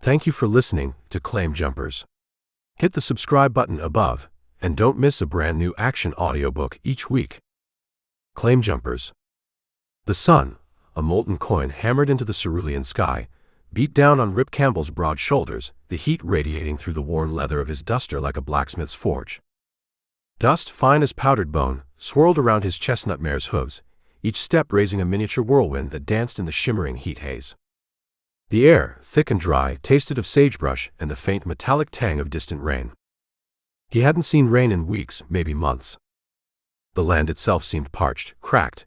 Thank you for listening to Claim Jumpers. Hit the subscribe button above, and don't miss a brand new action audiobook each week. Claim Jumpers. The sun, a molten coin hammered into the cerulean sky, beat down on Rip Campbell's broad shoulders, the heat radiating through the worn leather of his duster like a blacksmith's forge. Dust, fine as powdered bone, swirled around his chestnut mare's hooves, each step raising a miniature whirlwind that danced in the shimmering heat haze. The air, thick and dry, tasted of sagebrush and the faint metallic tang of distant rain. He hadn't seen rain in weeks, maybe months. The land itself seemed parched, cracked,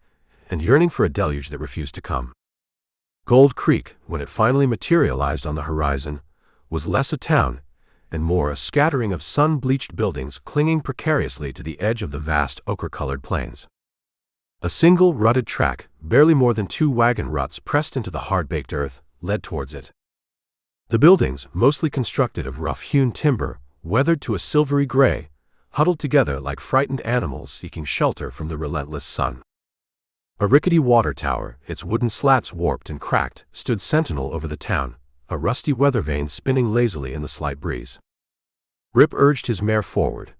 and yearning for a deluge that refused to come. Gold Creek, when it finally materialized on the horizon, was less a town and more a scattering of sun-bleached buildings clinging precariously to the edge of the vast ochre-colored plains. A single rutted track, barely more than 2 wagon ruts pressed into the hard-baked earth, led towards it. The buildings, mostly constructed of rough-hewn timber, weathered to a silvery gray, huddled together like frightened animals seeking shelter from the relentless sun. A rickety water tower, its wooden slats warped and cracked, stood sentinel over the town, a rusty weather vane spinning lazily in the slight breeze. Rip urged his mare forward,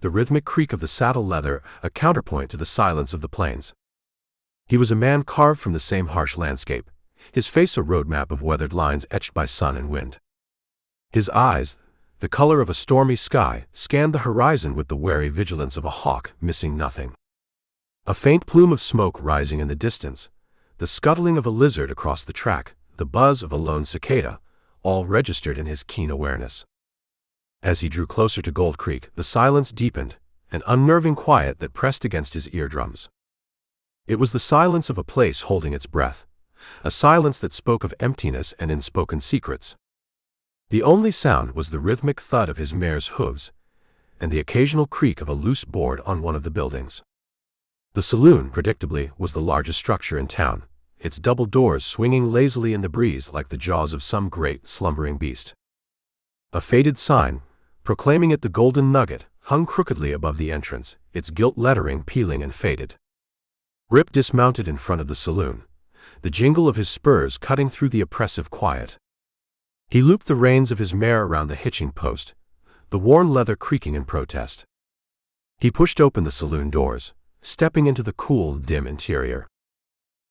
the rhythmic creak of the saddle leather a counterpoint to the silence of the plains. He was a man carved from the same harsh landscape, his face a roadmap of weathered lines etched by sun and wind. His eyes, the color of a stormy sky, scanned the horizon with the wary vigilance of a hawk, missing nothing. A faint plume of smoke rising in the distance, the scuttling of a lizard across the track, the buzz of a lone cicada, all registered in his keen awareness. As he drew closer to Gold Creek, the silence deepened, an unnerving quiet that pressed against his eardrums. It was the silence of a place holding its breath, a silence that spoke of emptiness and unspoken secrets. The only sound was the rhythmic thud of his mare's hooves, and the occasional creak of a loose board on one of the buildings. The saloon, predictably, was the largest structure in town, its double doors swinging lazily in the breeze like the jaws of some great, slumbering beast. A faded sign, proclaiming it the Golden Nugget, hung crookedly above the entrance, its gilt lettering peeling and faded. Rip dismounted in front of the saloon, the jingle of his spurs cutting through the oppressive quiet. He looped the reins of his mare around the hitching post, the worn leather creaking in protest. He pushed open the saloon doors, stepping into the cool, dim interior.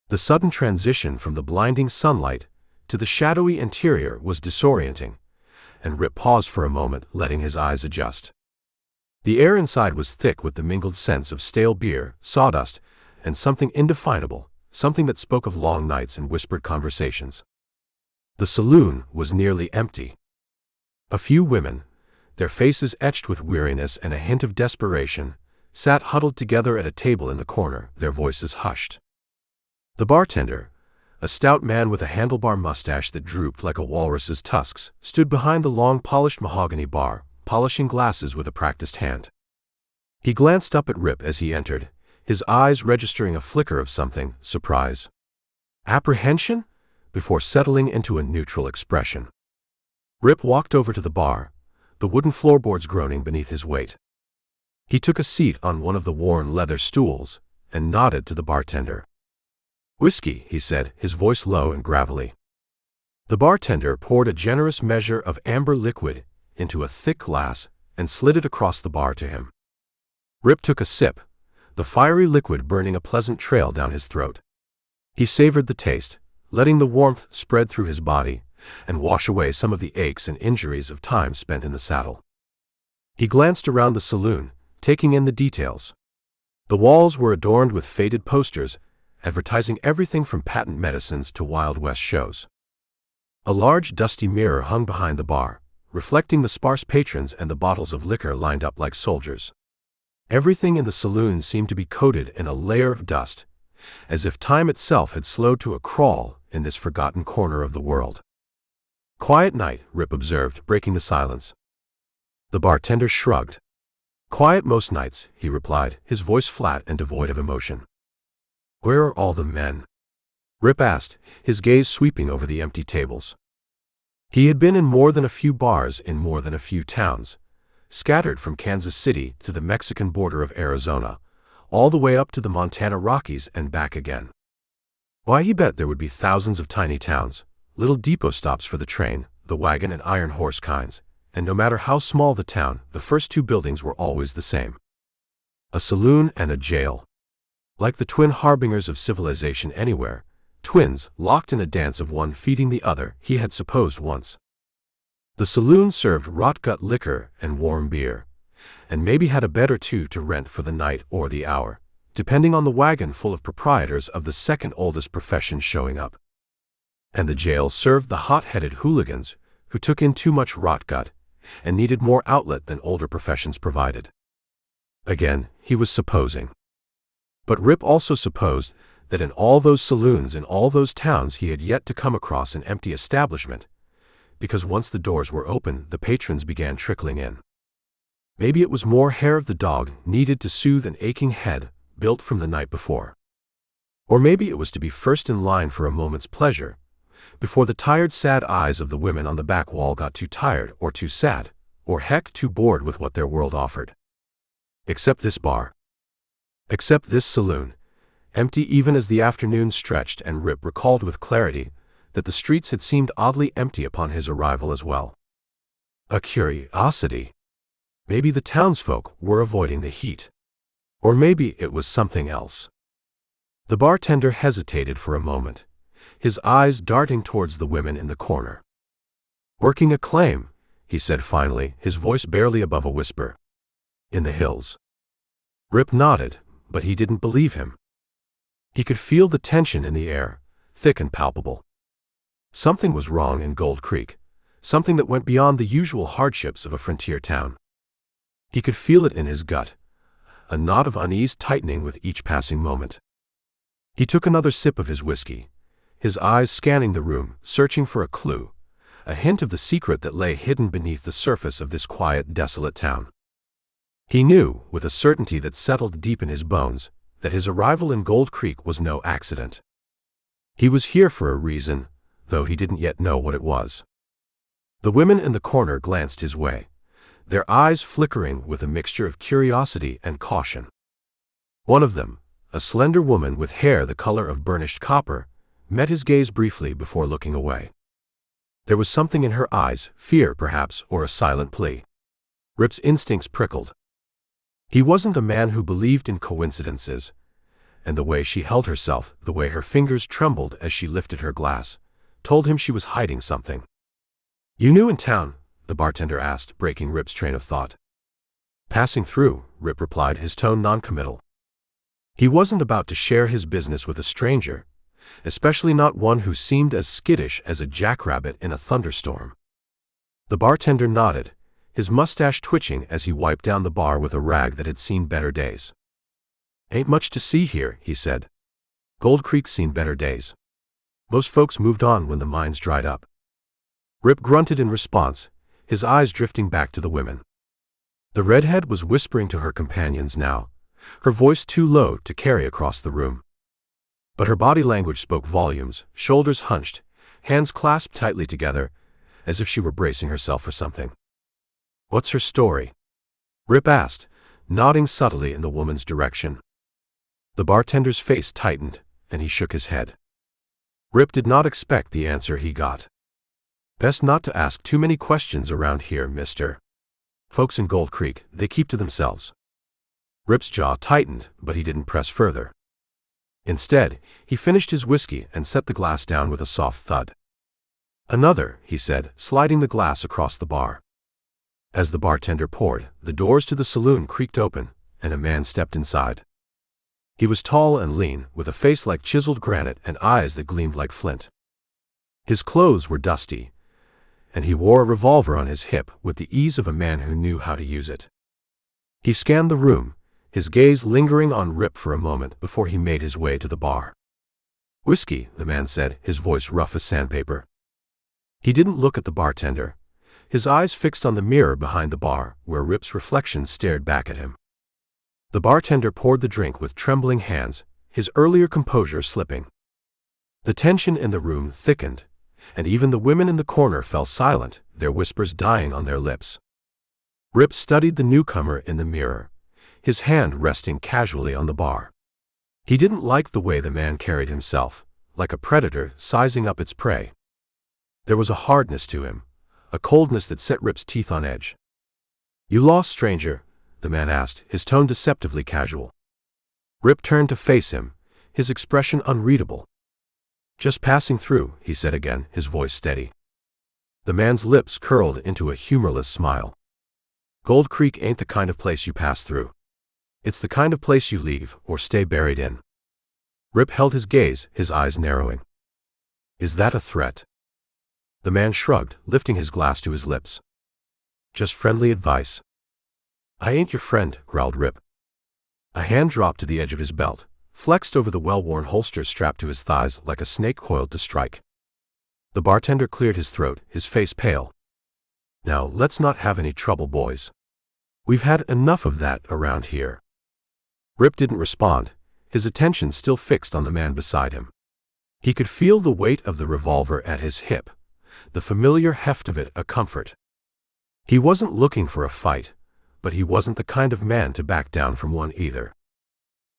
The sudden transition from the blinding sunlight to the shadowy interior was disorienting, and Rip paused for a moment, letting his eyes adjust. The air inside was thick with the mingled scents of stale beer, sawdust, and something indefinable, something that spoke of long nights and whispered conversations. The saloon was nearly empty. A few women, their faces etched with weariness and a hint of desperation, sat huddled together at a table in the corner, their voices hushed. The bartender, a stout man with a handlebar mustache that drooped like a walrus's tusks, stood behind the long polished mahogany bar, polishing glasses with a practiced hand. He glanced up at Rip as he entered, his eyes registering a flicker of something, surprise, apprehension, before settling into a neutral expression. Rip walked over to the bar, the wooden floorboards groaning beneath his weight. He took a seat on one of the worn leather stools and nodded to the bartender. "Whiskey," he said, his voice low and gravelly. The bartender poured a generous measure of amber liquid into a thick glass and slid it across the bar to him. Rip took a sip, the fiery liquid burning a pleasant trail down his throat. He savored the taste, letting the warmth spread through his body and wash away some of the aches and injuries of time spent in the saddle. He glanced around the saloon, taking in the details. The walls were adorned with faded posters, advertising everything from patent medicines to Wild West shows. A large dusty mirror hung behind the bar, reflecting the sparse patrons and the bottles of liquor lined up like soldiers. Everything in the saloon seemed to be coated in a layer of dust, as if time itself had slowed to a crawl in this forgotten corner of the world. "Quiet night," Rip observed, breaking the silence. The bartender shrugged. "Quiet most nights," he replied, his voice flat and devoid of emotion. "Where are all the men?" Rip asked, his gaze sweeping over the empty tables. He had been in more than a few bars in more than a few towns, scattered from Kansas City to the Mexican border of Arizona, all the way up to the Montana Rockies and back again. Why, he bet there would be thousands of tiny towns, little depot stops for the train, the wagon and iron horse kinds, and no matter how small the town, the first two buildings were always the same. A saloon and a jail. Like the twin harbingers of civilization anywhere, twins, locked in a dance of one feeding the other, he had supposed once. The saloon served rot-gut liquor and warm beer, and maybe had a bed or two to rent for the night or the hour, depending on the wagon full of proprietors of the second oldest profession showing up. And the jail served the hot-headed hooligans who took in too much rot-gut and needed more outlet than older professions provided. Again, he was supposing. But Rip also supposed that in all those saloons in all those towns he had yet to come across an empty establishment, because once the doors were open, the patrons began trickling in. Maybe it was more hair of the dog needed to soothe an aching head built from the night before. Or maybe it was to be first in line for a moment's pleasure, before the tired, sad eyes of the women on the back wall got too tired or too sad, or heck, too bored with what their world offered. Except this bar. Except this saloon, empty even as the afternoon stretched, and Rip recalled with clarity that the streets had seemed oddly empty upon his arrival as well. A curiosity. Maybe the townsfolk were avoiding the heat. Or maybe it was something else. The bartender hesitated for a moment, his eyes darting towards the women in the corner. "Working a claim," he said finally, his voice barely above a whisper. "In the hills." Rip nodded, but he didn't believe him. He could feel the tension in the air, thick and palpable. Something was wrong in Gold Creek, something that went beyond the usual hardships of a frontier town. He could feel it in his gut, a knot of unease tightening with each passing moment. He took another sip of his whiskey, his eyes scanning the room, searching for a clue, a hint of the secret that lay hidden beneath the surface of this quiet, desolate town. He knew, with a certainty that settled deep in his bones, that his arrival in Gold Creek was no accident. He was here for a reason, though he didn't yet know what it was. The women in the corner glanced his way, their eyes flickering with a mixture of curiosity and caution. One of them, a slender woman with hair the color of burnished copper, met his gaze briefly before looking away. There was something in her eyes, fear perhaps, or a silent plea. Rip's instincts prickled. He wasn't a man who believed in coincidences, and the way she held herself, the way her fingers trembled as she lifted her glass, told him she was hiding something. "You new in town?" the bartender asked, breaking Rip's train of thought. "Passing through," Rip replied, his tone noncommittal. He wasn't about to share his business with a stranger, especially not one who seemed as skittish as a jackrabbit in a thunderstorm. The bartender nodded, his mustache twitching as he wiped down the bar with a rag that had seen better days. "Ain't much to see here," he said. "Gold Creek's seen better days. Most folks moved on when the mines dried up." Rip grunted in response, his eyes drifting back to the women. The redhead was whispering to her companions now, her voice too low to carry across the room. But her body language spoke volumes, shoulders hunched, hands clasped tightly together, as if she were bracing herself for something. "What's her story?" Rip asked, nodding subtly in the woman's direction. The bartender's face tightened, and he shook his head. Rip did not expect the answer he got. "Best not to ask too many questions around here, mister. Folks in Gold Creek, they keep to themselves." Rip's jaw tightened, but he didn't press further. Instead, he finished his whiskey and set the glass down with a soft thud. "Another," he said, sliding the glass across the bar. As the bartender poured, the doors to the saloon creaked open, and a man stepped inside. He was tall and lean, with a face like chiseled granite and eyes that gleamed like flint. His clothes were dusty, and he wore a revolver on his hip with the ease of a man who knew how to use it. He scanned the room, his gaze lingering on Rip for a moment before he made his way to the bar. "Whiskey," the man said, his voice rough as sandpaper. He didn't look at the bartender, his eyes fixed on the mirror behind the bar, where Rip's reflection stared back at him. The bartender poured the drink with trembling hands, his earlier composure slipping. The tension in the room thickened, and even the women in the corner fell silent, their whispers dying on their lips. Rip studied the newcomer in the mirror, his hand resting casually on the bar. He didn't like the way the man carried himself, like a predator sizing up its prey. There was a hardness to him, a coldness that set Rip's teeth on edge. "You lost, stranger?" the man asked, his tone deceptively casual. Rip turned to face him, his expression unreadable. "Just passing through," he said again, his voice steady. The man's lips curled into a humorless smile. "Gold Creek ain't the kind of place you pass through. It's the kind of place you leave or stay buried in." Rip held his gaze, his eyes narrowing. "Is that a threat?" The man shrugged, lifting his glass to his lips. "Just friendly advice." "I ain't your friend," growled Rip. A hand dropped to the edge of his belt, flexed over the well-worn holster strapped to his thighs like a snake coiled to strike. The bartender cleared his throat, his face pale. "Now, let's not have any trouble, boys. We've had enough of that around here." Rip didn't respond, his attention still fixed on the man beside him. He could feel the weight of the revolver at his hip, the familiar heft of it a comfort. He wasn't looking for a fight, but he wasn't the kind of man to back down from one either.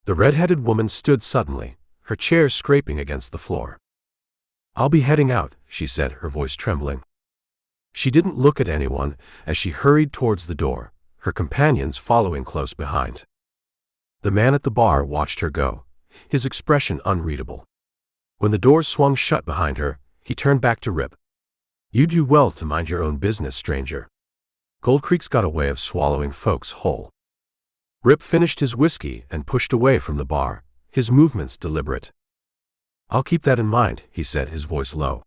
The red-headed woman stood suddenly, her chair scraping against the floor. "I'll be heading out," she said, her voice trembling. She didn't look at anyone as she hurried towards the door, her companions following close behind. The man at the bar watched her go, his expression unreadable. When the door swung shut behind her, he turned back to Rip. "You do well to mind your own business, stranger. Gold Creek's got a way of swallowing folks whole." Rip finished his whiskey and pushed away from the bar, his movements deliberate. "I'll keep that in mind," he said, his voice low.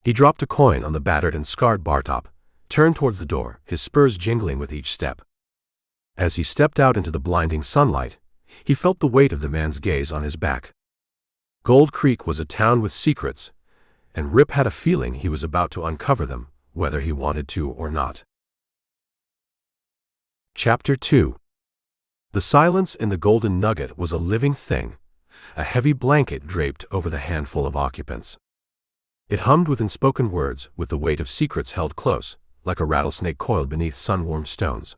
He dropped a coin on the battered and scarred bar top, turned towards the door, his spurs jingling with each step. As he stepped out into the blinding sunlight, he felt the weight of the man's gaze on his back. Gold Creek was a town with secrets, and Rip had a feeling he was about to uncover them, whether he wanted to or not. Chapter 2. The silence in the Golden Nugget was a living thing, a heavy blanket draped over the handful of occupants. It hummed with unspoken words, with the weight of secrets held close, like a rattlesnake coiled beneath sun-warmed stones.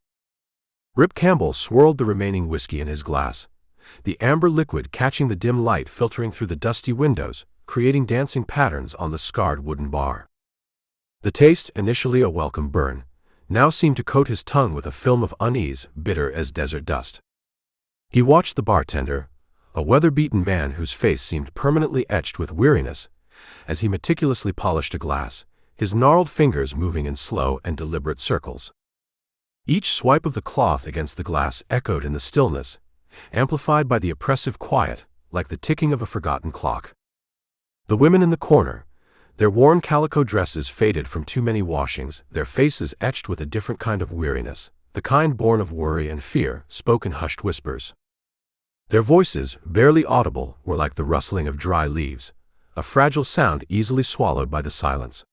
Rip Campbell swirled the remaining whiskey in his glass, the amber liquid catching the dim light filtering through the dusty windows, creating dancing patterns on the scarred wooden bar. The taste, initially a welcome burn, now seemed to coat his tongue with a film of unease, bitter as desert dust. He watched the bartender, a weather-beaten man whose face seemed permanently etched with weariness, as he meticulously polished a glass, his gnarled fingers moving in slow and deliberate circles. Each swipe of the cloth against the glass echoed in the stillness, amplified by the oppressive quiet, like the ticking of a forgotten clock. The women in the corner, their worn calico dresses faded from too many washings, their faces etched with a different kind of weariness, the kind born of worry and fear, spoke in hushed whispers. Their voices, barely audible, were like the rustling of dry leaves, a fragile sound easily swallowed by the silence.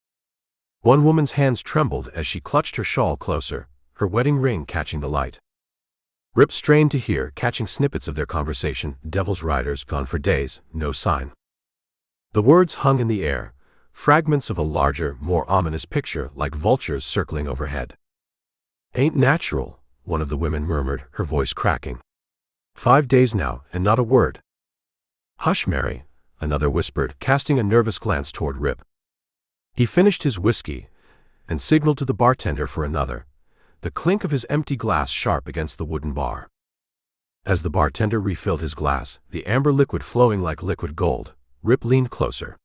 One woman's hands trembled as she clutched her shawl closer, her wedding ring catching the light. Rip strained to hear, catching snippets of their conversation. "Devil's Riders, gone for days, no sign." The words hung in the air, fragments of a larger, more ominous picture, like vultures circling overhead. "Ain't natural," one of the women murmured, her voice cracking. 5 days now, and not a word." "Hush, Mary," another whispered, casting a nervous glance toward Rip. He finished his whiskey and signaled to the bartender for another, the clink of his empty glass sharp against the wooden bar. As the bartender refilled his glass, the amber liquid flowing like liquid gold, Rip leaned closer.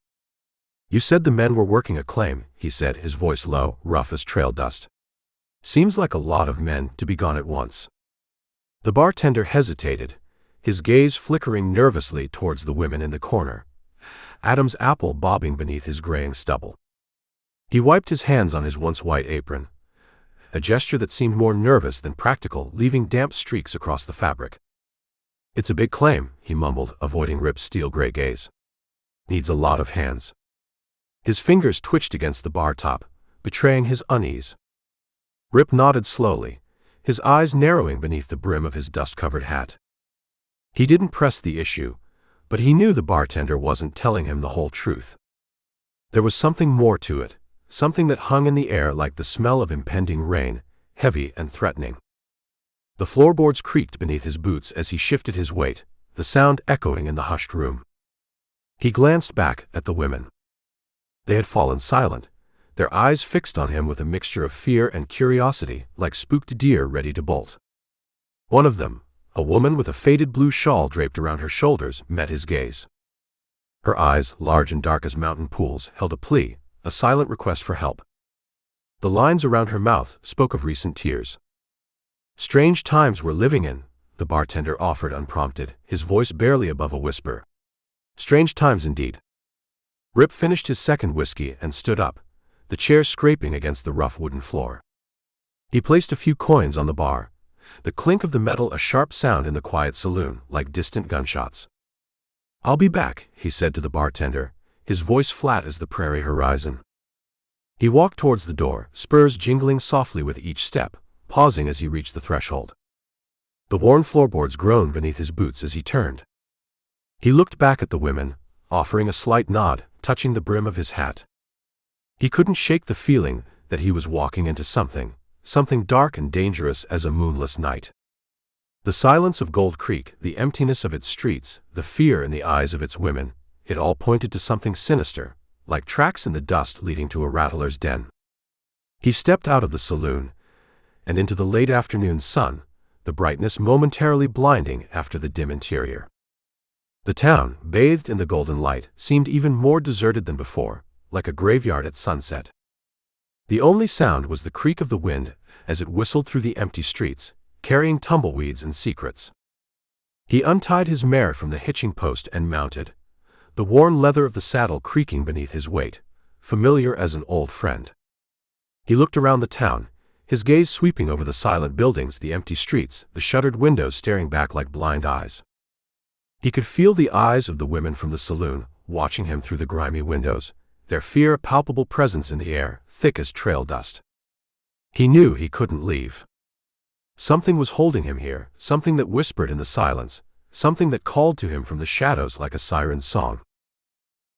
"You said the men were working a claim," he said, his voice low, rough as trail dust. "Seems like a lot of men to be gone at once." The bartender hesitated, his gaze flickering nervously towards the women in the corner, Adam's apple bobbing beneath his graying stubble. He wiped his hands on his once white apron, a gesture that seemed more nervous than practical, leaving damp streaks across the fabric. "It's a big claim," he mumbled, avoiding Rip's steel-gray gaze. "Needs a lot of hands." His fingers twitched against the bar top, betraying his unease. Rip nodded slowly, his eyes narrowing beneath the brim of his dust-covered hat. He didn't press the issue, but he knew the bartender wasn't telling him the whole truth. There was something more to it, something that hung in the air like the smell of impending rain, heavy and threatening. The floorboards creaked beneath his boots as he shifted his weight, the sound echoing in the hushed room. He glanced back at the women. They had fallen silent, their eyes fixed on him with a mixture of fear and curiosity, like spooked deer ready to bolt. One of them, a woman with a faded blue shawl draped around her shoulders, met his gaze. Her eyes, large and dark as mountain pools, held a plea, a silent request for help. The lines around her mouth spoke of recent tears. "Strange times we're living in," the bartender offered unprompted, his voice barely above a whisper. "Strange times indeed." Rip finished his second whiskey and stood up, the chair scraping against the rough wooden floor. He placed a few coins on the bar, the clink of the metal a sharp sound in the quiet saloon, like distant gunshots. "I'll be back," he said to the bartender, his voice flat as the prairie horizon. He walked towards the door, spurs jingling softly with each step, pausing as he reached the threshold. The worn floorboards groaned beneath his boots as he turned. He looked back at the women, offering a slight nod, touching the brim of his hat. He couldn't shake the feeling that he was walking into something dark and dangerous as a moonless night. The silence of Gold Creek, the emptiness of its streets, the fear in the eyes of its women, it all pointed to something sinister, like tracks in the dust leading to a rattler's den. He stepped out of the saloon and into the late afternoon sun, the brightness momentarily blinding after the dim interior. The town, bathed in the golden light, seemed even more deserted than before, like a graveyard at sunset. The only sound was the creak of the wind as it whistled through the empty streets, carrying tumbleweeds and secrets. He untied his mare from the hitching post and mounted, the worn leather of the saddle creaking beneath his weight, familiar as an old friend. He looked around the town, his gaze sweeping over the silent buildings, the empty streets, the shuttered windows staring back like blind eyes. He could feel the eyes of the women from the saloon, watching him through the grimy windows, their fear a palpable presence in the air, thick as trail dust. He knew he couldn't leave. Something was holding him here, something that whispered in the silence, something that called to him from the shadows like a siren's song.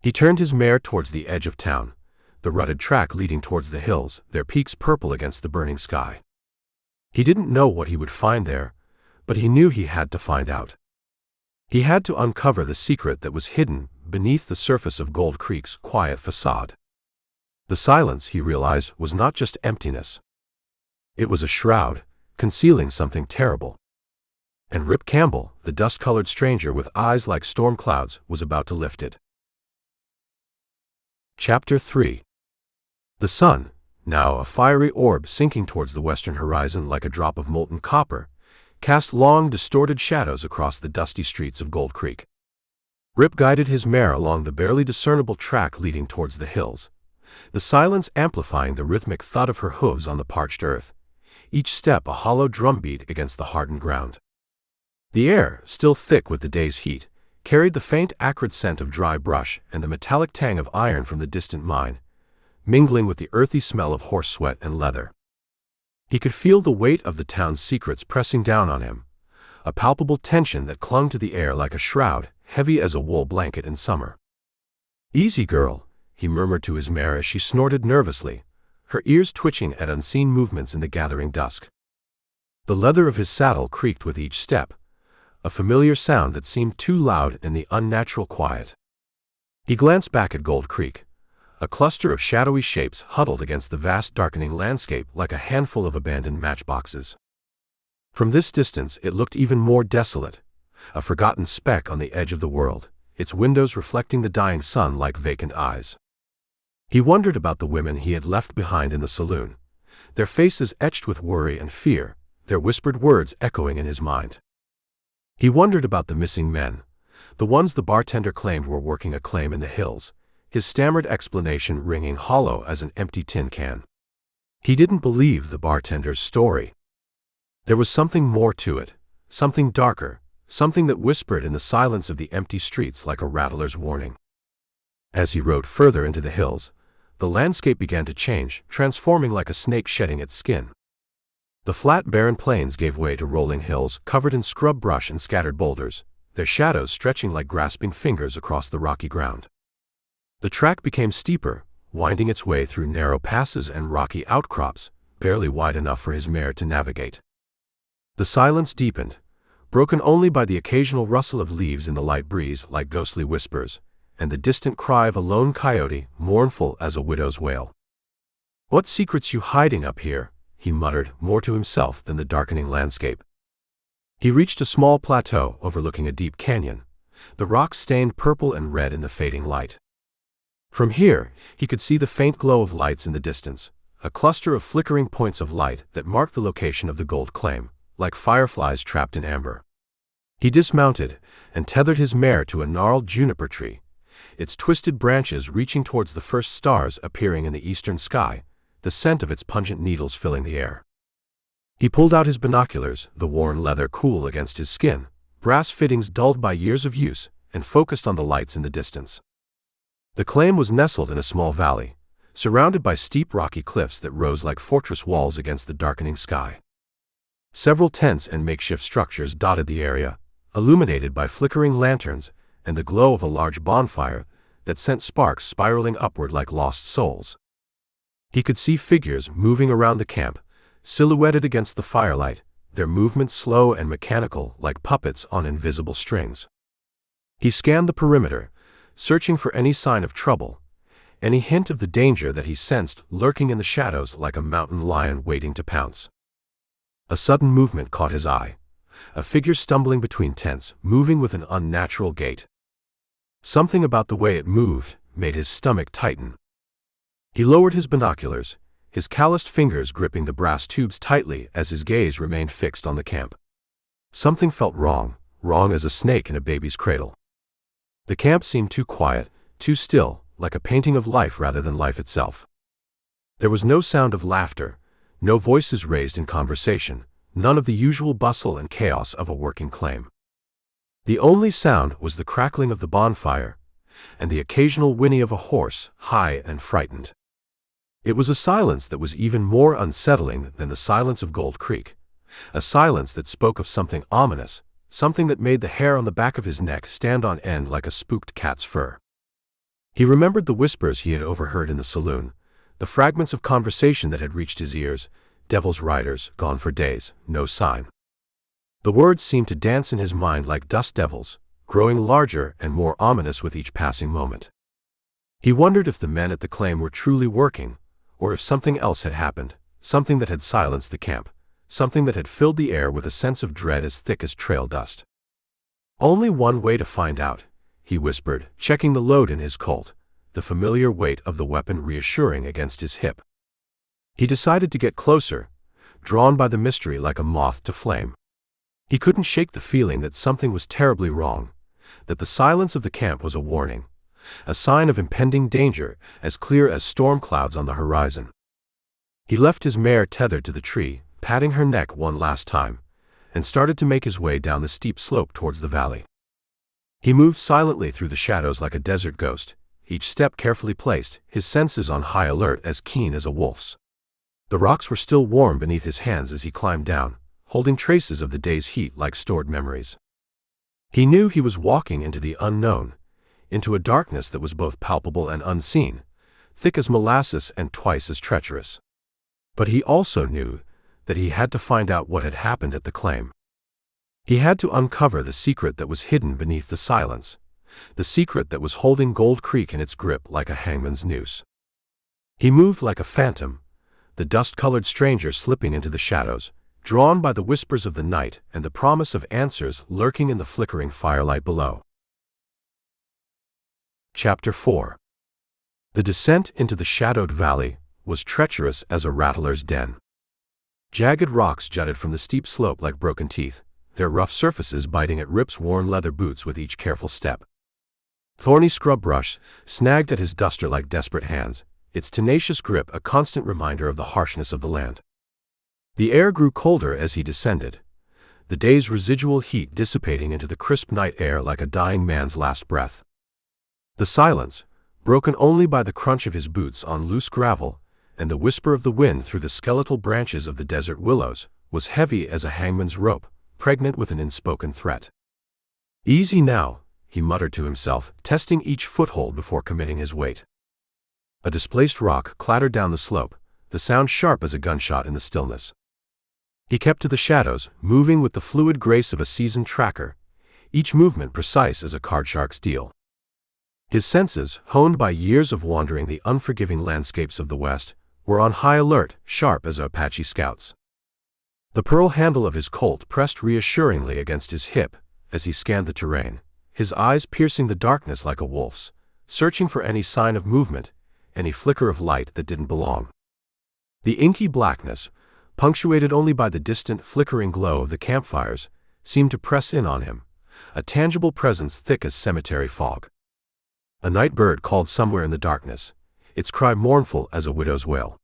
He turned his mare towards the edge of town, the rutted track leading towards the hills, their peaks purple against the burning sky. He didn't know what he would find there, but he knew he had to find out. He had to uncover the secret that was hidden beneath the surface of Gold Creek's quiet facade. The silence, he realized, was not just emptiness. It was a shroud, concealing something terrible. And Rip Campbell, the dust-colored stranger with eyes like storm clouds, was about to lift it. Chapter 3. The sun, now a fiery orb sinking towards the western horizon like a drop of molten copper, cast long, distorted shadows across the dusty streets of Gold Creek. Rip guided his mare along the barely discernible track leading towards the hills, the silence amplifying the rhythmic thud of her hooves on the parched earth, each step a hollow drumbeat against the hardened ground. The air, still thick with the day's heat, carried the faint acrid scent of dry brush and the metallic tang of iron from the distant mine, mingling with the earthy smell of horse sweat and leather. He could feel the weight of the town's secrets pressing down on him, a palpable tension that clung to the air like a shroud, heavy as a wool blanket in summer. "Easy, girl," he murmured to his mare as she snorted nervously, her ears twitching at unseen movements in the gathering dusk. The leather of his saddle creaked with each step, a familiar sound that seemed too loud in the unnatural quiet. He glanced back at Gold Creek, a cluster of shadowy shapes huddled against the vast darkening landscape like a handful of abandoned matchboxes. From this distance it looked even more desolate, a forgotten speck on the edge of the world, its windows reflecting the dying sun like vacant eyes. He wondered about the women he had left behind in the saloon, their faces etched with worry and fear, their whispered words echoing in his mind. He wondered about the missing men, the ones the bartender claimed were working a claim in the hills, his stammered explanation ringing hollow as an empty tin can. He didn't believe the bartender's story. There was something more to it, something darker, something that whispered in the silence of the empty streets like a rattler's warning. As he rode further into the hills, the landscape began to change, transforming like a snake shedding its skin. The flat, barren plains gave way to rolling hills covered in scrub brush and scattered boulders, their shadows stretching like grasping fingers across the rocky ground. The track became steeper, winding its way through narrow passes and rocky outcrops, barely wide enough for his mare to navigate. The silence deepened, broken only by the occasional rustle of leaves in the light breeze like ghostly whispers, and the distant cry of a lone coyote, mournful as a widow's wail. "What secrets you hiding up here?" he muttered, more to himself than the darkening landscape. He reached a small plateau overlooking a deep canyon, the rocks stained purple and red in the fading light. From here, he could see the faint glow of lights in the distance, a cluster of flickering points of light that marked the location of the gold claim, like fireflies trapped in amber. He dismounted and tethered his mare to a gnarled juniper tree, its twisted branches reaching towards the first stars appearing in the eastern sky, the scent of its pungent needles filling the air. He pulled out his binoculars, the worn leather cool against his skin, brass fittings dulled by years of use, and focused on the lights in the distance. The claim was nestled in a small valley, surrounded by steep rocky cliffs that rose like fortress walls against the darkening sky. Several tents and makeshift structures dotted the area, illuminated by flickering lanterns and the glow of a large bonfire that sent sparks spiraling upward like lost souls. He could see figures moving around the camp, silhouetted against the firelight, their movements slow and mechanical like puppets on invisible strings. He scanned the perimeter, searching for any sign of trouble, any hint of the danger that he sensed lurking in the shadows like a mountain lion waiting to pounce. A sudden movement caught his eye, a figure stumbling between tents, moving with an unnatural gait. Something about the way it moved made his stomach tighten. He lowered his binoculars, his calloused fingers gripping the brass tubes tightly as his gaze remained fixed on the camp. Something felt wrong, wrong as a snake in a baby's cradle. The camp seemed too quiet, too still, like a painting of life rather than life itself. There was no sound of laughter, no voices raised in conversation, none of the usual bustle and chaos of a working claim. The only sound was the crackling of the bonfire and the occasional whinny of a horse, high and frightened. It was a silence that was even more unsettling than the silence of Gold Creek, a silence that spoke of something ominous, something that made the hair on the back of his neck stand on end like a spooked cat's fur. He remembered the whispers he had overheard in the saloon, the fragments of conversation that had reached his ears, devil's riders, gone for days, no sign. The words seemed to dance in his mind like dust devils, growing larger and more ominous with each passing moment. He wondered if the men at the claim were truly working, or if something else had happened, something that had silenced the camp, something that had filled the air with a sense of dread as thick as trail dust. "Only one way to find out," he whispered, checking the load in his Colt, the familiar weight of the weapon reassuring against his hip. He decided to get closer, drawn by the mystery like a moth to flame. He couldn't shake the feeling that something was terribly wrong, that the silence of the camp was a warning, a sign of impending danger as clear as storm clouds on the horizon. He left his mare tethered to the tree, patting her neck one last time, and started to make his way down the steep slope towards the valley. He moved silently through the shadows like a desert ghost, each step carefully placed, his senses on high alert as keen as a wolf's. The rocks were still warm beneath his hands as he climbed down, holding traces of the day's heat like stored memories. He knew he was walking into the unknown, into a darkness that was both palpable and unseen, thick as molasses and twice as treacherous. But he also knew that he had to find out what had happened at the claim. He had to uncover the secret that was hidden beneath the silence, the secret that was holding Gold Creek in its grip like a hangman's noose. He moved like a phantom, the dust-colored stranger slipping into the shadows, drawn by the whispers of the night and the promise of answers lurking in the flickering firelight below. Chapter 4. The descent into the shadowed valley was treacherous as a rattler's den. Jagged rocks jutted from the steep slope like broken teeth, their rough surfaces biting at Rip's worn leather boots with each careful step. Thorny scrub brush snagged at his duster like desperate hands, its tenacious grip a constant reminder of the harshness of the land. The air grew colder as he descended, the day's residual heat dissipating into the crisp night air like a dying man's last breath. The silence, broken only by the crunch of his boots on loose gravel and the whisper of the wind through the skeletal branches of the desert willows, was heavy as a hangman's rope, pregnant with an unspoken threat. "Easy now," he muttered to himself, testing each foothold before committing his weight. A displaced rock clattered down the slope, the sound sharp as a gunshot in the stillness. He kept to the shadows, moving with the fluid grace of a seasoned tracker, each movement precise as a card-shark's deal. His senses, honed by years of wandering the unforgiving landscapes of the West, were on high alert, sharp as Apache scouts. The pearl handle of his Colt pressed reassuringly against his hip as he scanned the terrain, his eyes piercing the darkness like a wolf's, searching for any sign of movement, any flicker of light that didn't belong. The inky blackness, punctuated only by the distant flickering glow of the campfires, seemed to press in on him, a tangible presence thick as cemetery fog. A night bird called somewhere in the darkness, its cry mournful as a widow's wail.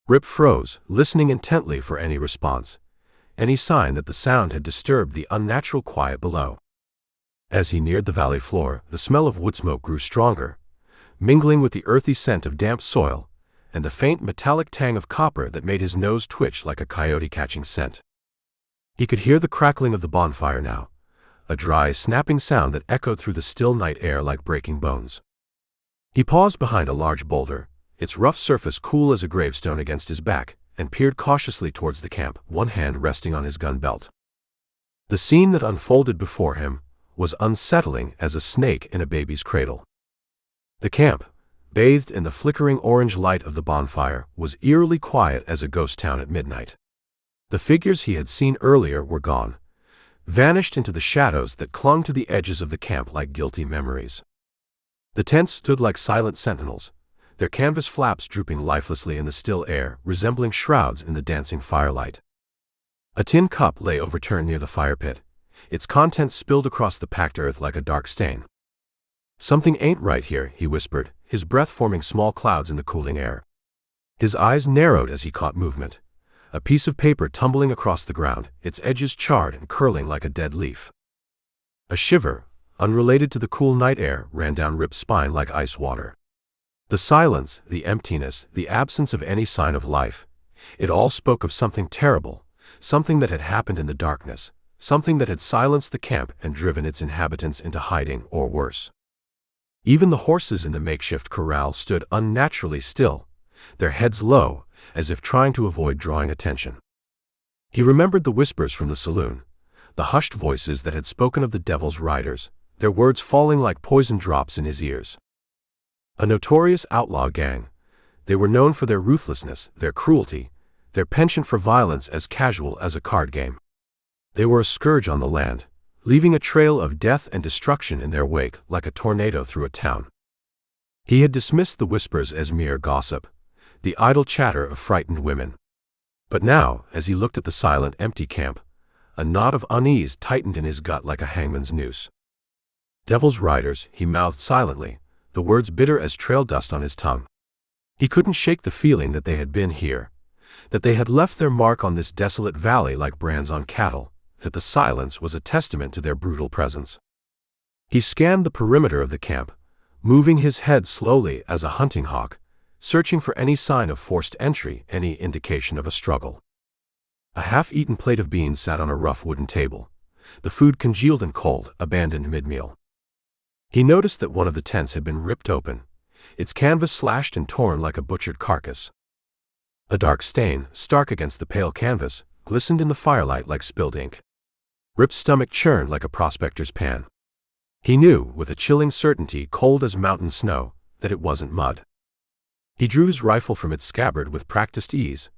Rip froze, listening intently for any response, any sign that the sound had disturbed the unnatural quiet below. As he neared the valley floor, the smell of wood smoke grew stronger, mingling with the earthy scent of damp soil and the faint metallic tang of copper that made his nose twitch like a coyote catching scent. He could hear the crackling of the bonfire now, a dry, snapping sound that echoed through the still night air like breaking bones. He paused behind a large boulder, its rough surface cool as a gravestone against his back, and peered cautiously towards the camp, one hand resting on his gun belt. The scene that unfolded before him was unsettling as a snake in a baby's cradle. The camp, bathed in the flickering orange light of the bonfire, was eerily quiet as a ghost town at midnight. The figures he had seen earlier were gone, vanished into the shadows that clung to the edges of the camp like guilty memories. The tents stood like silent sentinels, their canvas flaps drooping lifelessly in the still air, resembling shrouds in the dancing firelight. A tin cup lay overturned near the fire pit, its contents spilled across the packed earth like a dark stain. "Something ain't right here," he whispered, his breath forming small clouds in the cooling air. His eyes narrowed as he caught movement, a piece of paper tumbling across the ground, its edges charred and curling like a dead leaf. A shiver, unrelated to the cool night air, ran down Rip's spine like ice water. The silence, the emptiness, the absence of any sign of life, it all spoke of something terrible, something that had happened in the darkness, something that had silenced the camp and driven its inhabitants into hiding or worse. Even the horses in the makeshift corral stood unnaturally still, their heads low, as if trying to avoid drawing attention. He remembered the whispers from the saloon, the hushed voices that had spoken of the devil's riders, their words falling like poison drops in his ears. A notorious outlaw gang, they were known for their ruthlessness, their cruelty, their penchant for violence as casual as a card game. They were a scourge on the land, leaving a trail of death and destruction in their wake like a tornado through a town. He had dismissed the whispers as mere gossip, the idle chatter of frightened women. But now, as he looked at the silent, empty camp, a knot of unease tightened in his gut like a hangman's noose. "Devil's riders," he mouthed silently, the words bitter as trail dust on his tongue. He couldn't shake the feeling that they had been here, that they had left their mark on this desolate valley like brands on cattle, that the silence was a testament to their brutal presence. He scanned the perimeter of the camp, moving his head slowly as a hunting hawk, searching for any sign of forced entry, any indication of a struggle. A half-eaten plate of beans sat on a rough wooden table, the food congealed and cold, abandoned mid-meal. He noticed that one of the tents had been ripped open, its canvas slashed and torn like a butchered carcass. A dark stain, stark against the pale canvas, glistened in the firelight like spilled ink. Rip's stomach churned like a prospector's pan. He knew, with a chilling certainty cold as mountain snow, that it wasn't mud. He drew his rifle from its scabbard with practiced ease,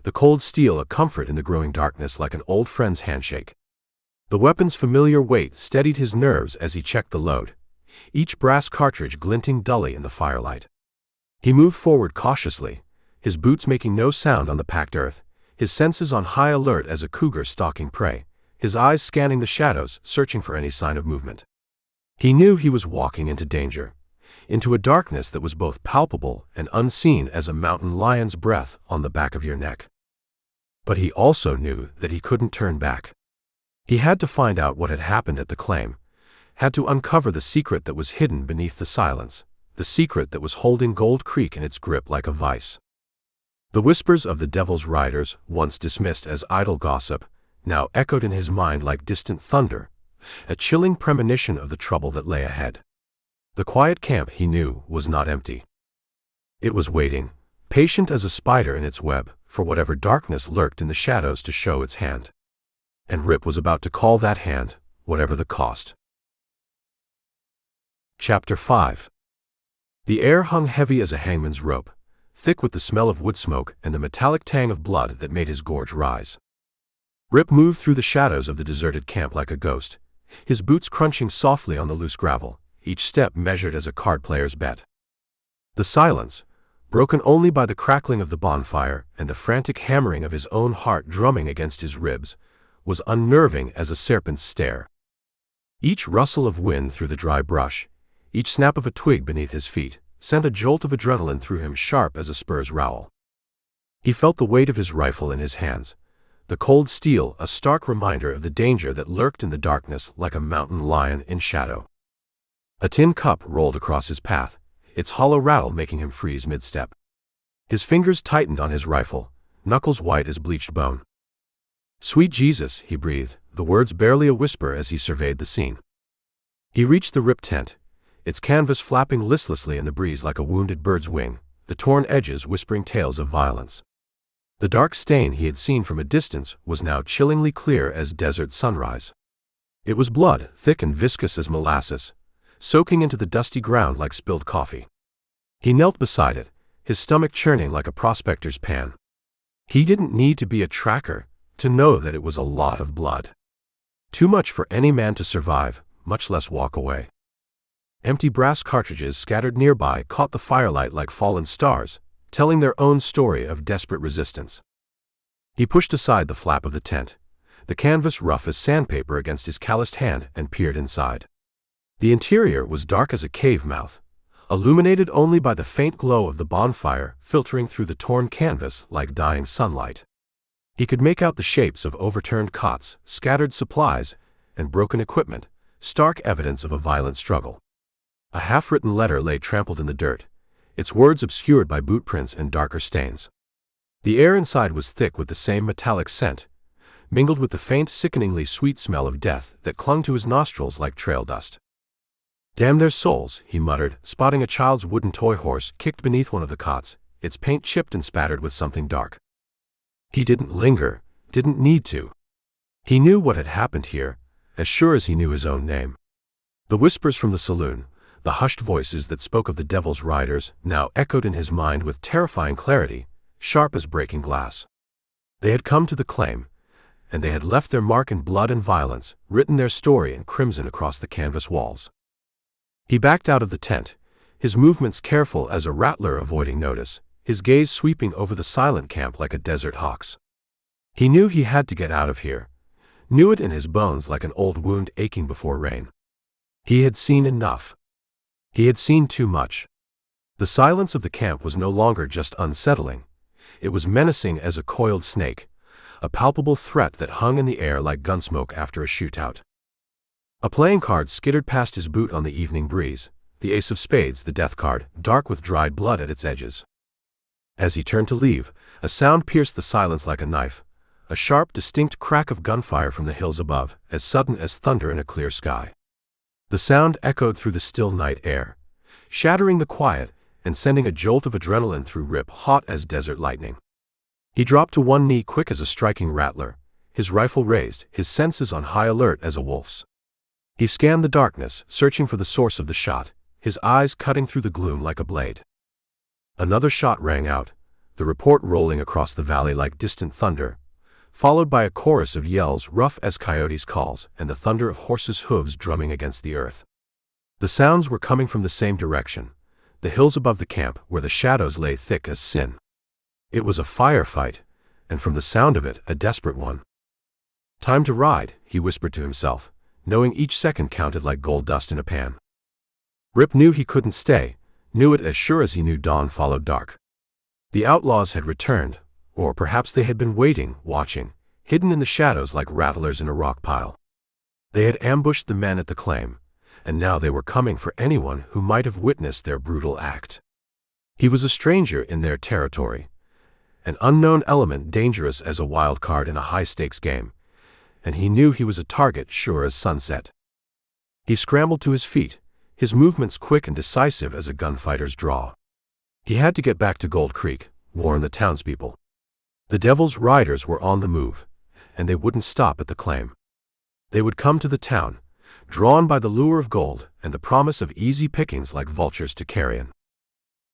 the cold steel a comfort in the growing darkness like an old friend's handshake. The weapon's familiar weight steadied his nerves as he checked the load, each brass cartridge glinting dully in the firelight. He moved forward cautiously, his boots making no sound on the packed earth, his senses on high alert as a cougar stalking prey, his eyes scanning the shadows, searching for any sign of movement. He knew he was walking into danger, into a darkness that was both palpable and unseen as a mountain lion's breath on the back of your neck. But he also knew that he couldn't turn back. He had to find out what had happened at the claim, had to uncover the secret that was hidden beneath the silence, the secret that was holding Gold Creek in its grip like a vice. The whispers of the devil's riders, once dismissed as idle gossip, now echoed in his mind like distant thunder, a chilling premonition of the trouble that lay ahead. The quiet camp, he knew, was not empty. It was waiting, patient as a spider in its web, for whatever darkness lurked in the shadows to show its hand. And Rip was about to call that hand, whatever the cost. Chapter 5. The air hung heavy as a hangman's rope, thick with the smell of wood smoke and the metallic tang of blood that made his gorge rise. Rip moved through the shadows of the deserted camp like a ghost, his boots crunching softly on the loose gravel, each step measured as a card player's bet. The silence, broken only by the crackling of the bonfire and the frantic hammering of his own heart drumming against his ribs, was unnerving as a serpent's stare. Each rustle of wind through the dry brush, each snap of a twig beneath his feet, sent a jolt of adrenaline through him sharp as a spur's rowel. He felt the weight of his rifle in his hands, the cold steel a stark reminder of the danger that lurked in the darkness like a mountain lion in shadow. A tin cup rolled across his path, its hollow rattle making him freeze mid-step. His fingers tightened on his rifle, knuckles white as bleached bone. "Sweet Jesus," he breathed, the words barely a whisper as he surveyed the scene. He reached the ripped tent, its canvas flapping listlessly in the breeze like a wounded bird's wing, the torn edges whispering tales of violence. The dark stain he had seen from a distance was now chillingly clear as desert sunrise. It was blood, thick and viscous as molasses, soaking into the dusty ground like spilled coffee. He knelt beside it, his stomach churning like a prospector's pan. He didn't need to be a tracker to know that it was a lot of blood. Too much for any man to survive, much less walk away. Empty brass cartridges scattered nearby caught the firelight like fallen stars, telling their own story of desperate resistance. He pushed aside the flap of the tent, the canvas rough as sandpaper against his calloused hand, and peered inside. The interior was dark as a cave mouth, illuminated only by the faint glow of the bonfire filtering through the torn canvas like dying sunlight. He could make out the shapes of overturned cots, scattered supplies, and broken equipment, stark evidence of a violent struggle. A half-written letter lay trampled in the dirt, its words obscured by boot prints and darker stains. The air inside was thick with the same metallic scent, mingled with the faint, sickeningly sweet smell of death that clung to his nostrils like trail dust. "Damn their souls," he muttered, spotting a child's wooden toy horse kicked beneath one of the cots, its paint chipped and spattered with something dark. He didn't linger, didn't need to. He knew what had happened here, as sure as he knew his own name. The whispers from the saloon, the hushed voices that spoke of the devil's riders, now echoed in his mind with terrifying clarity, sharp as breaking glass. They had come to the claim, and they had left their mark in blood and violence, written their story in crimson across the canvas walls. He backed out of the tent, his movements careful as a rattler avoiding notice, his gaze sweeping over the silent camp like a desert hawk's. He knew he had to get out of here, knew it in his bones like an old wound aching before rain. He had seen enough. He had seen too much. The silence of the camp was no longer just unsettling. It was menacing as a coiled snake, a palpable threat that hung in the air like gunsmoke after a shootout. A playing card skittered past his boot on the evening breeze, the ace of spades, the death card, dark with dried blood at its edges. As he turned to leave, a sound pierced the silence like a knife, a sharp, distinct crack of gunfire from the hills above, as sudden as thunder in a clear sky. The sound echoed through the still night air, shattering the quiet and sending a jolt of adrenaline through Rip hot as desert lightning. He dropped to one knee quick as a striking rattler, his rifle raised, his senses on high alert as a wolf's. He scanned the darkness, searching for the source of the shot, his eyes cutting through the gloom like a blade. Another shot rang out, the report rolling across the valley like distant thunder, followed by a chorus of yells rough as coyotes' calls and the thunder of horses' hooves drumming against the earth. The sounds were coming from the same direction, the hills above the camp where the shadows lay thick as sin. It was a firefight, and from the sound of it, a desperate one. "Time to ride," he whispered to himself, knowing each second counted like gold dust in a pan. Rip knew he couldn't stay, knew it as sure as he knew dawn followed dark. The outlaws had returned, or perhaps they had been waiting, watching, hidden in the shadows like rattlers in a rock pile. They had ambushed the men at the claim, and now they were coming for anyone who might have witnessed their brutal act. He was a stranger in their territory, an unknown element dangerous as a wild card in a high-stakes game, and he knew he was a target sure as sunset. He scrambled to his feet, his movements quick and decisive as a gunfighter's draw. He had to get back to Gold Creek, warn the townspeople. The devil's riders were on the move, and they wouldn't stop at the claim. They would come to the town, drawn by the lure of gold and the promise of easy pickings like vultures to carrion.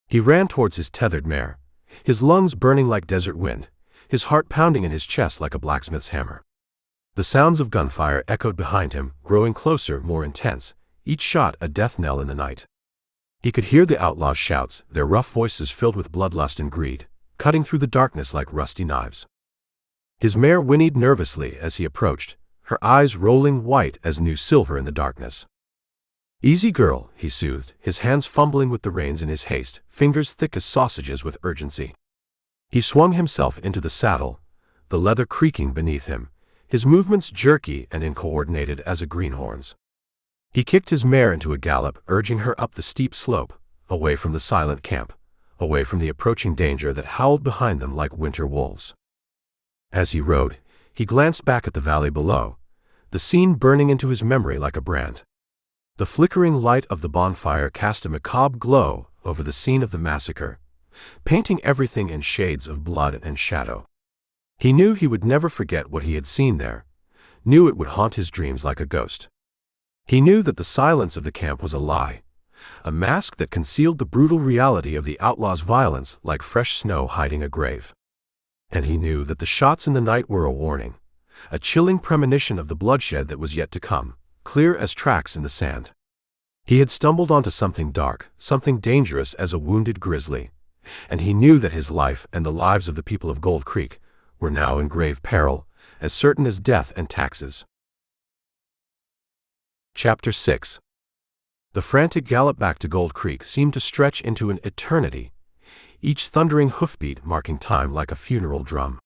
He ran towards his tethered mare, his lungs burning like desert wind, his heart pounding in his chest like a blacksmith's hammer. The sounds of gunfire echoed behind him, growing closer, more intense, each shot a death knell in the night. He could hear the outlaws' shouts, their rough voices filled with bloodlust and greed, cutting through the darkness like rusty knives. His mare whinnied nervously as he approached, her eyes rolling white as new silver in the darkness. "Easy, girl," he soothed, his hands fumbling with the reins in his haste, fingers thick as sausages with urgency. He swung himself into the saddle, the leather creaking beneath him, his movements jerky and uncoordinated as a greenhorn's. He kicked his mare into a gallop, urging her up the steep slope, away from the silent camp, away from the approaching danger that howled behind them like winter wolves. As he rode, he glanced back at the valley below, the scene burning into his memory like a brand. The flickering light of the bonfire cast a macabre glow over the scene of the massacre, painting everything in shades of blood and shadow. He knew he would never forget what he had seen there, knew it would haunt his dreams like a ghost. He knew that the silence of the camp was a lie, a mask that concealed the brutal reality of the outlaws' violence like fresh snow hiding a grave. And he knew that the shots in the night were a warning, a chilling premonition of the bloodshed that was yet to come, clear as tracks in the sand. He had stumbled onto something dark, something dangerous as a wounded grizzly, and he knew that his life and the lives of the people of Gold Creek were now in grave peril, as certain as death and taxes. Chapter 6. The frantic gallop back to Gold Creek seemed to stretch into an eternity, each thundering hoofbeat marking time like a funeral drum.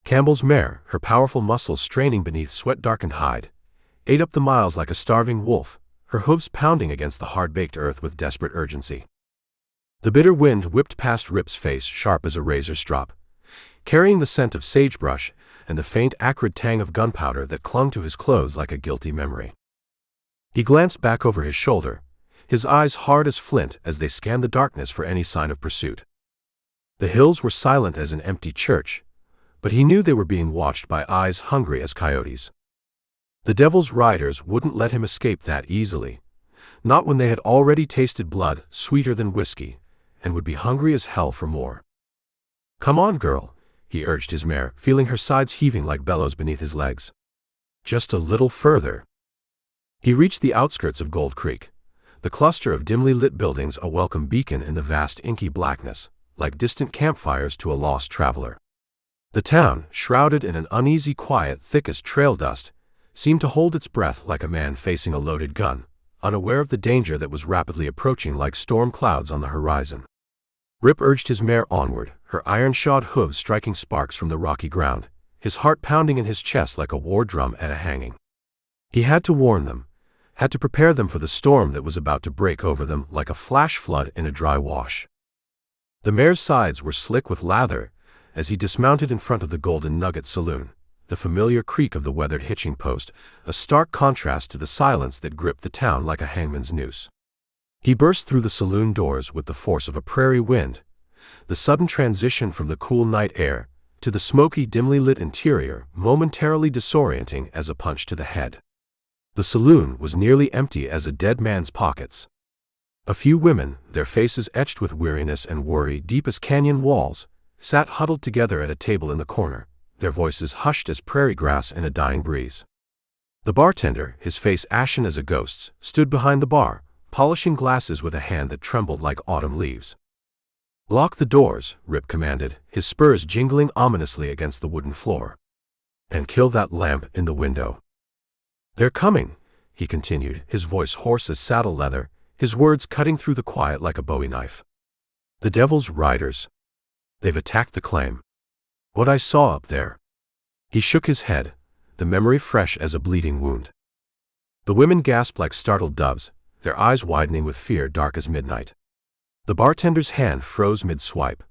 Campbell's mare, her powerful muscles straining beneath sweat-darkened hide, ate up the miles like a starving wolf, her hooves pounding against the hard-baked earth with desperate urgency. The bitter wind whipped past Rip's face sharp as a razor strop, carrying the scent of sagebrush and the faint acrid tang of gunpowder that clung to his clothes like a guilty memory. He glanced back over his shoulder, his eyes hard as flint as they scanned the darkness for any sign of pursuit. The hills were silent as an empty church, but he knew they were being watched by eyes hungry as coyotes. The devil's riders wouldn't let him escape that easily, not when they had already tasted blood sweeter than whiskey, and would be hungry as hell for more. "Come on, girl," he urged his mare, feeling her sides heaving like bellows beneath his legs. "Just a little further." He reached the outskirts of Gold Creek, the cluster of dimly lit buildings a welcome beacon in the vast inky blackness, like distant campfires to a lost traveler. The town, shrouded in an uneasy quiet thick as trail dust, seemed to hold its breath like a man facing a loaded gun, unaware of the danger that was rapidly approaching like storm clouds on the horizon. Rip urged his mare onward, her iron-shod hooves striking sparks from the rocky ground, his heart pounding in his chest like a war drum at a hanging. He had to warn them, had to prepare them for the storm that was about to break over them like a flash flood in a dry wash. The mare's sides were slick with lather as he dismounted in front of the Golden Nugget saloon, the familiar creak of the weathered hitching post, a stark contrast to the silence that gripped the town like a hangman's noose. He burst through the saloon doors with the force of a prairie wind, the sudden transition from the cool night air to the smoky, dimly lit interior momentarily disorienting as a punch to the head. The saloon was nearly empty as a dead man's pockets. A few women, their faces etched with weariness and worry deep as canyon walls, sat huddled together at a table in the corner, their voices hushed as prairie grass in a dying breeze. The bartender, his face ashen as a ghost's, stood behind the bar, polishing glasses with a hand that trembled like autumn leaves. "Lock the doors," Rip commanded, his spurs jingling ominously against the wooden floor. "And kill that lamp in the window." "They're coming," he continued, his voice hoarse as saddle leather, his words cutting through the quiet like a bowie knife. "The devil's riders. They've attacked the claim. What I saw up there." He shook his head, the memory fresh as a bleeding wound. The women gasped like startled doves, their eyes widening with fear dark as midnight. The bartender's hand froze mid-swipe,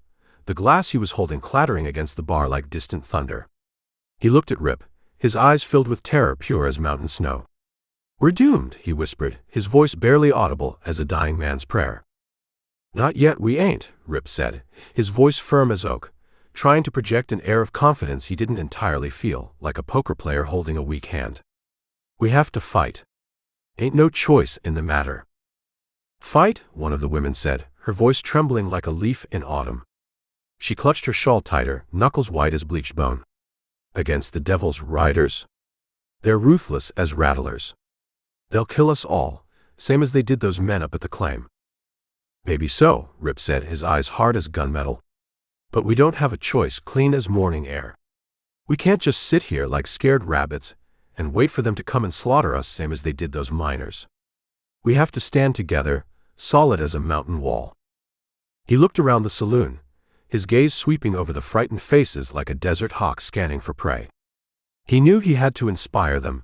the glass he was holding clattering against the bar like distant thunder. He looked at Rip, his eyes filled with terror pure as mountain snow. "We're doomed," he whispered, his voice barely audible as a dying man's prayer. "Not yet, we ain't," Rip said, his voice firm as oak, trying to project an air of confidence he didn't entirely feel, like a poker player holding a weak hand. "We have to fight. Ain't no choice in the matter." "Fight?" one of the women said, her voice trembling like a leaf in autumn. She clutched her shawl tighter, knuckles white as bleached bone. Against the devil's riders. They're ruthless as rattlers. They'll kill us all, same as they did those men up at the claim. Maybe so, Rip said, his eyes hard as gunmetal. But we don't have a choice, clean as morning air. We can't just sit here like scared rabbits and wait for them to come and slaughter us same as they did those miners. We have to stand together, solid as a mountain wall. He looked around the saloon, his gaze sweeping over the frightened faces like a desert hawk scanning for prey. He knew he had to inspire them,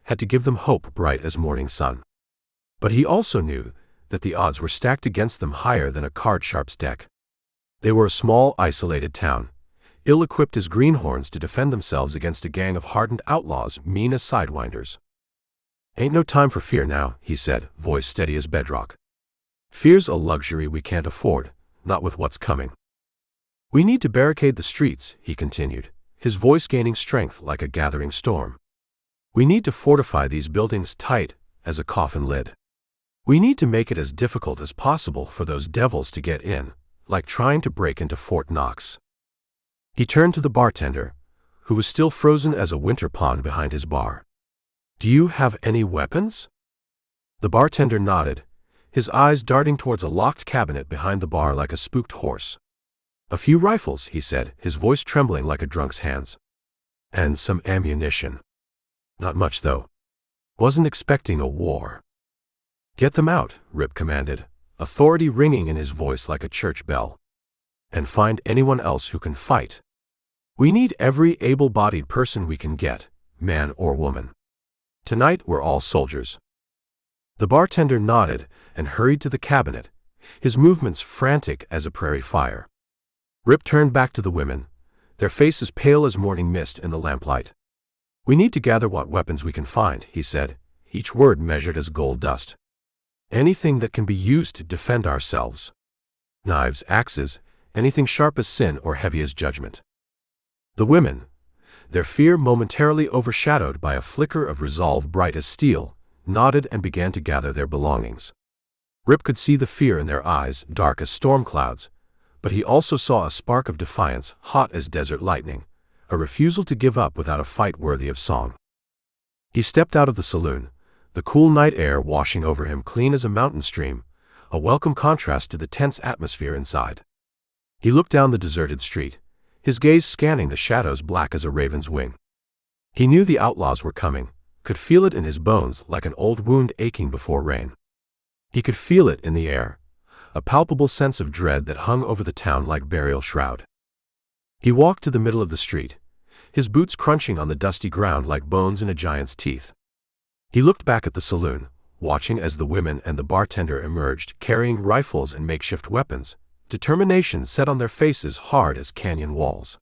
had to give them hope bright as morning sun. But he also knew that the odds were stacked against them higher than a card-sharp's deck. They were a small, isolated town, ill-equipped as greenhorns to defend themselves against a gang of hardened outlaws mean as sidewinders. "Ain't no time for fear now," he said, voice steady as bedrock. "Fear's a luxury we can't afford, not with what's coming. We need to barricade the streets," he continued, his voice gaining strength like a gathering storm. "We need to fortify these buildings tight as a coffin lid. We need to make it as difficult as possible for those devils to get in, like trying to break into Fort Knox." He turned to the bartender, who was still frozen as a winter pond behind his bar. "Do you have any weapons?" The bartender nodded, his eyes darting towards a locked cabinet behind the bar like a spooked horse. "A few rifles," he said, his voice trembling like a drunk's hands. "And some ammunition. Not much, though. Wasn't expecting a war." "Get them out," Rip commanded, authority ringing in his voice like a church bell. "And find anyone else who can fight. We need every able-bodied person we can get, man or woman. Tonight we're all soldiers." The bartender nodded and hurried to the cabinet, his movements frantic as a prairie fire. Rip turned back to the women, their faces pale as morning mist in the lamplight. "We need to gather what weapons we can find," he said, each word measured as gold dust. "Anything that can be used to defend ourselves. Knives, axes, anything sharp as sin or heavy as judgment." The women, their fear momentarily overshadowed by a flicker of resolve bright as steel, nodded and began to gather their belongings. Rip could see the fear in their eyes, dark as storm clouds, but he also saw a spark of defiance, hot as desert lightning, a refusal to give up without a fight worthy of song. He stepped out of the saloon, the cool night air washing over him clean as a mountain stream, a welcome contrast to the tense atmosphere inside. He looked down the deserted street, his gaze scanning the shadows black as a raven's wing. He knew the outlaws were coming, could feel it in his bones like an old wound aching before rain. He could feel it in the air, a palpable sense of dread that hung over the town like burial shroud. He walked to the middle of the street, his boots crunching on the dusty ground like bones in a giant's teeth. He looked back at the saloon, watching as the women and the bartender emerged, carrying rifles and makeshift weapons, determination set on their faces hard as canyon walls.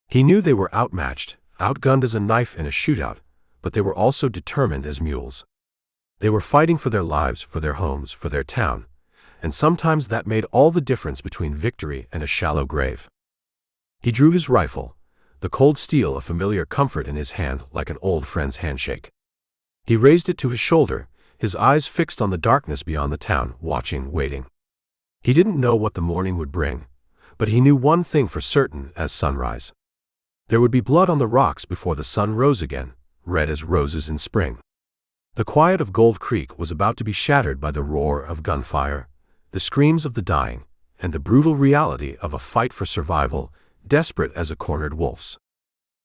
He knew they were outmatched, outgunned as a knife in a shootout, but they were also determined as mules. They were fighting for their lives, for their homes, for their town, and sometimes that made all the difference between victory and a shallow grave. He drew his rifle, the cold steel a familiar comfort in his hand like an old friend's handshake. He raised it to his shoulder, his eyes fixed on the darkness beyond the town, watching, waiting. He didn't know what the morning would bring, but he knew one thing for certain as sunrise. There would be blood on the rocks before the sun rose again, red as roses in spring. The quiet of Gold Creek was about to be shattered by the roar of gunfire, the screams of the dying, and the brutal reality of a fight for survival, desperate as a cornered wolf's.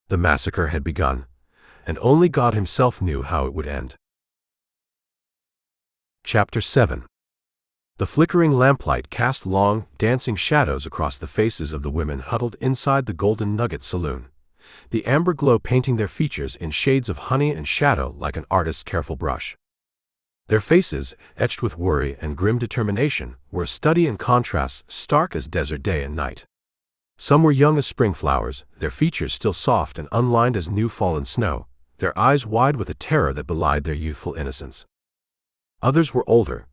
The massacre had begun, and only God himself knew how it would end. Chapter 7. The flickering lamplight cast long, dancing shadows across the faces of the women huddled inside the Golden Nugget saloon, the amber glow painting their features in shades of honey and shadow like an artist's careful brush. Their faces, etched with worry and grim determination, were a study in contrasts stark as desert day and night. Some were young as spring flowers, their features still soft and unlined as new-fallen snow, their eyes wide with a terror that belied their youthful innocence. Others were older,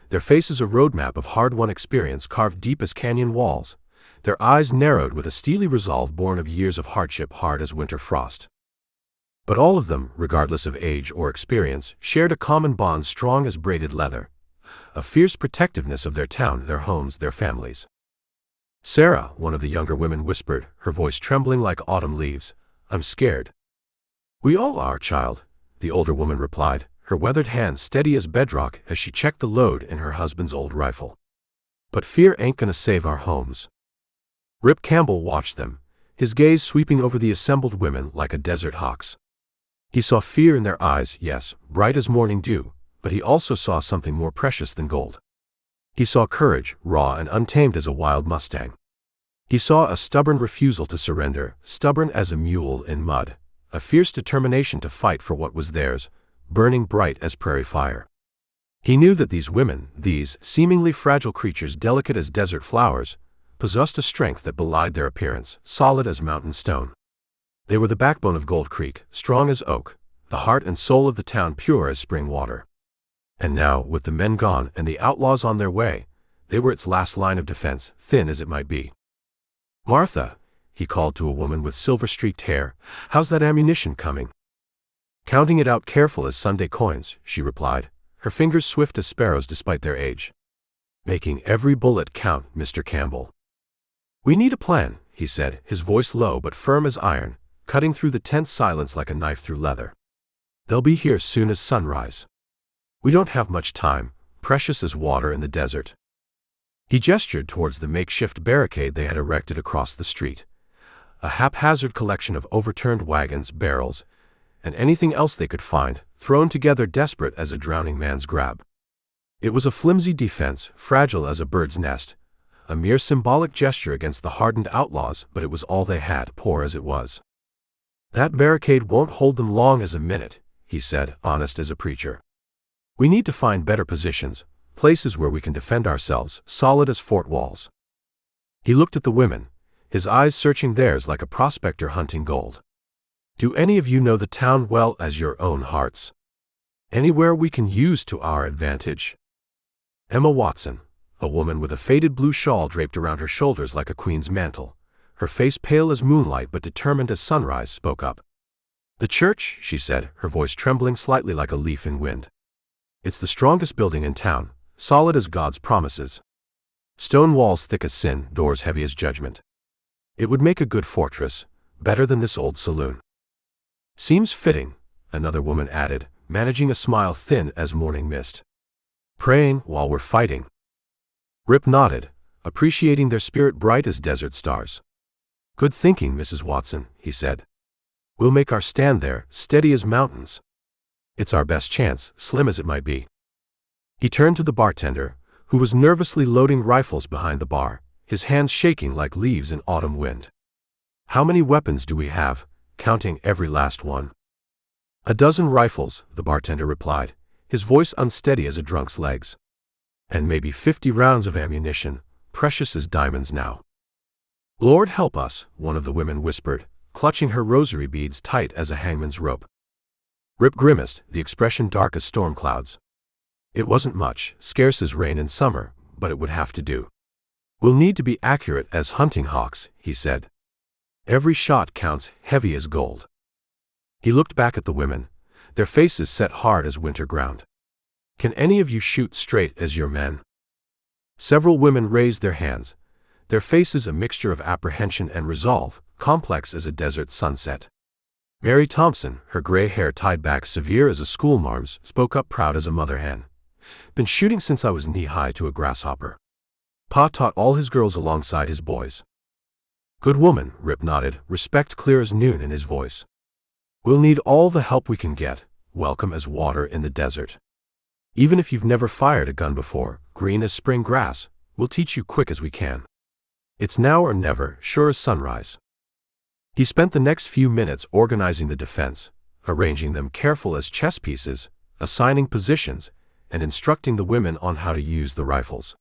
their faces a roadmap of hard-won experience carved deep as canyon walls, their eyes narrowed with a steely resolve born of years of hardship hard as winter frost. But all of them, regardless of age or experience, shared a common bond strong as braided leather, a fierce protectiveness of their town, their homes, their families. Sarah, one of the younger women, whispered, her voice trembling like autumn leaves. I'm scared. We all are, child, the older woman replied, her weathered hand steady as bedrock as she checked the load in her husband's old rifle. But fear ain't gonna save our homes. Rip Campbell watched them, his gaze sweeping over the assembled women like a desert hawk's. He saw fear in their eyes, yes, bright as morning dew, but he also saw something more precious than gold. He saw courage, raw and untamed as a wild mustang. He saw a stubborn refusal to surrender, stubborn as a mule in mud, a fierce determination to fight for what was theirs, burning bright as prairie fire. He knew that these women, these seemingly fragile creatures delicate as desert flowers, possessed a strength that belied their appearance, solid as mountain stone. They were the backbone of Gold Creek, strong as oak, the heart and soul of the town pure as spring water. And now, with the men gone and the outlaws on their way, they were its last line of defense, thin as it might be. Martha, he called to a woman with silver-streaked hair, how's that ammunition coming? Counting it out careful as Sunday coins, she replied, her fingers swift as sparrows despite their age. Making every bullet count, Mr. Campbell. We need a plan, he said, his voice low but firm as iron, cutting through the tense silence like a knife through leather. They'll be here soon as sunrise. We don't have much time, precious as water in the desert. He gestured towards the makeshift barricade they had erected across the street, a haphazard collection of overturned wagons, barrels, and anything else they could find, thrown together desperate as a drowning man's grab. It was a flimsy defense, fragile as a bird's nest, a mere symbolic gesture against the hardened outlaws, but it was all they had, poor as it was. That barricade won't hold them long as a minute, he said, honest as a preacher. We need to find better positions, places where we can defend ourselves, solid as fort walls. He looked at the women, his eyes searching theirs like a prospector hunting gold. Do any of you know the town well as your own hearts? Anywhere we can use to our advantage? Emma Watson, a woman with a faded blue shawl draped around her shoulders like a queen's mantle, her face pale as moonlight but determined as sunrise, spoke up. The church, she said, her voice trembling slightly like a leaf in wind. It's the strongest building in town, solid as God's promises. Stone walls thick as sin, doors heavy as judgment. It would make a good fortress, better than this old saloon. Seems fitting, another woman added, managing a smile thin as morning mist. Praying while we're fighting. Rip nodded, appreciating their spirit bright as desert stars. Good thinking, Mrs. Watson, he said. We'll make our stand there, steady as mountains. It's our best chance, slim as it might be. He turned to the bartender, who was nervously loading rifles behind the bar, his hands shaking like leaves in autumn wind. How many weapons do we have, counting every last one? A dozen rifles, the bartender replied, his voice unsteady as a drunk's legs. And maybe 50 rounds of ammunition, precious as diamonds now. Lord help us, one of the women whispered, clutching her rosary beads tight as a hangman's rope. Rip grimaced, the expression dark as storm clouds. It wasn't much, scarce as rain in summer, but it would have to do. We'll need to be accurate as hunting hawks, he said. Every shot counts, heavy as gold. He looked back at the women, their faces set hard as winter ground. Can any of you shoot straight as your men? Several women raised their hands, their faces a mixture of apprehension and resolve, complex as a desert sunset. Mary Thompson, her gray hair tied back severe as a schoolmarm's, spoke up proud as a mother hen. Been shooting since I was knee-high to a grasshopper. Pa taught all his girls alongside his boys. Good woman, Rip nodded, respect clear as noon in his voice. We'll need all the help we can get, welcome as water in the desert. Even if you've never fired a gun before, green as spring grass, we'll teach you quick as we can. It's now or never, sure as sunrise. He spent the next few minutes organizing the defense, arranging them careful as chess pieces, assigning positions, and instructing the women on how to use the rifles.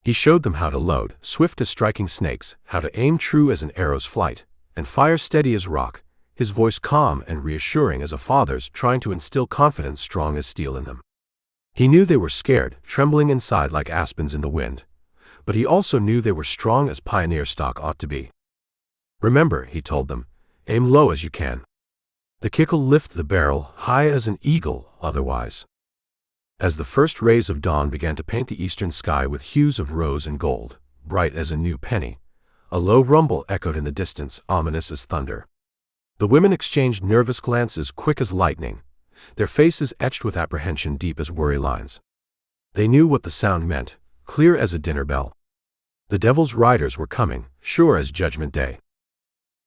He showed them how to load, swift as striking snakes, how to aim true as an arrow's flight, and fire steady as rock, his voice calm and reassuring as a father's, trying to instill confidence strong as steel in them. He knew they were scared, trembling inside like aspens in the wind, but he also knew they were strong as pioneer stock ought to be. Remember, he told them, aim low as you can. The kick'll lift the barrel high as an eagle otherwise. As the first rays of dawn began to paint the eastern sky with hues of rose and gold, bright as a new penny, A low rumble echoed in the distance, ominous as thunder. The women exchanged nervous glances quick as lightning, their faces etched with apprehension deep as worry lines. They knew what the sound meant, clear as a dinner bell. The devil's riders were coming, sure as Judgment Day.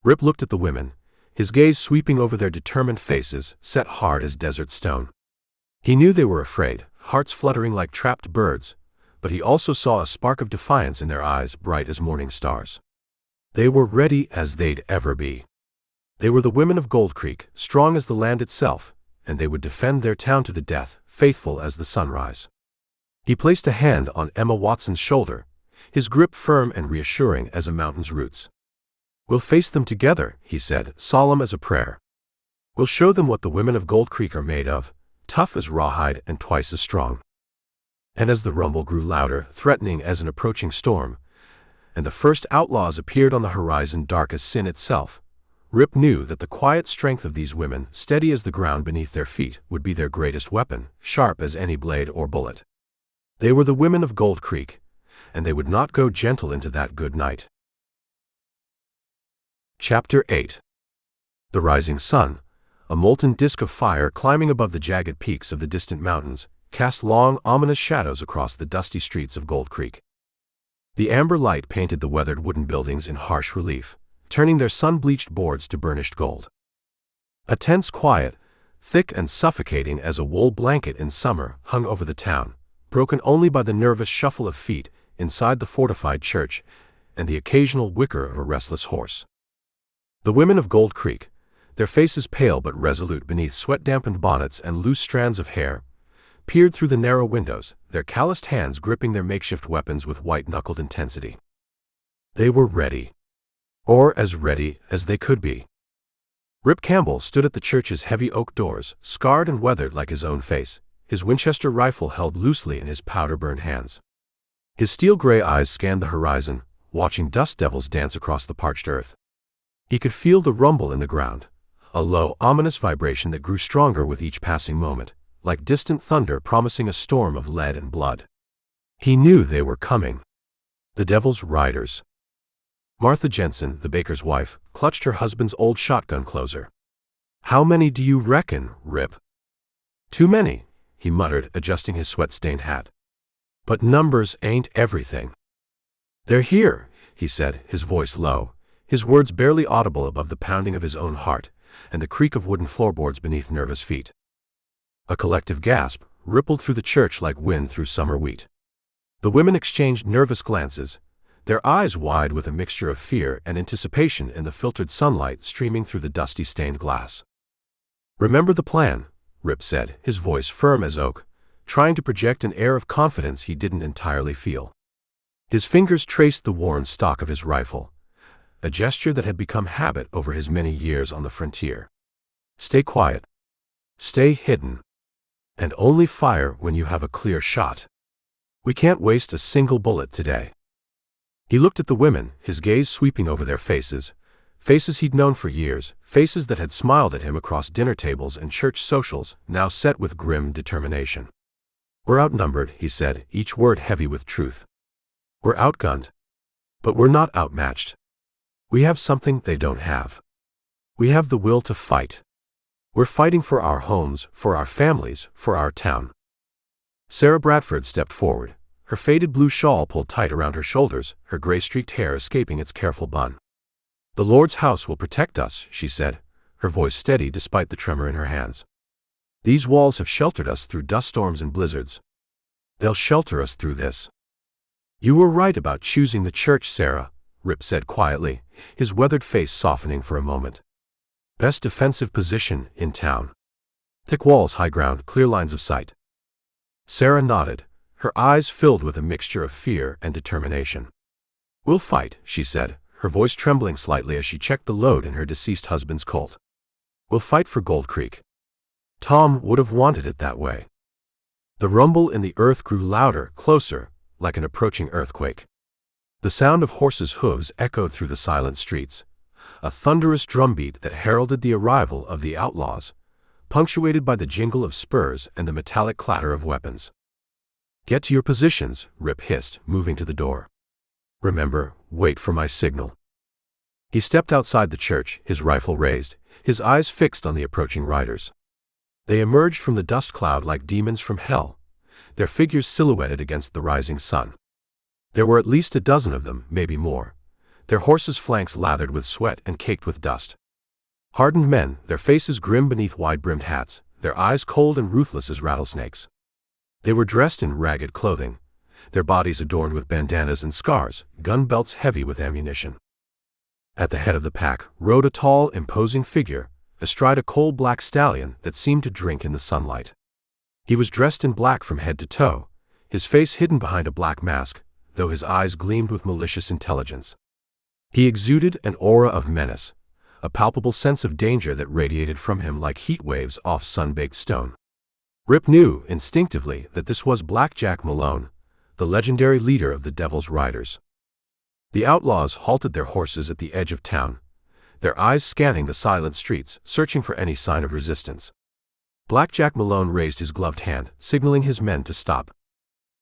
Rip looked at the women, his gaze sweeping over their determined faces, set hard as desert stone. He knew they were afraid, hearts fluttering like trapped birds, but he also saw a spark of defiance in their eyes, bright as morning stars. They were ready as they'd ever be. They were the women of Gold Creek, strong as the land itself, and they would defend their town to the death, faithful as the sunrise. He placed a hand on Emma Watson's shoulder, his grip firm and reassuring as a mountain's roots. "We'll face them together," he said, solemn as a prayer. "We'll show them what the women of Gold Creek are made of, tough as rawhide and twice as strong." And as the rumble grew louder, threatening as an approaching storm, and the first outlaws appeared on the horizon dark as sin itself, Rip knew that the quiet strength of these women, steady as the ground beneath their feet, would be their greatest weapon, sharp as any blade or bullet. They were the women of Gold Creek, and they would not go gentle into that good night. Chapter 8. The rising sun, a molten disk of fire climbing above the jagged peaks of the distant mountains, cast long, ominous shadows across the dusty streets of Gold Creek. The amber light painted the weathered wooden buildings in harsh relief, turning their sun-bleached boards to burnished gold. A tense quiet, thick and suffocating as a wool blanket in summer, hung over the town, broken only by the nervous shuffle of feet inside the fortified church and the occasional whicker of a restless horse. The women of Gold Creek, their faces pale but resolute beneath sweat-dampened bonnets and loose strands of hair, peered through the narrow windows, their calloused hands gripping their makeshift weapons with white-knuckled intensity. They were ready. Or as ready as they could be. Rip Campbell stood at the church's heavy oak doors, scarred and weathered like his own face, his Winchester rifle held loosely in his powder-burned hands. His steel-gray eyes scanned the horizon, watching dust devils dance across the parched earth. He could feel the rumble in the ground, a low, ominous vibration that grew stronger with each passing moment, like distant thunder promising a storm of lead and blood. He knew they were coming. The devil's riders. Martha Jensen, the baker's wife, clutched her husband's old shotgun closer. "How many do you reckon, Rip?" "Too many," he muttered, adjusting his sweat-stained hat. "But numbers ain't everything." "They're here," he said, his voice low, his words barely audible above the pounding of his own heart and the creak of wooden floorboards beneath nervous feet. A collective gasp rippled through the church like wind through summer wheat. The women exchanged nervous glances, their eyes wide with a mixture of fear and anticipation in the filtered sunlight streaming through the dusty stained glass. "Remember the plan," Rip said, his voice firm as oak, trying to project an air of confidence he didn't entirely feel. His fingers traced the worn stock of his rifle, a gesture that had become habit over his many years on the frontier. "Stay quiet. Stay hidden. And only fire when you have a clear shot. We can't waste a single bullet today." He looked at the women, his gaze sweeping over their faces, faces he'd known for years, faces that had smiled at him across dinner tables and church socials, now set with grim determination. "We're outnumbered," he said, each word heavy with truth. "We're outgunned. But we're not outmatched. We have something they don't have. We have the will to fight. We're fighting for our homes, for our families, for our town." Sarah Bradford stepped forward, her faded blue shawl pulled tight around her shoulders, her gray-streaked hair escaping its careful bun. "The Lord's house will protect us," she said, her voice steady despite the tremor in her hands. "These walls have sheltered us through dust storms and blizzards. They'll shelter us through this." "You were right about choosing the church, Sarah," Rip said quietly, his weathered face softening for a moment. "Best defensive position in town. Thick walls, high ground, clear lines of sight." Sarah nodded, her eyes filled with a mixture of fear and determination. "We'll fight," she said, her voice trembling slightly as she checked the load in her deceased husband's Colt. "We'll fight for Gold Creek. Tom would have wanted it that way." The rumble in the earth grew louder, closer, like an approaching earthquake. The sound of horses' hooves echoed through the silent streets, a thunderous drumbeat that heralded the arrival of the outlaws, punctuated by the jingle of spurs and the metallic clatter of weapons. "Get to your positions," Rip hissed, moving to the door. Remember, wait for my signal." He stepped outside the church, his rifle raised, his eyes fixed on the approaching riders. They emerged from the dust cloud like demons from hell, their figures silhouetted against the rising sun. There were at least a dozen of them, maybe more, their horses' flanks lathered with sweat and caked with dust. Hardened men, their faces grim beneath wide-brimmed hats, their eyes cold and ruthless as rattlesnakes. They were dressed in ragged clothing, their bodies adorned with bandanas and scars, gun belts heavy with ammunition. At the head of the pack rode a tall, imposing figure, astride a coal-black stallion that seemed to drink in the sunlight. He was dressed in black from head to toe, his face hidden behind a black mask, though his eyes gleamed with malicious intelligence. He exuded an aura of menace, a palpable sense of danger that radiated from him like heat waves off sun-baked stone. Rip knew, instinctively, that this was Blackjack Malone, the legendary leader of the Devil's Riders. The outlaws halted their horses at the edge of town, their eyes scanning the silent streets, searching for any sign of resistance. Blackjack Malone raised his gloved hand, signaling his men to stop.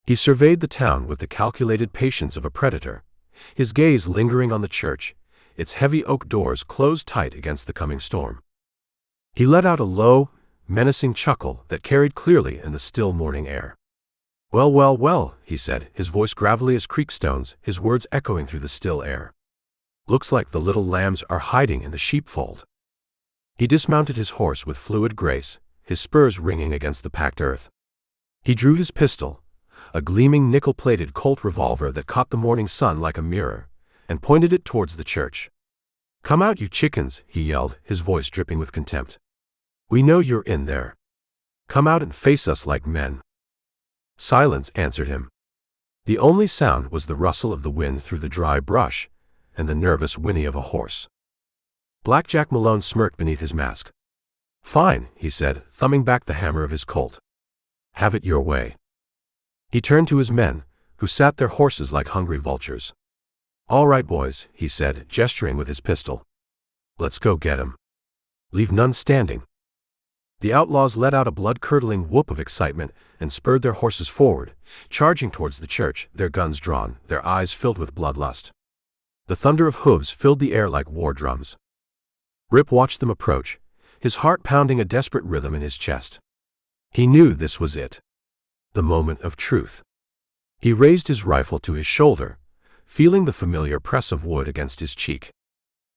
He surveyed the town with the calculated patience of a predator, his gaze lingering on the church, its heavy oak doors closed tight against the coming storm. He let out a low, menacing chuckle that carried clearly in the still morning air. "Well, well, well," he said, his voice gravelly as creek stones, his words echoing through the still air. "Looks like the little lambs are hiding in the sheepfold." He dismounted his horse with fluid grace, his spurs ringing against the packed earth. He drew his pistol, a gleaming nickel-plated Colt revolver that caught the morning sun like a mirror, and pointed it towards the church. "Come out, you chickens," he yelled, his voice dripping with contempt. "We know you're in there. Come out and face us like men." Silence answered him. The only sound was the rustle of the wind through the dry brush, and the nervous whinny of a horse. Blackjack Malone smirked beneath his mask. "Fine," he said, thumbing back the hammer of his Colt. "Have it your way." He turned to his men, who sat their horses like hungry vultures. "All right, boys," he said, gesturing with his pistol. "Let's go get him. Leave none standing." The outlaws let out a blood-curdling whoop of excitement and spurred their horses forward, charging towards the church, their guns drawn, their eyes filled with bloodlust. The thunder of hooves filled the air like war drums. Rip watched them approach, his heart pounding a desperate rhythm in his chest. He knew this was it. The moment of truth. He raised his rifle to his shoulder, feeling the familiar press of wood against his cheek.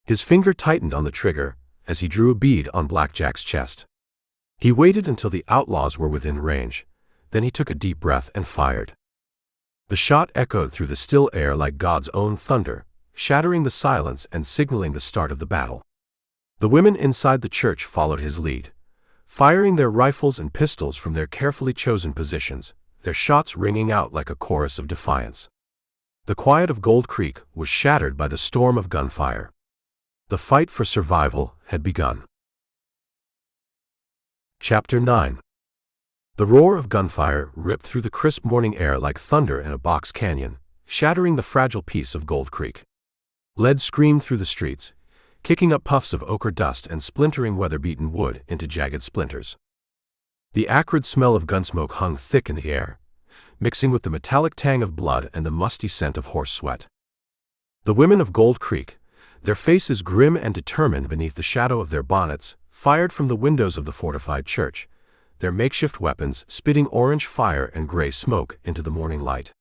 His finger tightened on the trigger as he drew a bead on Blackjack's chest. He waited until the outlaws were within range, then he took a deep breath and fired. The shot echoed through the still air like God's own thunder, shattering the silence and signaling the start of the battle. The women inside the church followed his lead, firing their rifles and pistols from their carefully chosen positions, their shots ringing out like a chorus of defiance. The quiet of Gold Creek was shattered by the storm of gunfire. The fight for survival had begun. Chapter 9. The roar of gunfire ripped through the crisp morning air like thunder in a box canyon, shattering the fragile peace of Gold Creek. Lead screamed through the streets, kicking up puffs of ochre dust and splintering weather-beaten wood into jagged splinters. The acrid smell of gunsmoke hung thick in the air, mixing with the metallic tang of blood and the musty scent of horse sweat. The women of Gold Creek, their faces grim and determined beneath the shadow of their bonnets, fired from the windows of the fortified church, their makeshift weapons spitting orange fire and gray smoke into the morning light.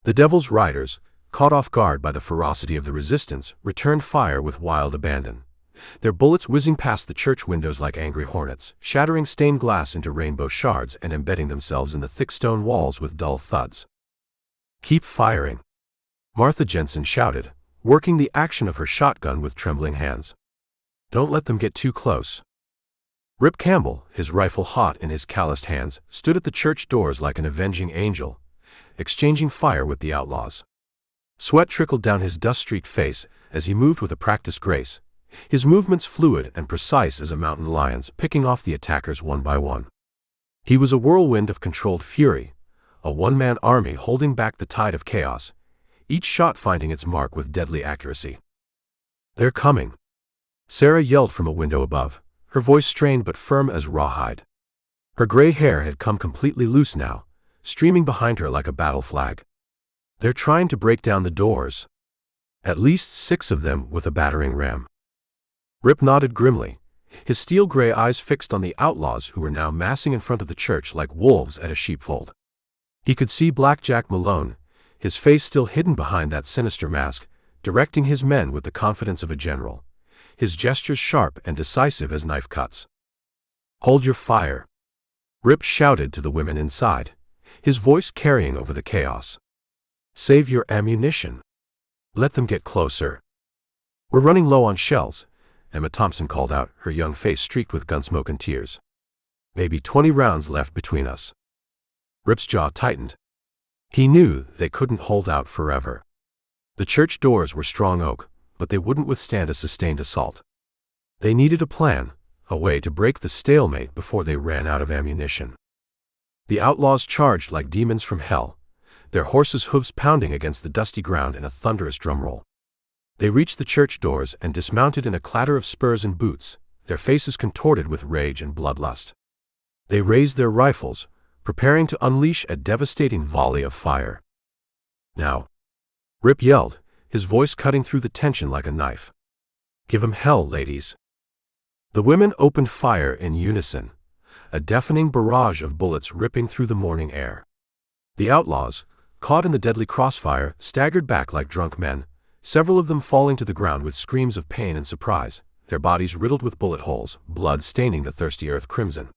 The Devil's Riders, caught off guard by the ferocity of the resistance, returned fire with wild abandon, their bullets whizzing past the church windows like angry hornets, shattering stained glass into rainbow shards and embedding themselves in the thick stone walls with dull thuds. "Keep firing," Martha Jensen shouted, working the action of her shotgun with trembling hands. "Don't let them get too close." Rip Campbell, his rifle hot in his calloused hands, stood at the church doors like an avenging angel, exchanging fire with the outlaws. Sweat trickled down his dust-streaked face as he moved with a practiced grace, his movements fluid and precise as a mountain lion's, picking off the attackers one by one. He was a whirlwind of controlled fury, a one-man army holding back the tide of chaos, each shot finding its mark with deadly accuracy. "They're coming," Sarah yelled from a window above, her voice strained but firm as rawhide. Her gray hair had come completely loose now, streaming behind her like a battle flag. They're trying to break down the doors. At least 6 of them with a battering ram. Rip nodded grimly, his steel-gray eyes fixed on the outlaws who were now massing in front of the church like wolves at a sheepfold. He could see Blackjack Malone, his face still hidden behind that sinister mask, directing his men with the confidence of a general, his gestures sharp and decisive as knife cuts. "Hold your fire," Rip shouted to the women inside, his voice carrying over the chaos. "Save your ammunition. Let them get closer. We're running low on shells," Emma Thompson called out, her young face streaked with gunsmoke and tears. "Maybe 20 rounds left between us." Rip's jaw tightened. He knew they couldn't hold out forever. The church doors were strong oak, but they wouldn't withstand a sustained assault. They needed a plan, a way to break the stalemate before they ran out of ammunition. The outlaws charged like demons from hell, their horses' hooves pounding against the dusty ground in a thunderous drumroll. They reached the church doors and dismounted in a clatter of spurs and boots, their faces contorted with rage and bloodlust. They raised their rifles, preparing to unleash a devastating volley of fire. "Now," Rip yelled, his voice cutting through the tension like a knife. "Give 'em hell, ladies." The women opened fire in unison, a deafening barrage of bullets ripping through the morning air. The outlaws, caught in the deadly crossfire, staggered back like drunk men, several of them falling to the ground with screams of pain and surprise, their bodies riddled with bullet holes, blood staining the thirsty earth crimson.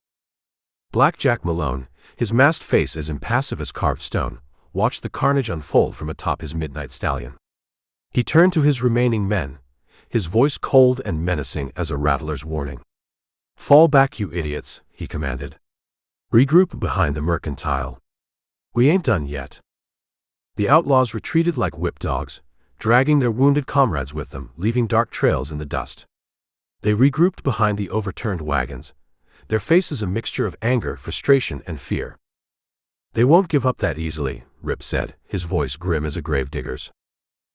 Blackjack Malone, his masked face as impassive as carved stone, watched the carnage unfold from atop his midnight stallion. He turned to his remaining men, his voice cold and menacing as a rattler's warning. "Fall back, you idiots," he commanded. "Regroup behind the mercantile. We ain't done yet." The outlaws retreated like whipped dogs, dragging their wounded comrades with them, leaving dark trails in the dust. They regrouped behind the overturned wagons, their faces a mixture of anger, frustration, and fear. "They won't give up that easily," Rip said, his voice grim as a gravedigger's.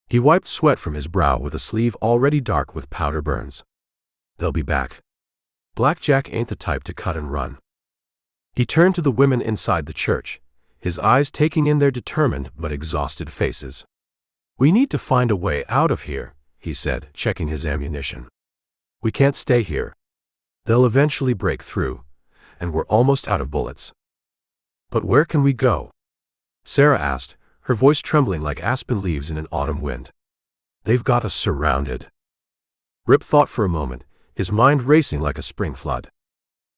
He wiped sweat from his brow with a sleeve already dark with powder burns. "They'll be back. Blackjack ain't the type to cut and run." He turned to the women inside the church, his eyes taking in their determined but exhausted faces. "We need to find a way out of here," he said, checking his ammunition. "We can't stay here. They'll eventually break through, and we're almost out of bullets." "But where can we go?" Sarah asked, her voice trembling like aspen leaves in an autumn wind. "They've got us surrounded." Rip thought for a moment, his mind racing like a spring flood.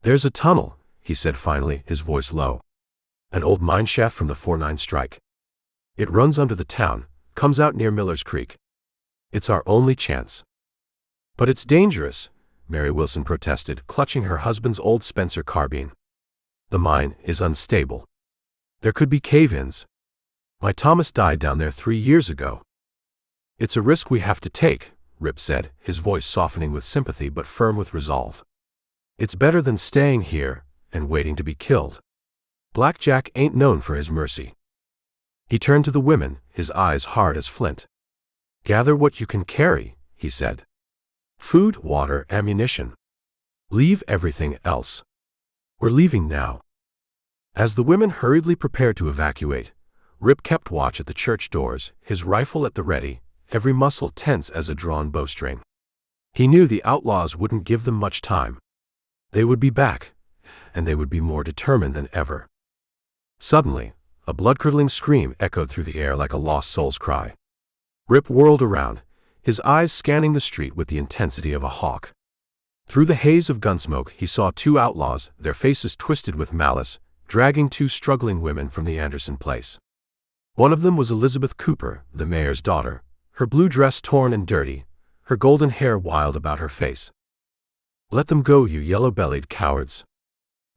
"There's a tunnel," he said finally, his voice low. "An old mine shaft from the 49 strike. It runs under the town, comes out near Miller's Creek. It's our only chance." "But it's dangerous," Mary Wilson protested, clutching her husband's old Spencer carbine. "The mine is unstable. There could be cave-ins. My Thomas died down there 3 years ago." "It's a risk we have to take," Rip said, his voice softening with sympathy but firm with resolve. "It's better than staying here and waiting to be killed. Blackjack ain't known for his mercy." He turned to the women, his eyes hard as flint. "Gather what you can carry," he said. "Food, water, ammunition. Leave everything else. We're leaving now." As the women hurriedly prepared to evacuate, Rip kept watch at the church doors, his rifle at the ready, every muscle tense as a drawn bowstring. He knew the outlaws wouldn't give them much time. They would be back, and they would be more determined than ever. Suddenly, a blood-curdling scream echoed through the air like a lost soul's cry. Rip whirled around, his eyes scanning the street with the intensity of a hawk. Through the haze of gunsmoke, he saw 2 outlaws, their faces twisted with malice, dragging 2 struggling women from the Anderson place. One of them was Elizabeth Cooper, the mayor's daughter, her blue dress torn and dirty, her golden hair wild about her face. "Let them go, you yellow-bellied cowards,"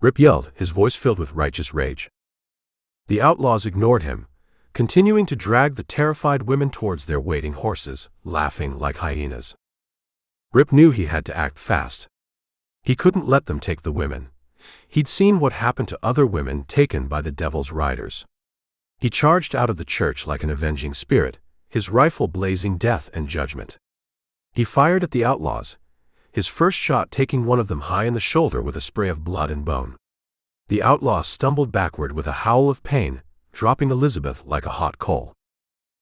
Rip yelled, his voice filled with righteous rage. The outlaws ignored him, continuing to drag the terrified women towards their waiting horses, laughing like hyenas. Rip knew he had to act fast. He couldn't let them take the women. He'd seen what happened to other women taken by the devil's riders. He charged out of the church like an avenging spirit, his rifle blazing death and judgment. He fired at the outlaws, his first shot taking one of them high in the shoulder with a spray of blood and bone. The outlaw stumbled backward with a howl of pain, dropping Elizabeth like a hot coal.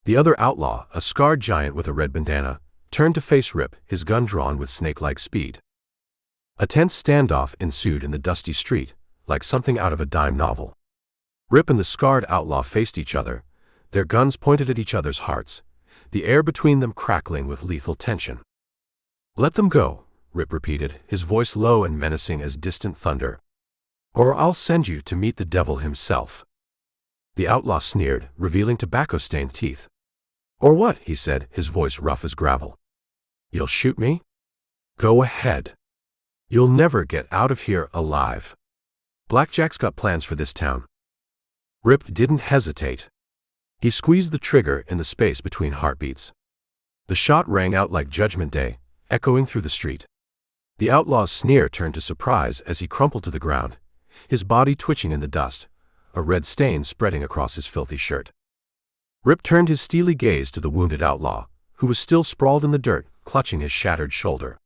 The other outlaw, a scarred giant with a red bandana, turned to face Rip, his gun drawn with snake-like speed. A tense standoff ensued in the dusty street, like something out of a dime novel. Rip and the scarred outlaw faced each other, their guns pointed at each other's hearts, the air between them crackling with lethal tension. "Let them go," Rip repeated, his voice low and menacing as distant thunder. "Or I'll send you to meet the devil himself." The outlaw sneered, revealing tobacco-stained teeth. "Or what?" he said, his voice rough as gravel. "You'll shoot me? Go ahead. You'll never get out of here alive. Blackjack's got plans for this town." Rip didn't hesitate. He squeezed the trigger in the space between heartbeats. The shot rang out like Judgment Day, echoing through the street. The outlaw's sneer turned to surprise as he crumpled to the ground, his body twitching in the dust, a red stain spreading across his filthy shirt. Rip turned his steely gaze to the wounded outlaw, who was still sprawled in the dirt, clutching his shattered shoulder.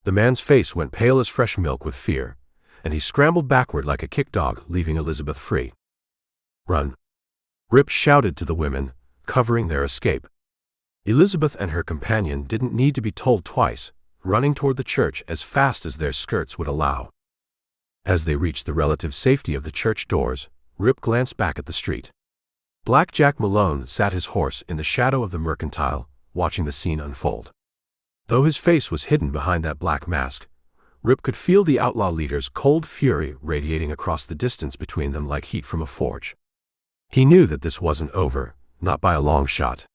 The man's face went pale as fresh milk with fear, and he scrambled backward like a kick dog, leaving Elizabeth free. "Run!" Rip shouted to the women, covering their escape. Elizabeth and her companion didn't need to be told twice, running toward the church as fast as their skirts would allow. As they reached the relative safety of the church doors, Rip glanced back at the street. Blackjack Malone sat his horse in the shadow of the mercantile, watching the scene unfold. Though his face was hidden behind that black mask, Rip could feel the outlaw leader's cold fury radiating across the distance between them like heat from a forge. He knew that this wasn't over, not by a long shot.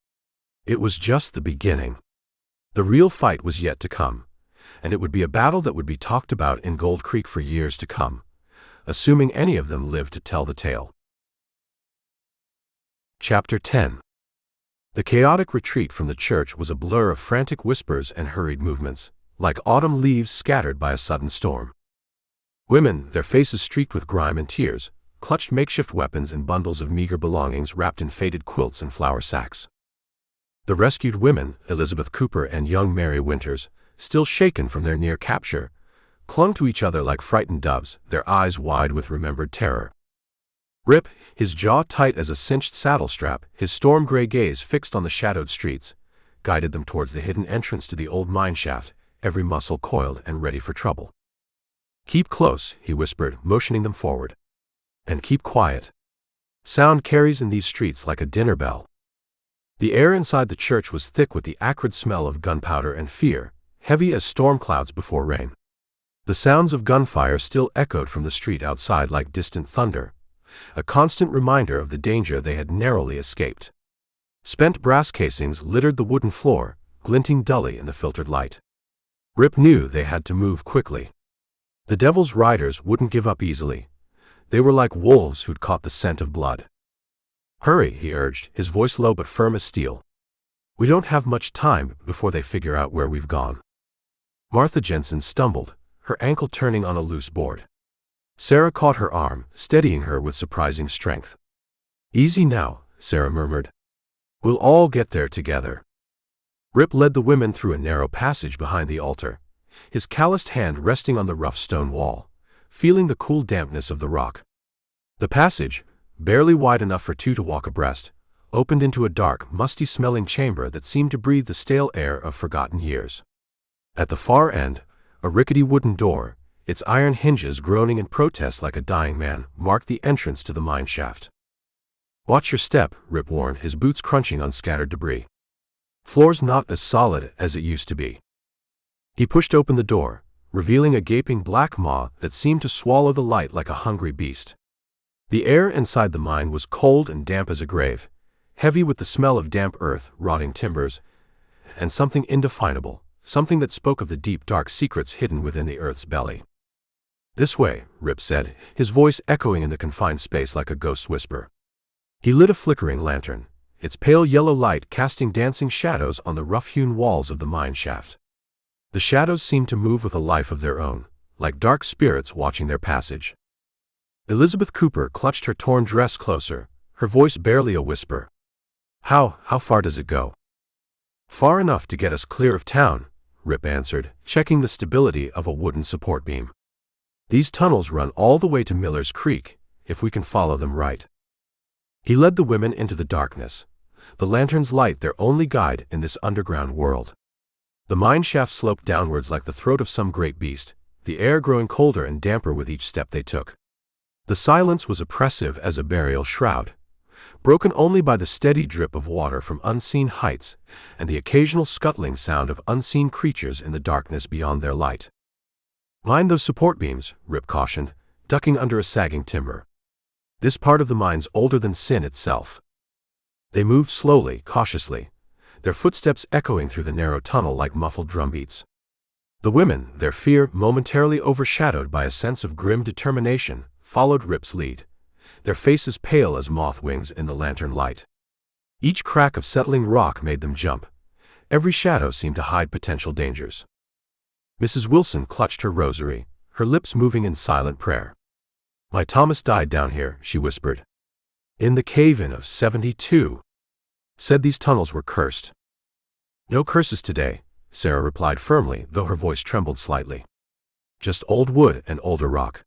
It was just the beginning. The real fight was yet to come, and it would be a battle that would be talked about in Gold Creek for years to come, assuming any of them lived to tell the tale. Chapter 10. The chaotic retreat from the church was a blur of frantic whispers and hurried movements, like autumn leaves scattered by a sudden storm. Women, their faces streaked with grime and tears, clutched makeshift weapons and bundles of meager belongings wrapped in faded quilts and flour sacks. The rescued women, Elizabeth Cooper and young Mary Winters, still shaken from their near capture, clung to each other like frightened doves, their eyes wide with remembered terror. Rip, his jaw tight as a cinched saddle strap, his storm-gray gaze fixed on the shadowed streets, guided them towards the hidden entrance to the old mine shaft, every muscle coiled and ready for trouble. "Keep close," he whispered, motioning them forward. "And keep quiet. Sound carries in these streets like a dinner bell." The air inside the church was thick with the acrid smell of gunpowder and fear, heavy as storm clouds before rain. The sounds of gunfire still echoed from the street outside like distant thunder, a constant reminder of the danger they had narrowly escaped. Spent brass casings littered the wooden floor, glinting dully in the filtered light. Rip knew they had to move quickly. The Devil's riders wouldn't give up easily. They were like wolves who'd caught the scent of blood. "Hurry," he urged, his voice low but firm as steel. "We don't have much time before they figure out where we've gone." Martha Jensen stumbled, her ankle turning on a loose board. Sarah caught her arm, steadying her with surprising strength. "Easy now," Sarah murmured. "We'll all get there together." Rip led the women through a narrow passage behind the altar, his calloused hand resting on the rough stone wall, feeling the cool dampness of the rock. The passage, barely wide enough for two to walk abreast, opened into a dark, musty-smelling chamber that seemed to breathe the stale air of forgotten years. At the far end, a rickety wooden door, its iron hinges groaning in protest like a dying man, marked the entrance to the mine shaft. "Watch your step," Rip warned, his boots crunching on scattered debris. "Floor's not as solid as it used to be." He pushed open the door, revealing a gaping black maw that seemed to swallow the light like a hungry beast. The air inside the mine was cold and damp as a grave, heavy with the smell of damp earth, rotting timbers, and something indefinable, something that spoke of the deep dark secrets hidden within the earth's belly. "This way," Rip said, his voice echoing in the confined space like a ghost whisper. He lit a flickering lantern, its pale yellow light casting dancing shadows on the rough-hewn walls of the mine shaft. The shadows seemed to move with a life of their own, like dark spirits watching their passage. Elizabeth Cooper clutched her torn dress closer, her voice barely a whisper. How far does it go?" "Far enough to get us clear of town," Rip answered, checking the stability of a wooden support beam. "These tunnels run all the way to Miller's Creek, if we can follow them right." He led the women into the darkness, the lantern's light their only guide in this underground world. The mine shaft sloped downwards like the throat of some great beast, the air growing colder and damper with each step they took. The silence was oppressive as a burial shroud, broken only by the steady drip of water from unseen heights and the occasional scuttling sound of unseen creatures in the darkness beyond their light. "Mind those support beams," Rip cautioned, ducking under a sagging timber. "This part of the mine's older than sin itself." They moved slowly, cautiously, their footsteps echoing through the narrow tunnel like muffled drumbeats. The women, their fear momentarily overshadowed by a sense of grim determination, followed Rip's lead, their faces pale as moth wings in the lantern light. Each crack of settling rock made them jump. Every shadow seemed to hide potential dangers. Mrs. Wilson clutched her rosary, her lips moving in silent prayer. "My Thomas died down here," she whispered. "In the cave-in of 72. Said these tunnels were cursed." "No curses today," Sarah replied firmly, though her voice trembled slightly. "Just old wood and older rock.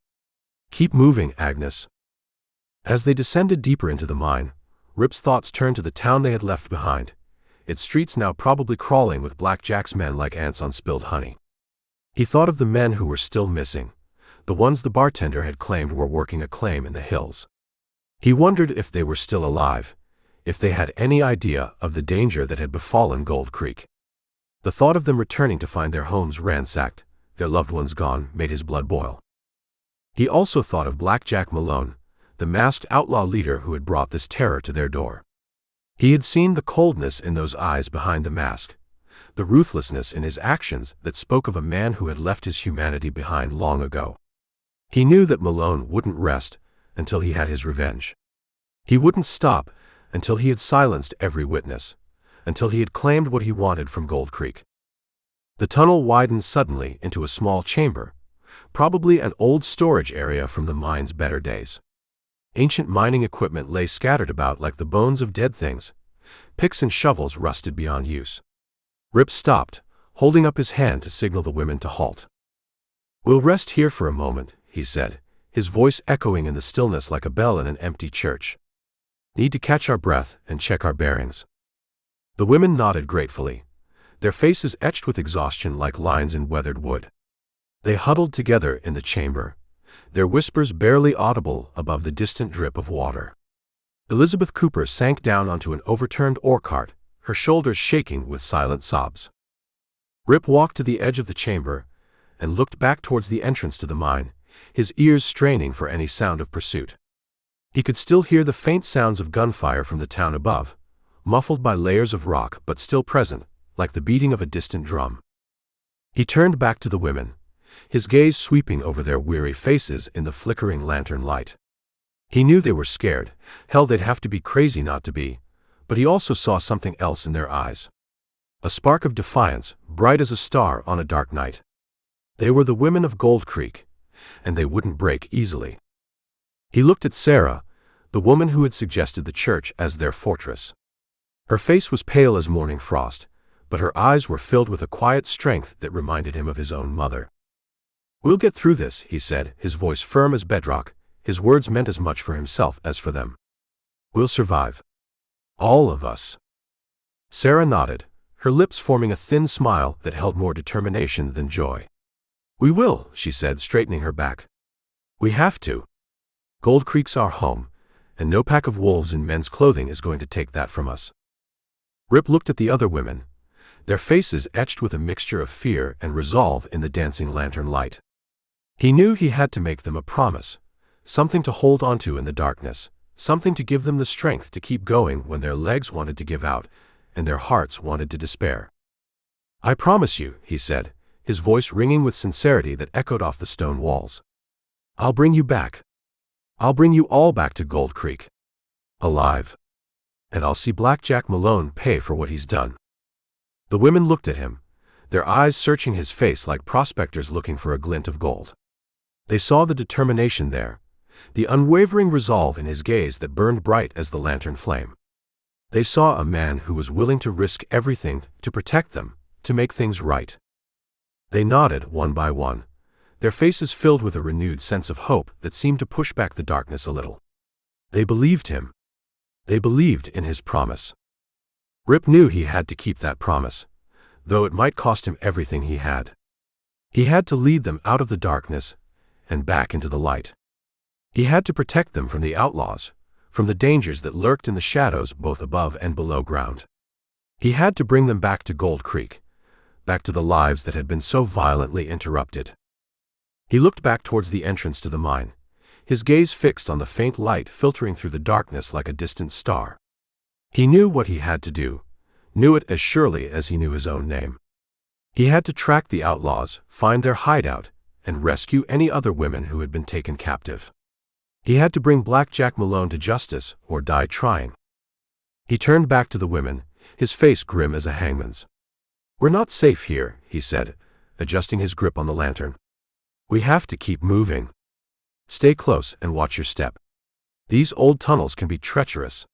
Keep moving, Agnes." As they descended deeper into the mine, Rip's thoughts turned to the town they had left behind, its streets now probably crawling with Black Jack's men like ants on spilled honey. He thought of the men who were still missing, the ones the bartender had claimed were working a claim in the hills. He wondered if they were still alive, if they had any idea of the danger that had befallen Gold Creek. The thought of them returning to find their homes ransacked, their loved ones gone, made his blood boil. He also thought of Black Jack Malone, the masked outlaw leader who had brought this terror to their door. He had seen the coldness in those eyes behind the mask, the ruthlessness in his actions that spoke of a man who had left his humanity behind long ago. He knew that Malone wouldn't rest until he had his revenge. He wouldn't stop until he had silenced every witness, until he had claimed what he wanted from Gold Creek. The tunnel widened suddenly into a small chamber, probably an old storage area from the mine's better days. Ancient mining equipment lay scattered about like the bones of dead things, picks and shovels rusted beyond use. Rip stopped, holding up his hand to signal the women to halt. "We'll rest here for a moment," he said, his voice echoing in the stillness like a bell in an empty church. "Need to catch our breath and check our bearings." The women nodded gratefully, their faces etched with exhaustion like lines in weathered wood. They huddled together in the chamber, their whispers barely audible above the distant drip of water. Elizabeth Cooper sank down onto an overturned ore cart, her shoulders shaking with silent sobs. Rip walked to the edge of the chamber and looked back towards the entrance to the mine, his ears straining for any sound of pursuit. He could still hear the faint sounds of gunfire from the town above, muffled by layers of rock but still present, like the beating of a distant drum. He turned back to the women, his gaze sweeping over their weary faces in the flickering lantern light. He knew they were scared, hell, they'd have to be crazy not to be, but he also saw something else in their eyes. A spark of defiance, bright as a star on a dark night. They were the women of Gold Creek, and they wouldn't break easily. He looked at Sarah, the woman who had suggested the church as their fortress. Her face was pale as morning frost, but her eyes were filled with a quiet strength that reminded him of his own mother. "We'll get through this," he said, his voice firm as bedrock, his words meant as much for himself as for them. "We'll survive. All of us." Sarah nodded, her lips forming a thin smile that held more determination than joy. "We will," she said, straightening her back. "We have to. Gold Creek's our home, and no pack of wolves in men's clothing is going to take that from us." Rip looked at the other women, their faces etched with a mixture of fear and resolve in the dancing lantern light. He knew he had to make them a promise, something to hold onto in the darkness, something to give them the strength to keep going when their legs wanted to give out and their hearts wanted to despair. "I promise you," he said, his voice ringing with sincerity that echoed off the stone walls. "I'll bring you back. I'll bring you all back to Gold Creek. Alive. And I'll see Black Jack Malone pay for what he's done." The women looked at him, their eyes searching his face like prospectors looking for a glint of gold. They saw the determination there, the unwavering resolve in his gaze that burned bright as the lantern flame. They saw a man who was willing to risk everything to protect them, to make things right. They nodded one by one, their faces filled with a renewed sense of hope that seemed to push back the darkness a little. They believed him. They believed in his promise. Rip knew he had to keep that promise, though it might cost him everything he had. He had to lead them out of the darkness and back into the light. He had to protect them from the outlaws, from the dangers that lurked in the shadows both above and below ground. He had to bring them back to Gold Creek, back to the lives that had been so violently interrupted. He looked back towards the entrance to the mine, his gaze fixed on the faint light filtering through the darkness like a distant star. He knew what he had to do, knew it as surely as he knew his own name. He had to track the outlaws, find their hideout, and rescue any other women who had been taken captive. He had to bring Black Jack Malone to justice or die trying. He turned back to the women, his face grim as a hangman's. "We're not safe here," he said, adjusting his grip on the lantern. "We have to keep moving. Stay close and watch your step. These old tunnels can be treacherous."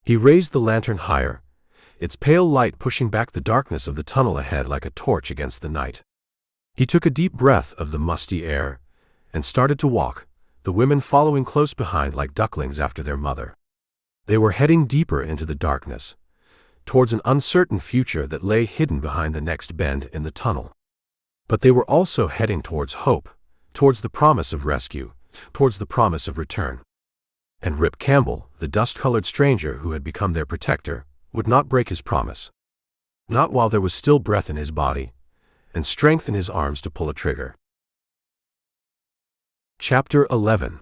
He raised the lantern higher, its pale light pushing back the darkness of the tunnel ahead like a torch against the night. He took a deep breath of the musty air and started to walk, the women following close behind like ducklings after their mother. They were heading deeper into the darkness, towards an uncertain future that lay hidden behind the next bend in the tunnel. But they were also heading towards hope, towards the promise of rescue, towards the promise of return. And Rip Campbell, the dust-colored stranger who had become their protector, would not break his promise. Not while there was still breath in his body and strength in his arms to pull a trigger. Chapter 11.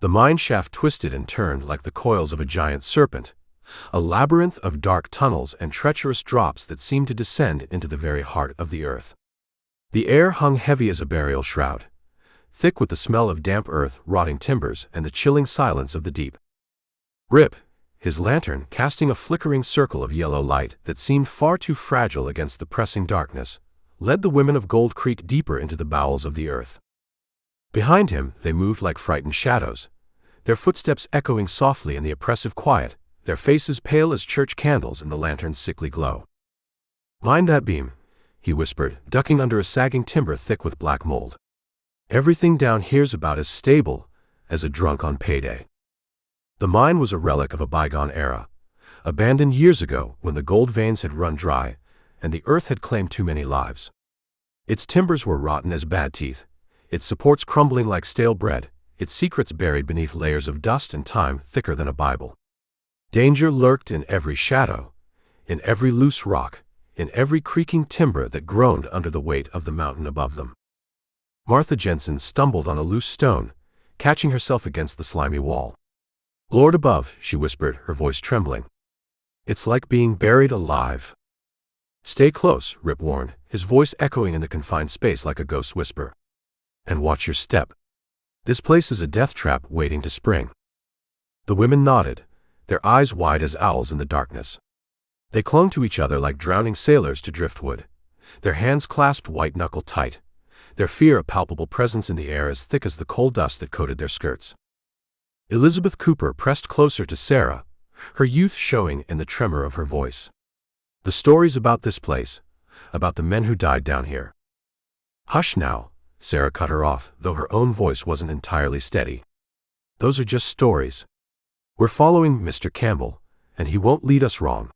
The mine shaft twisted and turned like the coils of a giant serpent, a labyrinth of dark tunnels and treacherous drops that seemed to descend into the very heart of the earth. The air hung heavy as a burial shroud, thick with the smell of damp earth, rotting timbers, and the chilling silence of the deep. Rip, his lantern casting a flickering circle of yellow light that seemed far too fragile against the pressing darkness, led the women of Gold Creek deeper into the bowels of the earth. Behind him, they moved like frightened shadows, their footsteps echoing softly in the oppressive quiet, their faces pale as church candles in the lantern's sickly glow. "Mind that beam," he whispered, ducking under a sagging timber thick with black mold. "Everything down here's about as stable as a drunk on payday." The mine was a relic of a bygone era, abandoned years ago when the gold veins had run dry and the earth had claimed too many lives. Its timbers were rotten as bad teeth, its supports crumbling like stale bread, its secrets buried beneath layers of dust and time thicker than a Bible. Danger lurked in every shadow, in every loose rock, in every creaking timber that groaned under the weight of the mountain above them. Martha Jensen stumbled on a loose stone, catching herself against the slimy wall. "Lord above," she whispered, her voice trembling. "It's like being buried alive." "Stay close," Rip warned, his voice echoing in the confined space like a ghost whisper. "And watch your step. This place is a death trap waiting to spring." The women nodded, their eyes wide as owls in the darkness. They clung to each other like drowning sailors to driftwood, their hands clasped white-knuckle tight, their fear a palpable presence in the air as thick as the coal dust that coated their skirts. Elizabeth Cooper pressed closer to Sarah, her youth showing in the tremor of her voice. "The stories about this place, about the men who died down here." "Hush now," Sarah cut her off, though her own voice wasn't entirely steady. "Those are just stories. We're following Mr. Campbell, and he won't lead us wrong."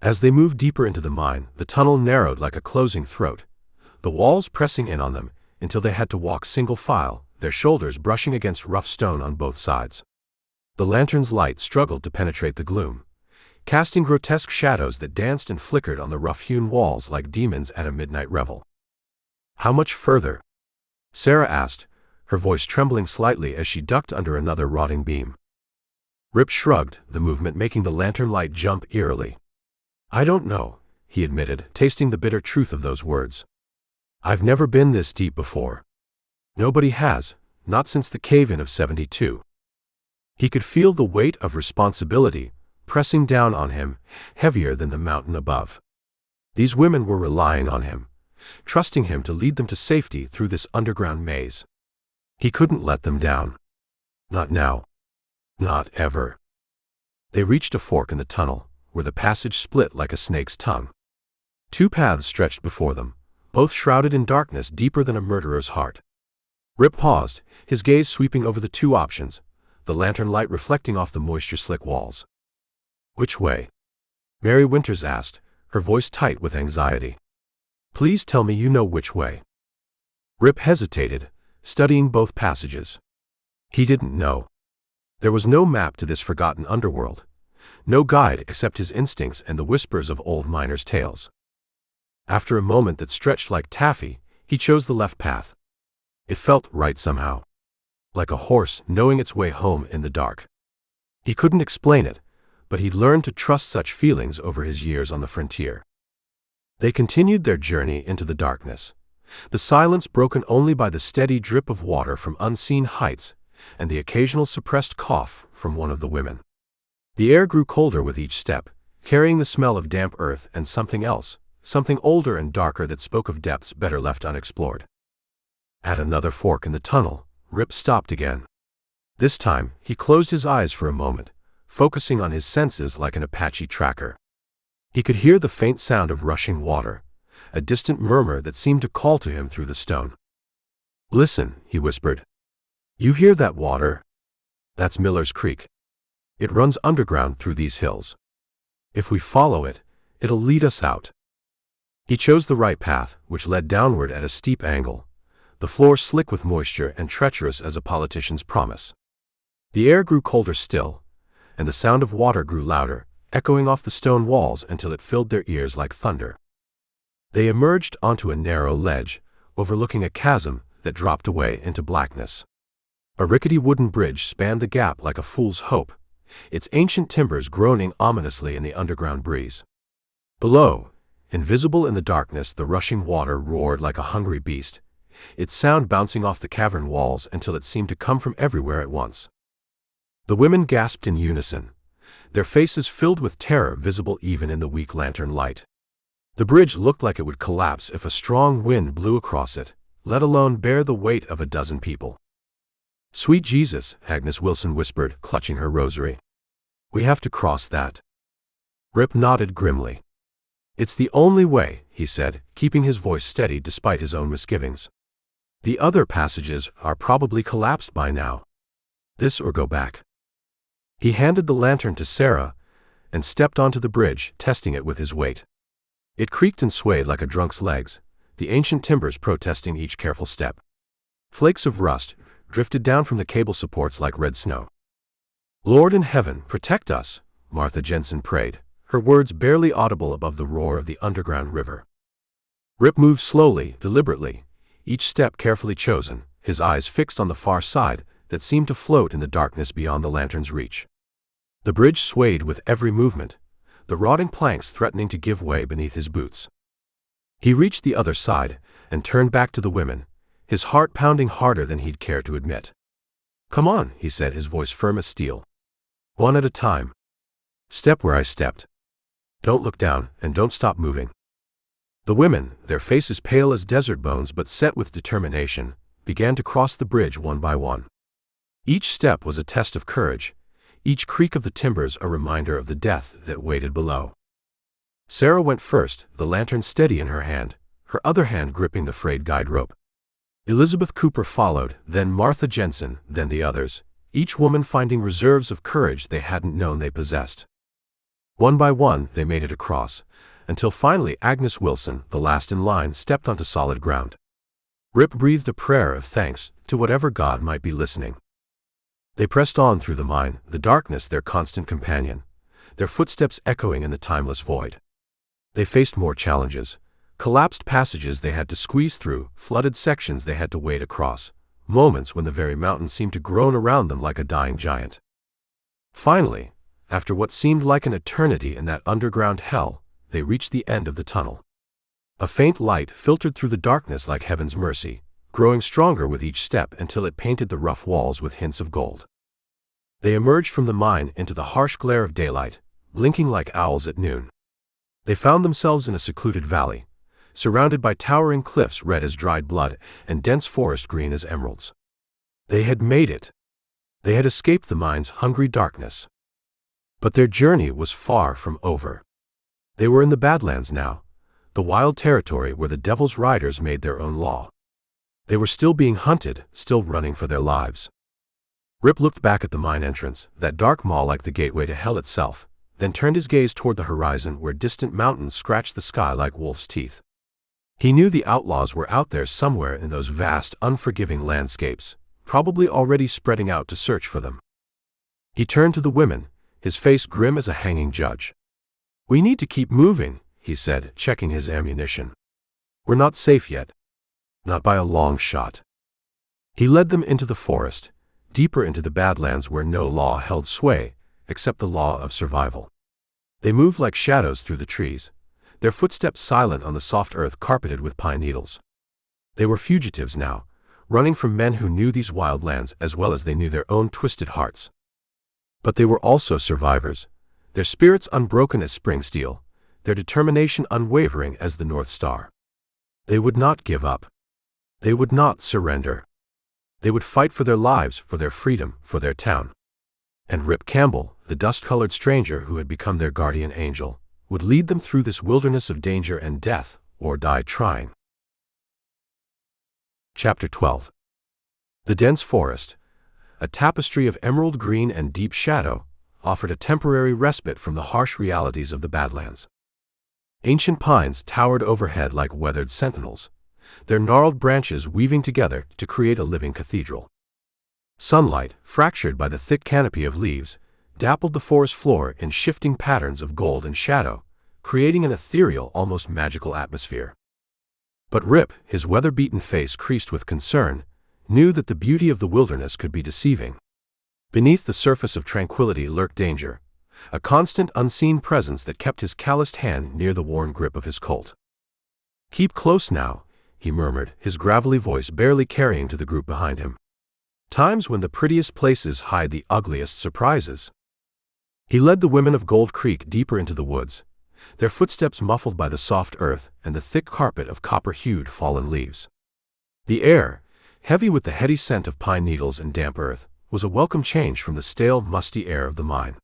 As they moved deeper into the mine, the tunnel narrowed like a closing throat, the walls pressing in on them until they had to walk single file, their shoulders brushing against rough stone on both sides. The lantern's light struggled to penetrate the gloom, casting grotesque shadows that danced and flickered on the rough-hewn walls like demons at a midnight revel. "How much further?" Sarah asked, her voice trembling slightly as she ducked under another rotting beam. Rip shrugged, the movement making the lantern light jump eerily. "I don't know," he admitted, tasting the bitter truth of those words. "I've never been this deep before. Nobody has, not since the cave-in of '72. He could feel the weight of responsibility pressing down on him, heavier than the mountain above. These women were relying on him, trusting him to lead them to safety through this underground maze. He couldn't let them down. Not now. Not ever. They reached a fork in the tunnel, where the passage split like a snake's tongue. Two paths stretched before them, both shrouded in darkness deeper than a murderer's heart. Rip paused, his gaze sweeping over the two options, the lantern light reflecting off the moisture-slick walls. "Which way?" Mary Winters asked, her voice tight with anxiety. Please tell me you know which way. Rip hesitated, studying both passages. He didn't know. There was no map to this forgotten underworld, no guide except his instincts and the whispers of old miners' tales. After a moment that stretched like taffy, he chose the left path. It felt right somehow. Like a horse knowing its way home in the dark. He couldn't explain it, but he'd learned to trust such feelings over his years on the frontier. They continued their journey into the darkness, the silence broken only by the steady drip of water from unseen heights and the occasional suppressed cough from one of the women. The air grew colder with each step, carrying the smell of damp earth and something else, something older and darker that spoke of depths better left unexplored. At another fork in the tunnel, Rip stopped again. This time, he closed his eyes for a moment, focusing on his senses like an Apache tracker. He could hear the faint sound of rushing water, a distant murmur that seemed to call to him through the stone. Listen, he whispered. You hear that water? That's Miller's Creek. It runs underground through these hills. If we follow it, it'll lead us out. He chose the right path, which led downward at a steep angle, the floor slick with moisture and treacherous as a politician's promise. The air grew colder still, and the sound of water grew louder, echoing off the stone walls until it filled their ears like thunder. They emerged onto a narrow ledge, overlooking a chasm that dropped away into blackness. A rickety wooden bridge spanned the gap like a fool's hope, its ancient timbers groaning ominously in the underground breeze. Below, invisible in the darkness, the rushing water roared like a hungry beast, its sound bouncing off the cavern walls until it seemed to come from everywhere at once. The women gasped in unison, their faces filled with terror visible even in the weak lantern light. The bridge looked like it would collapse if a strong wind blew across it, let alone bear the weight of a dozen people. Sweet Jesus, Agnes Wilson whispered, clutching her rosary. We have to cross that. Rip nodded grimly. It's the only way, he said, keeping his voice steady despite his own misgivings. The other passages are probably collapsed by now. This or go back. He handed the lantern to Sarah and stepped onto the bridge, testing it with his weight. It creaked and swayed like a drunk's legs, the ancient timbers protesting each careful step. Flakes of rust drifted down from the cable supports like red snow. Lord in heaven, protect us, Martha Jensen prayed, her words barely audible above the roar of the underground river. Rip moved slowly, deliberately, each step carefully chosen, his eyes fixed on the far side that seemed to float in the darkness beyond the lantern's reach. The bridge swayed with every movement, the rotting planks threatening to give way beneath his boots. He reached the other side and turned back to the women, his heart pounding harder than he'd care to admit. Come on, he said, his voice firm as steel. One at a time. Step where I stepped. Don't look down, and don't stop moving. The women, their faces pale as desert bones but set with determination, began to cross the bridge one by one. Each step was a test of courage, each creak of the timbers a reminder of the death that waited below. Sarah went first, the lantern steady in her hand, her other hand gripping the frayed guide rope. Elizabeth Cooper followed, then Martha Jensen, then the others, each woman finding reserves of courage they hadn't known they possessed. One by one, they made it across, until finally Agnes Wilson, the last in line, stepped onto solid ground. Rip breathed a prayer of thanks to whatever God might be listening. They pressed on through the mine, the darkness their constant companion, their footsteps echoing in the timeless void. They faced more challenges, collapsed passages they had to squeeze through, flooded sections they had to wade across, moments when the very mountain seemed to groan around them like a dying giant. Finally, after what seemed like an eternity in that underground hell, they reached the end of the tunnel. A faint light filtered through the darkness like heaven's mercy, growing stronger with each step until it painted the rough walls with hints of gold. They emerged from the mine into the harsh glare of daylight, blinking like owls at noon. They found themselves in a secluded valley, surrounded by towering cliffs red as dried blood and dense forest green as emeralds. They had made it. They had escaped the mine's hungry darkness. But their journey was far from over. They were in the badlands now, the wild territory where the devil's riders made their own law. They were still being hunted, still running for their lives. Rip looked back at the mine entrance, that dark maw like the gateway to hell itself, then turned his gaze toward the horizon where distant mountains scratched the sky like wolf's teeth. He knew the outlaws were out there somewhere in those vast, unforgiving landscapes, probably already spreading out to search for them. He turned to the women, his face grim as a hanging judge. "We need to keep moving," he said, checking his ammunition. "We're not safe yet. Not by a long shot." He led them into the forest, deeper into the badlands where no law held sway, except the law of survival. They moved like shadows through the trees, their footsteps silent on the soft earth carpeted with pine needles. They were fugitives now, running from men who knew these wild lands as well as they knew their own twisted hearts. But they were also survivors, their spirits unbroken as spring steel, their determination unwavering as the North Star. They would not give up. They would not surrender. They would fight for their lives, for their freedom, for their town. And Rip Campbell, the dust-colored stranger who had become their guardian angel, would lead them through this wilderness of danger and death, or die trying. Chapter 12. The dense forest, a tapestry of emerald green and deep shadow, offered a temporary respite from the harsh realities of the badlands. Ancient pines towered overhead like weathered sentinels, their gnarled branches weaving together to create a living cathedral. Sunlight, fractured by the thick canopy of leaves, dappled the forest floor in shifting patterns of gold and shadow, creating an ethereal, almost magical atmosphere. But Rip, his weather-beaten face creased with concern, knew that the beauty of the wilderness could be deceiving. Beneath the surface of tranquility lurked danger, a constant unseen presence that kept his calloused hand near the worn grip of his Colt. "Keep close now," he murmured, his gravelly voice barely carrying to the group behind him. "Times when the prettiest places hide the ugliest surprises." He led the women of Gold Creek deeper into the woods, their footsteps muffled by the soft earth and the thick carpet of copper-hued fallen leaves. The air, heavy with the heady scent of pine needles and damp earth, was a welcome change from the stale, musty air of the mine.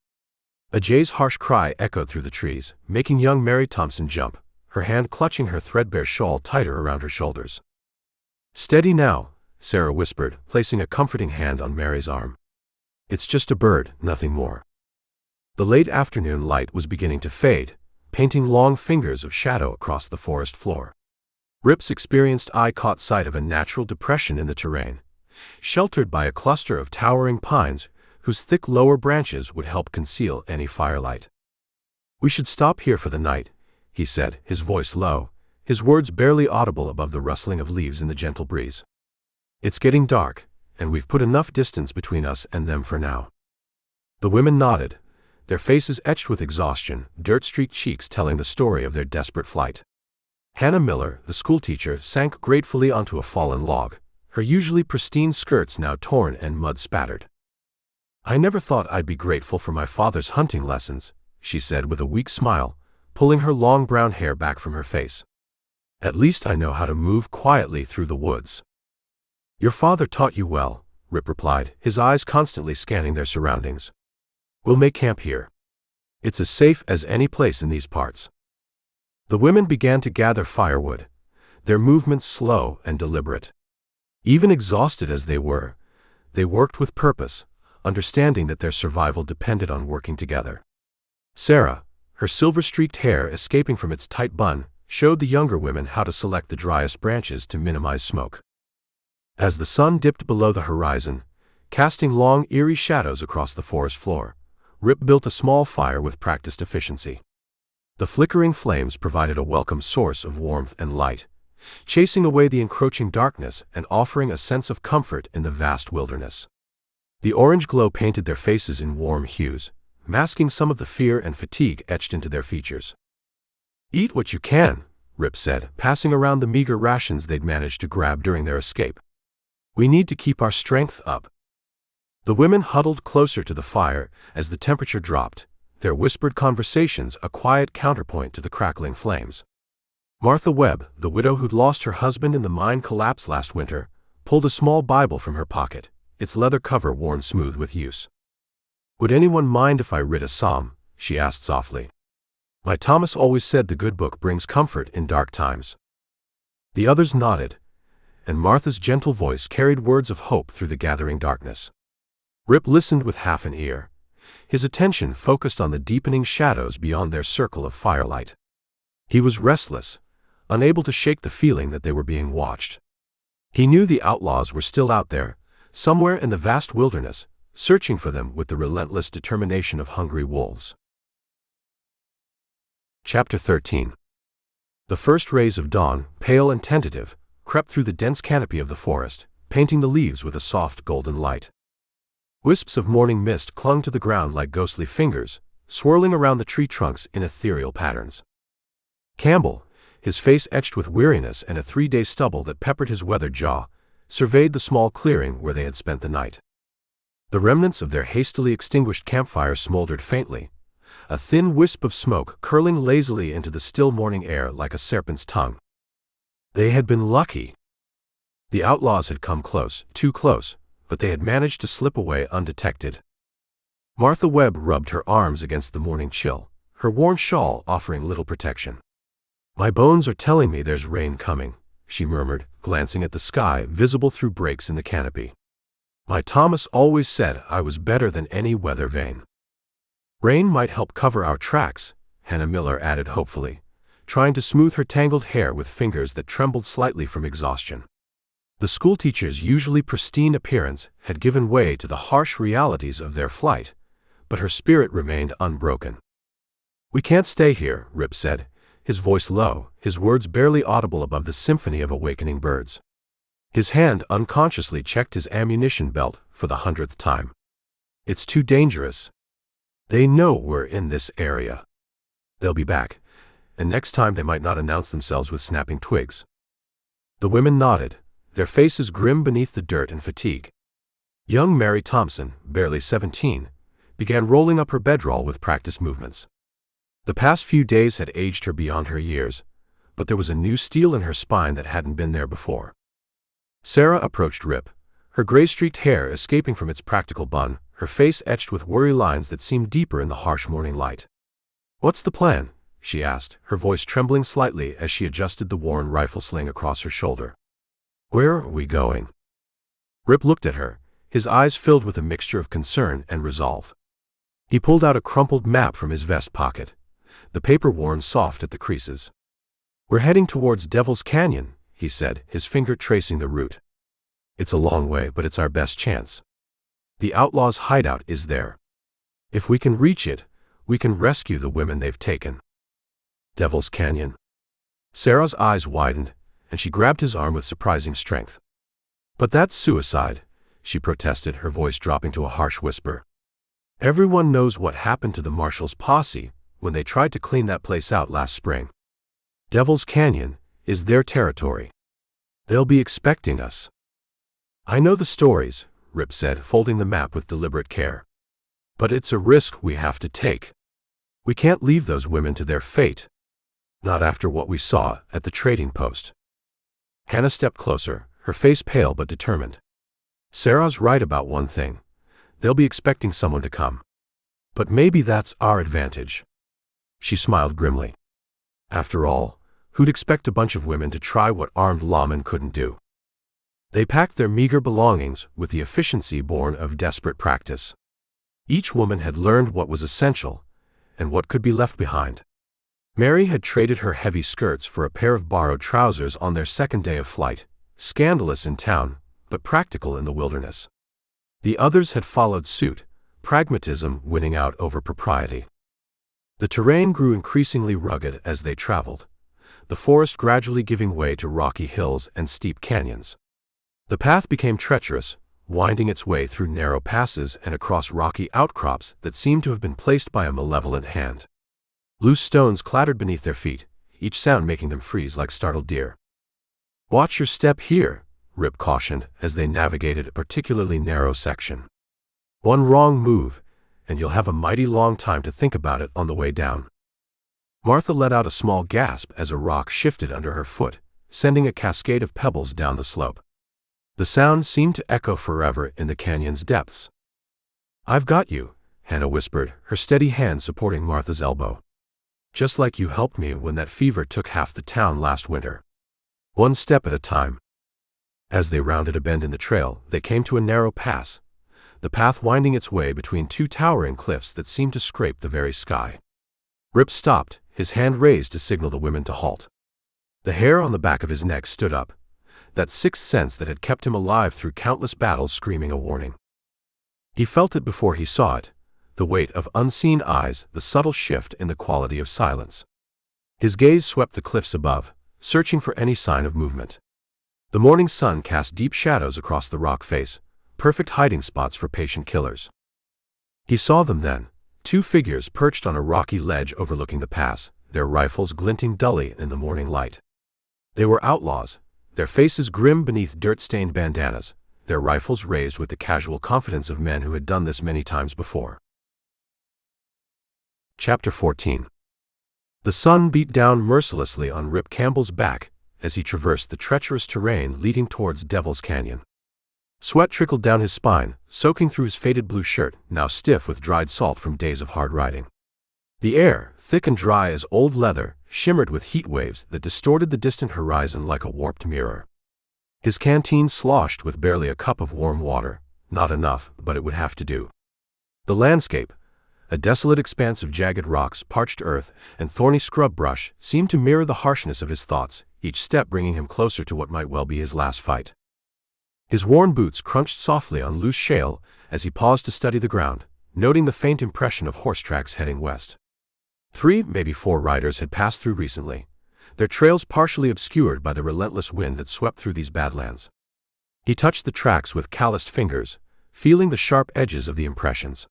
A jay's harsh cry echoed through the trees, making young Mary Thompson jump, her hand clutching her threadbare shawl tighter around her shoulders. "Steady now," Sarah whispered, placing a comforting hand on Mary's arm. "It's just a bird, nothing more." The late afternoon light was beginning to fade, painting long fingers of shadow across the forest floor. Rip's experienced eye caught sight of a natural depression in the terrain, sheltered by a cluster of towering pines whose thick lower branches would help conceal any firelight. "We should stop here for the night," he said, his voice low, his words barely audible above the rustling of leaves in the gentle breeze. "It's getting dark, and we've put enough distance between us and them for now." The women nodded, their faces etched with exhaustion, dirt-streaked cheeks telling the story of their desperate flight. Hannah Miller, the schoolteacher, sank gratefully onto a fallen log, her usually pristine skirts now torn and mud-spattered. "I never thought I'd be grateful for my father's hunting lessons," she said with a weak smile, pulling her long brown hair back from her face. "At least I know how to move quietly through the woods." "Your father taught you well," Rip replied, his eyes constantly scanning their surroundings. "We'll make camp here. It's as safe as any place in these parts." The women began to gather firewood, their movements slow and deliberate. Even exhausted as they were, they worked with purpose, understanding that their survival depended on working together. Sarah, her silver-streaked hair escaping from its tight bun, showed the younger women how to select the driest branches to minimize smoke. As the sun dipped below the horizon, casting long, eerie shadows across the forest floor, Rip built a small fire with practiced efficiency. The flickering flames provided a welcome source of warmth and light, chasing away the encroaching darkness and offering a sense of comfort in the vast wilderness. The orange glow painted their faces in warm hues, masking some of the fear and fatigue etched into their features. "Eat what you can," Rip said, passing around the meager rations they'd managed to grab during their escape. "We need to keep our strength up." The women huddled closer to the fire as the temperature dropped, their whispered conversations a quiet counterpoint to the crackling flames. Martha Webb, the widow who'd lost her husband in the mine collapse last winter, pulled a small Bible from her pocket, its leather cover worn smooth with use. "Would anyone mind if I read a psalm?" she asked softly. "My Thomas always said the good book brings comfort in dark times." The others nodded, and Martha's gentle voice carried words of hope through the gathering darkness. Rip listened with half an ear, his attention focused on the deepening shadows beyond their circle of firelight. He was restless, unable to shake the feeling that they were being watched. He knew the outlaws were still out there, somewhere in the vast wilderness, searching for them with the relentless determination of hungry wolves. Chapter 13. The first rays of dawn, pale and tentative, crept through the dense canopy of the forest, painting the leaves with a soft golden light. Wisps of morning mist clung to the ground like ghostly fingers, swirling around the tree trunks in ethereal patterns. Campbell, his face etched with weariness and a 3-day stubble that peppered his weathered jaw, surveyed the small clearing where they had spent the night. The remnants of their hastily extinguished campfire smoldered faintly, a thin wisp of smoke curling lazily into the still morning air like a serpent's tongue. They had been lucky. The outlaws had come close, too close, but they had managed to slip away undetected. Martha Webb rubbed her arms against the morning chill, her worn shawl offering little protection. "My bones are telling me there's rain coming," she murmured, glancing at the sky visible through breaks in the canopy. "My Thomas always said I was better than any weather vane." "Rain might help cover our tracks," Hannah Miller added hopefully, trying to smooth her tangled hair with fingers that trembled slightly from exhaustion. The schoolteacher's usually pristine appearance had given way to the harsh realities of their flight, but her spirit remained unbroken. "We can't stay here," Rip said, his voice low, his words barely audible above the symphony of awakening birds. His hand unconsciously checked his ammunition belt for the 100th time. "It's too dangerous. They know we're in this area. They'll be back, and next time they might not announce themselves with snapping twigs." The women nodded, their faces grim beneath the dirt and fatigue. Young Mary Thompson, barely 17, began rolling up her bedroll with practiced movements. The past few days had aged her beyond her years, but there was a new steel in her spine that hadn't been there before. Sarah approached Rip, her gray-streaked hair escaping from its practical bun, her face etched with worry lines that seemed deeper in the harsh morning light. "What's the plan?" she asked, her voice trembling slightly as she adjusted the worn rifle sling across her shoulder. "Where are we going?" Rip looked at her, his eyes filled with a mixture of concern and resolve. He pulled out a crumpled map from his vest pocket, the paper worn soft at the creases. "We're heading towards Devil's Canyon," he said, his finger tracing the route. "It's a long way, but it's our best chance. The outlaws' hideout is there. If we can reach it, we can rescue the women they've taken." "Devil's Canyon?" Sarah's eyes widened, and she grabbed his arm with surprising strength. "But that's suicide," she protested, her voice dropping to a harsh whisper. "Everyone knows what happened to the marshal's posse when they tried to clean that place out last spring. Devil's Canyon is their territory. They'll be expecting us." "I know the stories," Rip said, folding the map with deliberate care. "But it's a risk we have to take. We can't leave those women to their fate. Not after what we saw at the trading post." Hannah stepped closer, her face pale but determined. "Sarah's right about one thing. They'll be expecting someone to come. But maybe that's our advantage." She smiled grimly. After all, who'd expect a bunch of women to try what armed lawmen couldn't do? They packed their meager belongings with the efficiency born of desperate practice. Each woman had learned what was essential and what could be left behind. Mary had traded her heavy skirts for a pair of borrowed trousers on their second day of flight, scandalous in town, but practical in the wilderness. The others had followed suit, pragmatism winning out over propriety. The terrain grew increasingly rugged as they traveled, the forest gradually giving way to rocky hills and steep canyons. The path became treacherous, winding its way through narrow passes and across rocky outcrops that seemed to have been placed by a malevolent hand. Loose stones clattered beneath their feet, each sound making them freeze like startled deer. "Watch your step here," Rip cautioned as they navigated a particularly narrow section. "One wrong move, and you'll have a mighty long time to think about it on the way down." Martha let out a small gasp as a rock shifted under her foot, sending a cascade of pebbles down the slope. The sound seemed to echo forever in the canyon's depths. "I've got you," Hannah whispered, her steady hand supporting Martha's elbow. "Just like you helped me when that fever took half the town last winter. One step at a time." As they rounded a bend in the trail, they came to a narrow pass, the path winding its way between two towering cliffs that seemed to scrape the very sky. Rip stopped, his hand raised to signal the women to halt. The hair on the back of his neck stood up, that sixth sense that had kept him alive through countless battles screaming a warning. He felt it before he saw it, the weight of unseen eyes, the subtle shift in the quality of silence. His gaze swept the cliffs above, searching for any sign of movement. The morning sun cast deep shadows across the rock face, perfect hiding spots for patient killers. He saw them then, two figures perched on a rocky ledge overlooking the pass, their rifles glinting dully in the morning light. They were outlaws, their faces grim beneath dirt-stained bandanas, their rifles raised with the casual confidence of men who had done this many times before. Chapter 14. The sun beat down mercilessly on Rip Campbell's back as he traversed the treacherous terrain leading towards Devil's Canyon. Sweat trickled down his spine, soaking through his faded blue shirt, now stiff with dried salt from days of hard riding. The air, thick and dry as old leather, shimmered with heat waves that distorted the distant horizon like a warped mirror. His canteen sloshed with barely a cup of warm water, not enough, but it would have to do. The landscape, a desolate expanse of jagged rocks, parched earth, and thorny scrub brush, seemed to mirror the harshness of his thoughts, each step bringing him closer to what might well be his last fight. His worn boots crunched softly on loose shale as he paused to study the ground, noting the faint impression of horse tracks heading west. 3, maybe 4 riders had passed through recently, their trails partially obscured by the relentless wind that swept through these badlands. He touched the tracks with calloused fingers, feeling the sharp edges of the impressions.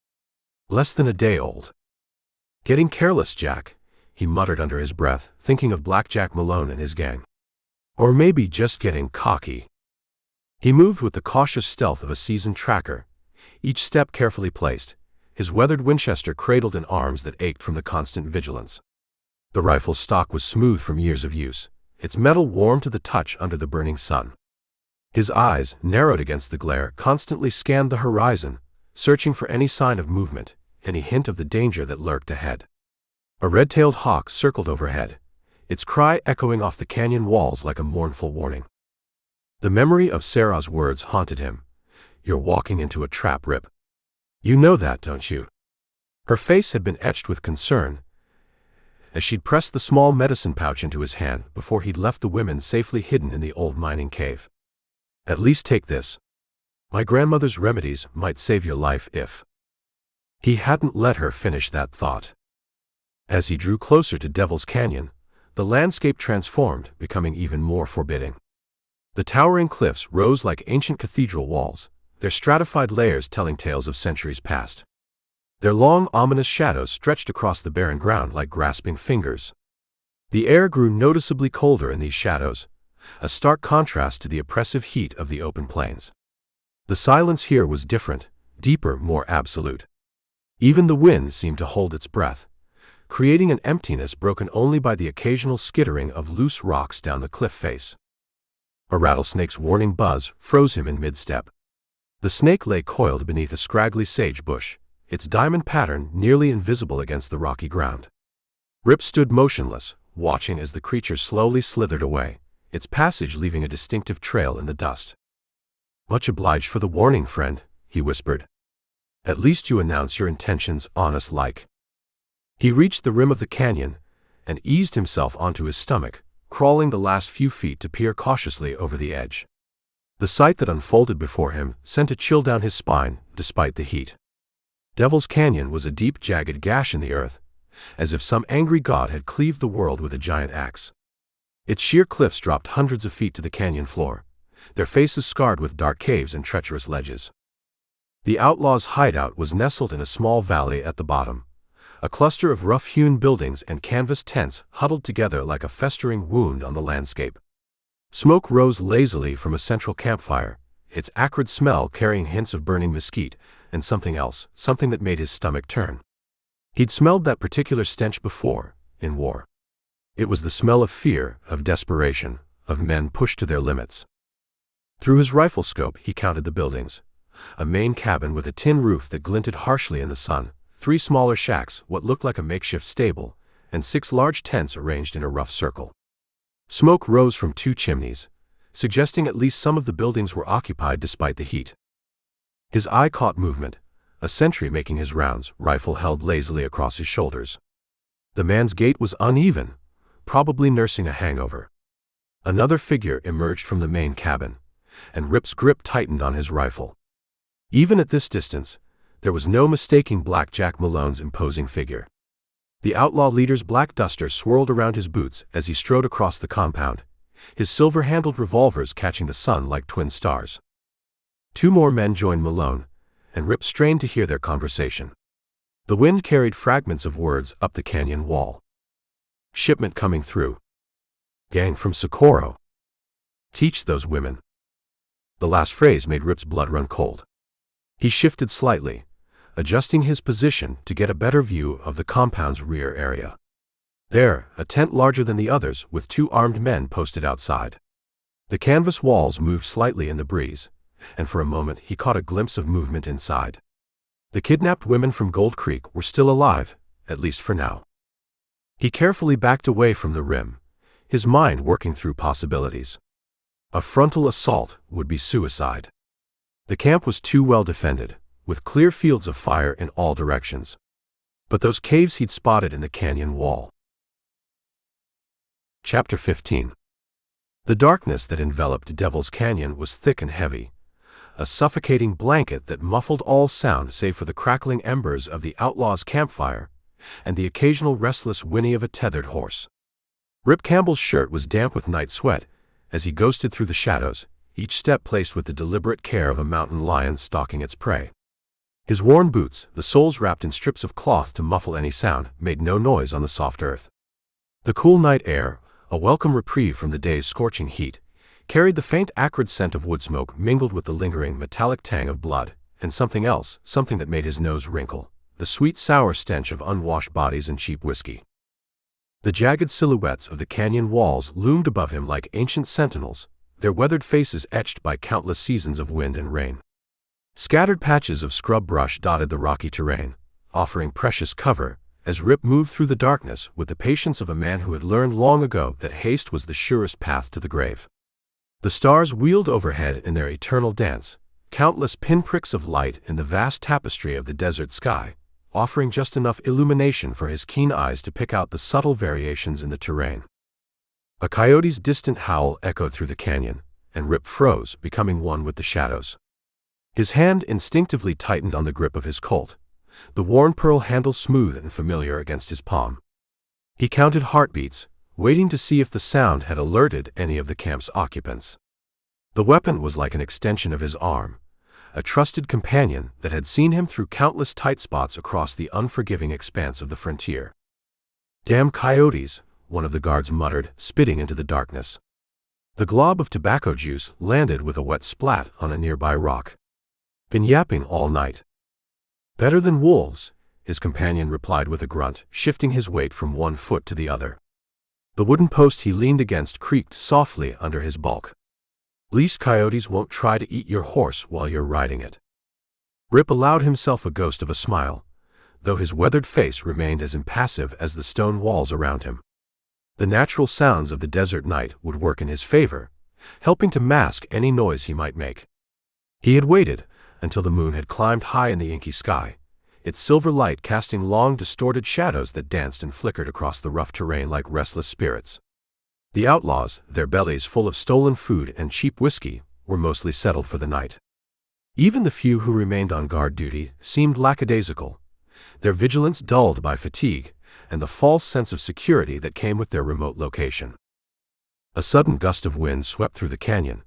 Less than a day old. Getting careless, Jack, he muttered under his breath, thinking of Blackjack Malone and his gang. Or maybe just getting cocky. He moved with the cautious stealth of a seasoned tracker, each step carefully placed, his weathered Winchester cradled in arms that ached from the constant vigilance. The rifle's stock was smooth from years of use, its metal warm to the touch under the burning sun. His eyes, narrowed against the glare, constantly scanned the horizon, searching for any sign of movement, any hint of the danger that lurked ahead. A red-tailed hawk circled overhead, its cry echoing off the canyon walls like a mournful warning. The memory of Sarah's words haunted him. "You're walking into a trap, Rip. You know that, don't you?" Her face had been etched with concern as she'd pressed the small medicine pouch into his hand before he'd left the women safely hidden in the old mining cave. "At least take this. My grandmother's remedies might save your life if—" He hadn't let her finish that thought. As he drew closer to Devil's Canyon, the landscape transformed, becoming even more forbidding. The towering cliffs rose like ancient cathedral walls, their stratified layers telling tales of centuries past. Their long, ominous shadows stretched across the barren ground like grasping fingers. The air grew noticeably colder in these shadows, a stark contrast to the oppressive heat of the open plains. The silence here was different, deeper, more absolute. Even the wind seemed to hold its breath, creating an emptiness broken only by the occasional skittering of loose rocks down the cliff face. A rattlesnake's warning buzz froze him in mid-step. The snake lay coiled beneath a scraggly sage bush, its diamond pattern nearly invisible against the rocky ground. Rip stood motionless, watching as the creature slowly slithered away, its passage leaving a distinctive trail in the dust. "Much obliged for the warning, friend," he whispered. "At least you announce your intentions honest-like." He reached the rim of the canyon and eased himself onto his stomach, crawling the last few feet to peer cautiously over the edge. The sight that unfolded before him sent a chill down his spine, despite the heat. Devil's Canyon was a deep, jagged gash in the earth, as if some angry god had cleaved the world with a giant axe. Its sheer cliffs dropped hundreds of feet to the canyon floor, their faces scarred with dark caves and treacherous ledges. The outlaws' hideout was nestled in a small valley at the bottom, a cluster of rough-hewn buildings and canvas tents huddled together like a festering wound on the landscape. Smoke rose lazily from a central campfire, its acrid smell carrying hints of burning mesquite and something else, something that made his stomach turn. He'd smelled that particular stench before, in war. It was the smell of fear, of desperation, of men pushed to their limits. Through his rifle scope he counted the buildings. A main cabin with a tin roof that glinted harshly in the sun, 3 smaller shacks, what looked like a makeshift stable, and 6 large tents arranged in a rough circle. Smoke rose from 2 chimneys, suggesting at least some of the buildings were occupied despite the heat. His eye caught movement, a sentry making his rounds, rifle held lazily across his shoulders. The man's gait was uneven, probably nursing a hangover. Another figure emerged from the main cabin, and Rip's grip tightened on his rifle. Even at this distance, there was no mistaking Black Jack Malone's imposing figure. The outlaw leader's black duster swirled around his boots as he strode across the compound, his silver-handled revolvers catching the sun like twin stars. Two more men joined Malone, and Rip strained to hear their conversation. The wind carried fragments of words up the canyon wall. Shipment coming through. Gang from Socorro. Teach those women. The last phrase made Rip's blood run cold. He shifted slightly, adjusting his position to get a better view of the compound's rear area. There, a tent larger than the others with two armed men posted outside. The canvas walls moved slightly in the breeze, and for a moment he caught a glimpse of movement inside. The kidnapped women from Gold Creek were still alive, at least for now. He carefully backed away from the rim, his mind working through possibilities. A frontal assault would be suicide. The camp was too well defended, with clear fields of fire in all directions. But those caves he'd spotted in the canyon wall. Chapter 15. The darkness that enveloped Devil's Canyon was thick and heavy, a suffocating blanket that muffled all sound save for the crackling embers of the outlaw's campfire and the occasional restless whinny of a tethered horse. Rip Campbell's shirt was damp with night sweat as he ghosted through the shadows, each step placed with the deliberate care of a mountain lion stalking its prey. His worn boots, the soles wrapped in strips of cloth to muffle any sound, made no noise on the soft earth. The cool night air, a welcome reprieve from the day's scorching heat, carried the faint acrid scent of wood smoke mingled with the lingering metallic tang of blood, and something else, something that made his nose wrinkle, the sweet sour stench of unwashed bodies and cheap whiskey. The jagged silhouettes of the canyon walls loomed above him like ancient sentinels, their weathered faces etched by countless seasons of wind and rain. Scattered patches of scrub brush dotted the rocky terrain, offering precious cover, as Rip moved through the darkness with the patience of a man who had learned long ago that haste was the surest path to the grave. The stars wheeled overhead in their eternal dance, countless pinpricks of light in the vast tapestry of the desert sky, offering just enough illumination for his keen eyes to pick out the subtle variations in the terrain. A coyote's distant howl echoed through the canyon, and Rip froze, becoming one with the shadows. His hand instinctively tightened on the grip of his Colt, the worn pearl handle smooth and familiar against his palm. He counted heartbeats, waiting to see if the sound had alerted any of the camp's occupants. The weapon was like an extension of his arm, a trusted companion that had seen him through countless tight spots across the unforgiving expanse of the frontier. "Damn coyotes," one of the guards muttered, spitting into the darkness. The glob of tobacco juice landed with a wet splat on a nearby rock. "Been yapping all night." "Better than wolves," his companion replied with a grunt, shifting his weight from one foot to the other. The wooden post he leaned against creaked softly under his bulk. "Least coyotes won't try to eat your horse while you're riding it." Rip allowed himself a ghost of a smile, though his weathered face remained as impassive as the stone walls around him. The natural sounds of the desert night would work in his favor, helping to mask any noise he might make. He had waited until the moon had climbed high in the inky sky, its silver light casting long distorted shadows that danced and flickered across the rough terrain like restless spirits. The outlaws, their bellies full of stolen food and cheap whiskey, were mostly settled for the night. Even the few who remained on guard duty seemed lackadaisical, their vigilance dulled by fatigue and the false sense of security that came with their remote location. A sudden gust of wind swept through the canyon,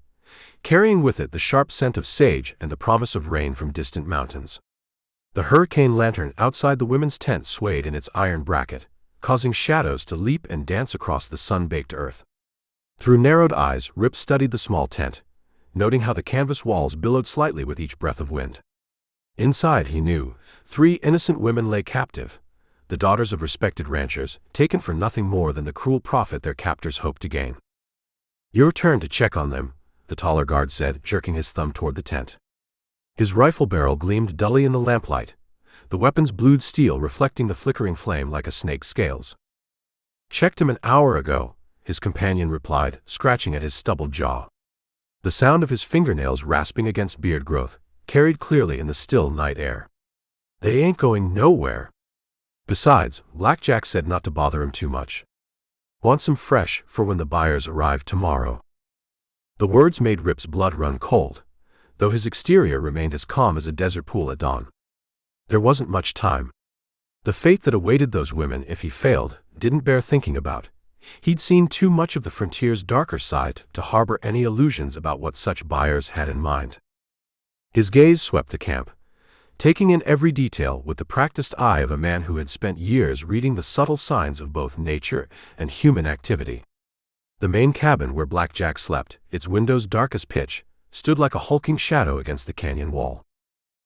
carrying with it the sharp scent of sage and the promise of rain from distant mountains. The hurricane lantern outside the women's tent swayed in its iron bracket, causing shadows to leap and dance across the sun-baked earth. Through narrowed eyes, Rip studied the small tent, noting how the canvas walls billowed slightly with each breath of wind. Inside, he knew, 3 innocent women lay captive, the daughters of respected ranchers, taken for nothing more than the cruel profit their captors hoped to gain. "Your turn to check on them," the taller guard said, jerking his thumb toward the tent. His rifle barrel gleamed dully in the lamplight, the weapon's blued steel reflecting the flickering flame like a snake's scales. "Checked him an hour ago," his companion replied, scratching at his stubbled jaw. The sound of his fingernails rasping against beard growth carried clearly in the still night air. "They ain't going nowhere." Besides, Blackjack said not to bother him too much. "Want some fresh for when the buyers arrive tomorrow." The words made Rip's blood run cold, though his exterior remained as calm as a desert pool at dawn. There wasn't much time. The fate that awaited those women if he failed didn't bear thinking about. He'd seen too much of the frontier's darker side to harbor any illusions about what such buyers had in mind. His gaze swept the camp, taking in every detail with the practiced eye of a man who had spent years reading the subtle signs of both nature and human activity. The main cabin where Blackjack slept, its windows dark as pitch, stood like a hulking shadow against the canyon wall.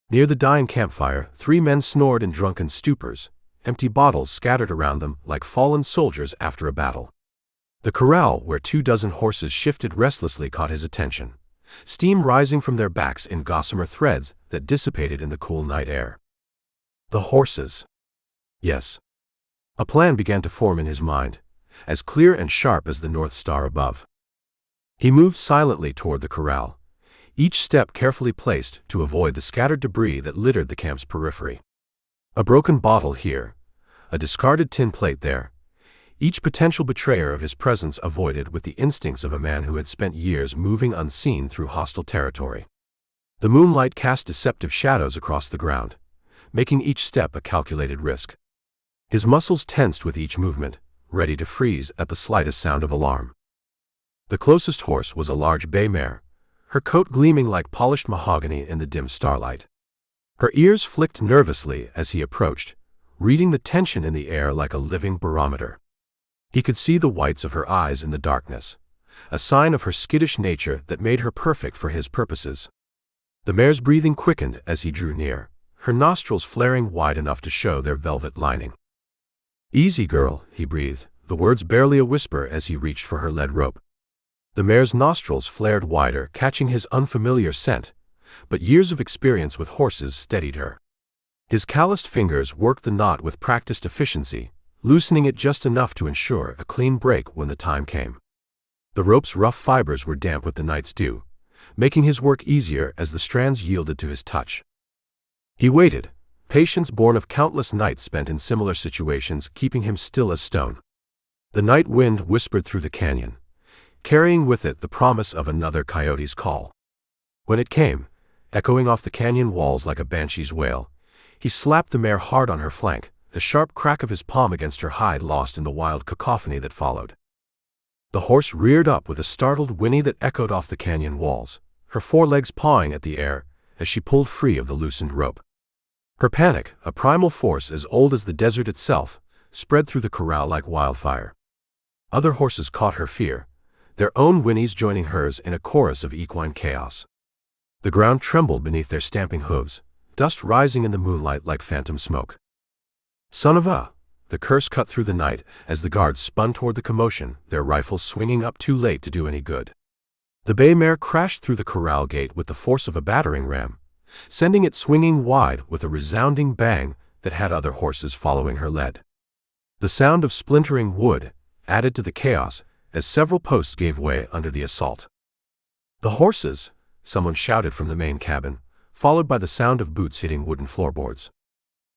Near the dying campfire, 3 men snored in drunken stupors, empty bottles scattered around them like fallen soldiers after a battle. The corral where 24 horses shifted restlessly caught his attention, steam rising from their backs in gossamer threads that dissipated in the cool night air. The horses. Yes. A plan began to form in his mind, as clear and sharp as the North Star above. He moved silently toward the corral, each step carefully placed to avoid the scattered debris that littered the camp's periphery. A broken bottle here, a discarded tin plate there, each potential betrayer of his presence avoided with the instincts of a man who had spent years moving unseen through hostile territory. The moonlight cast deceptive shadows across the ground, making each step a calculated risk. His muscles tensed with each movement, ready to freeze at the slightest sound of alarm. The closest horse was a large bay mare, her coat gleaming like polished mahogany in the dim starlight. Her ears flicked nervously as he approached, reading the tension in the air like a living barometer. He could see the whites of her eyes in the darkness, a sign of her skittish nature that made her perfect for his purposes. The mare's breathing quickened as he drew near, her nostrils flaring wide enough to show their velvet lining. "Easy, girl," he breathed, the words barely a whisper as he reached for her lead rope. The mare's nostrils flared wider, catching his unfamiliar scent, but years of experience with horses steadied her. His calloused fingers worked the knot with practiced efficiency, loosening it just enough to ensure a clean break when the time came. The rope's rough fibers were damp with the night's dew, making his work easier as the strands yielded to his touch. He waited, patience born of countless nights spent in similar situations keeping him still as stone. The night wind whispered through the canyon, carrying with it the promise of another coyote's call. When it came, echoing off the canyon walls like a banshee's wail, he slapped the mare hard on her flank, the sharp crack of his palm against her hide lost in the wild cacophony that followed. The horse reared up with a startled whinny that echoed off the canyon walls, her forelegs pawing at the air as she pulled free of the loosened rope. Her panic, a primal force as old as the desert itself, spread through the corral like wildfire. Other horses caught her fear, their own whinnies joining hers in a chorus of equine chaos. The ground trembled beneath their stamping hooves, dust rising in the moonlight like phantom smoke. "Son of a!" The curse cut through the night as the guards spun toward the commotion, their rifles swinging up too late to do any good. The bay mare crashed through the corral gate with the force of a battering ram, sending it swinging wide with a resounding bang that had other horses following her lead. The sound of splintering wood added to the chaos as several posts gave way under the assault. "The horses!" someone shouted from the main cabin, followed by the sound of boots hitting wooden floorboards.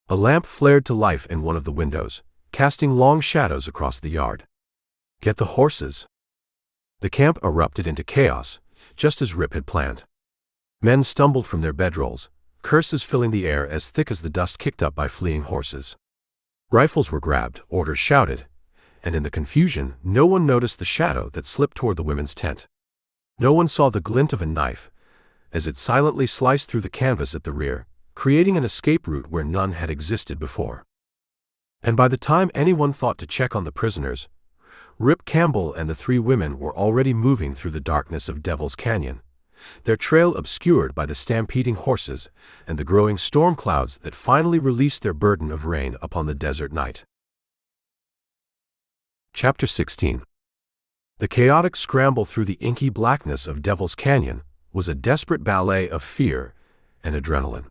A lamp flared to life in one of the windows, casting long shadows across the yard. "Get the horses!" The camp erupted into chaos, just as Rip had planned. Men stumbled from their bedrolls, curses filling the air as thick as the dust kicked up by fleeing horses. Rifles were grabbed, orders shouted, and in the confusion, no one noticed the shadow that slipped toward the women's tent. No one saw the glint of a knife, as it silently sliced through the canvas at the rear, creating an escape route where none had existed before. And by the time anyone thought to check on the prisoners, Rip Campbell and the 3 women were already moving through the darkness of Devil's Canyon, their trail obscured by the stampeding horses and the growing storm clouds that finally released their burden of rain upon the desert night. Chapter 16. The chaotic scramble through the inky blackness of Devil's Canyon was a desperate ballet of fear and adrenaline.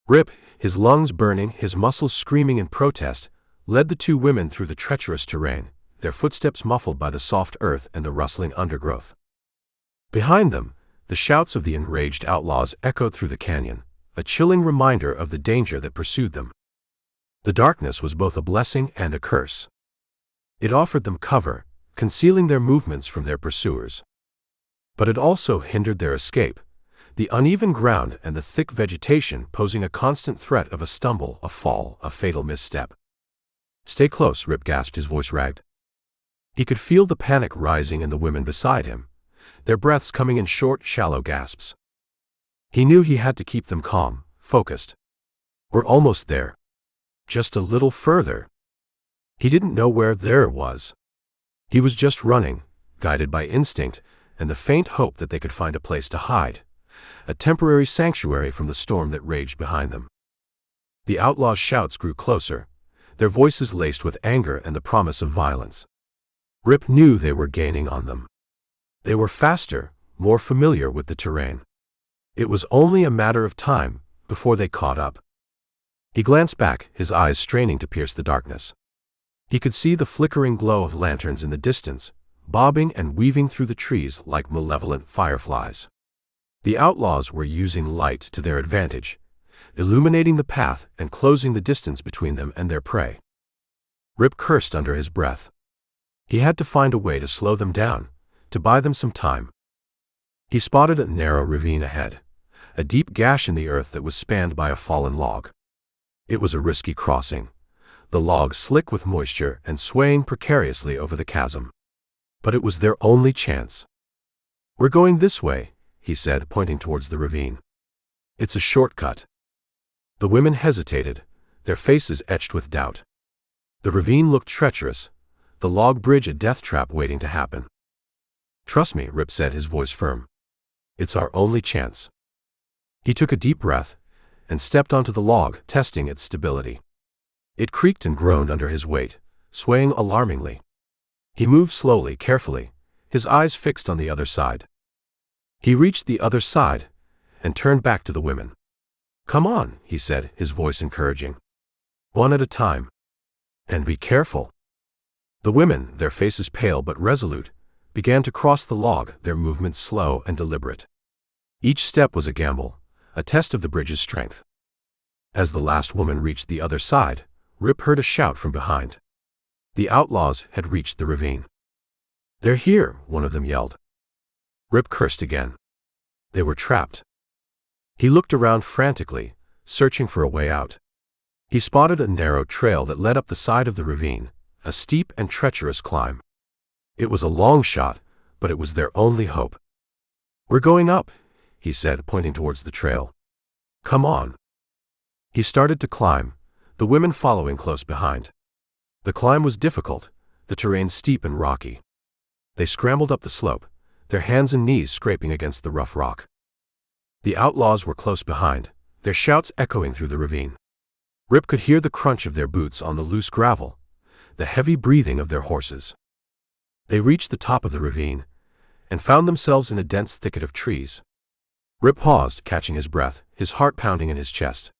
Rip, his lungs burning, his muscles screaming in protest, led the 2 women through the treacherous terrain, their footsteps muffled by the soft earth and the rustling undergrowth. Behind them, The shouts of the enraged outlaws echoed through the canyon, a chilling reminder of the danger that pursued them. The darkness was both a blessing and a curse. It offered them cover, concealing their movements from their pursuers. But it also hindered their escape, the uneven ground and the thick vegetation posing a constant threat of a stumble, a fall, a fatal misstep. "Stay close," Rip gasped, his voice ragged. He could feel the panic rising in the women beside him, their breaths coming in short, shallow gasps. He knew he had to keep them calm, focused. "We're almost there. Just a little further." He didn't know where there was. He was just running, guided by instinct and the faint hope that they could find a place to hide, a temporary sanctuary from the storm that raged behind them. The outlaws' shouts grew closer, their voices laced with anger and the promise of violence. Rip knew they were gaining on them. They were faster, more familiar with the terrain. It was only a matter of time before they caught up. He glanced back, his eyes straining to pierce the darkness. He could see the flickering glow of lanterns in the distance, bobbing and weaving through the trees like malevolent fireflies. The outlaws were using light to their advantage, illuminating the path and closing the distance between them and their prey. Rip cursed under his breath. He had to find a way to slow them down, to buy them some time. He spotted a narrow ravine ahead, a deep gash in the earth that was spanned by a fallen log. It was a risky crossing, the log slick with moisture and swaying precariously over the chasm. But it was their only chance. "We're going this way," he said, pointing towards the ravine. "It's a shortcut." The women hesitated, their faces etched with doubt. The ravine looked treacherous, the log bridge a death trap waiting to happen. "Trust me," Rip said, his voice firm. "It's our only chance." He took a deep breath and stepped onto the log, testing its stability. It creaked and groaned under his weight, swaying alarmingly. He moved slowly, carefully, his eyes fixed on the other side. He reached the other side and turned back to the women. "Come on," he said, his voice encouraging. "One at a time. And be careful." The women, their faces pale but resolute, began to cross the log, their movements slow and deliberate. Each step was a gamble, a test of the bridge's strength. As the last woman reached the other side, Rip heard a shout from behind. The outlaws had reached the ravine. "They're here," one of them yelled. Rip cursed again. They were trapped. He looked around frantically, searching for a way out. He spotted a narrow trail that led up the side of the ravine, a steep and treacherous climb. It was a long shot, but it was their only hope. "We're going up," he said, pointing towards the trail. "Come on." He started to climb, the women following close behind. The climb was difficult, the terrain steep and rocky. They scrambled up the slope, their hands and knees scraping against the rough rock. The outlaws were close behind, their shouts echoing through the ravine. Rip could hear the crunch of their boots on the loose gravel, the heavy breathing of their horses. They reached the top of the ravine and found themselves in a dense thicket of trees. Rip paused, catching his breath, his heart pounding in his chest.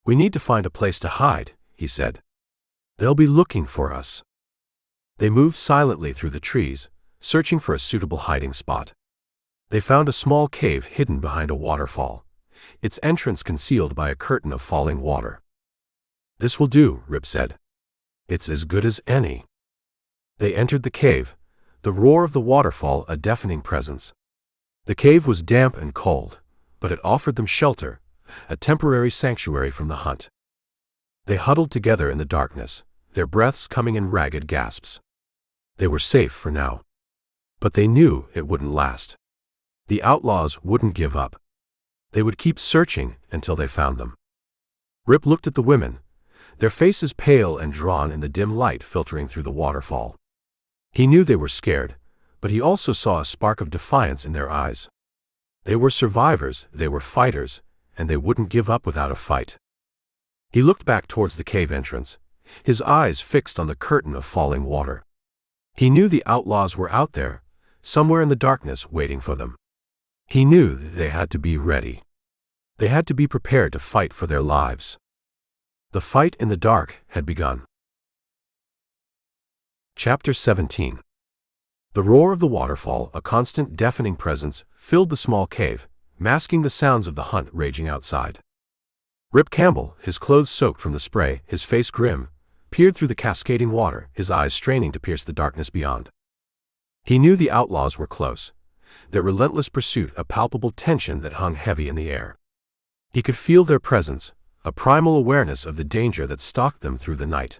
"We need to find a place to hide," he said. "They'll be looking for us." They moved silently through the trees, searching for a suitable hiding spot. They found a small cave hidden behind a waterfall, its entrance concealed by a curtain of falling water. "This will do," Rip said. "It's as good as any." They entered the cave, the roar of the waterfall a deafening presence. The cave was damp and cold, but it offered them shelter, a temporary sanctuary from the hunt. They huddled together in the darkness, their breaths coming in ragged gasps. They were safe for now. But they knew it wouldn't last. The outlaws wouldn't give up. They would keep searching until they found them. Rip looked at the women, their faces pale and drawn in the dim light filtering through the waterfall. He knew they were scared, but he also saw a spark of defiance in their eyes. They were survivors, they were fighters, and they wouldn't give up without a fight. He looked back towards the cave entrance, his eyes fixed on the curtain of falling water. He knew the outlaws were out there, somewhere in the darkness waiting for them. He knew that they had to be ready. They had to be prepared to fight for their lives. The fight in the dark had begun. Chapter 17. The roar of the waterfall, a constant deafening presence, filled the small cave, masking the sounds of the hunt raging outside. Rip Campbell, his clothes soaked from the spray, his face grim, peered through the cascading water, his eyes straining to pierce the darkness beyond. He knew the outlaws were close, their relentless pursuit a palpable tension that hung heavy in the air. He could feel their presence, a primal awareness of the danger that stalked them through the night.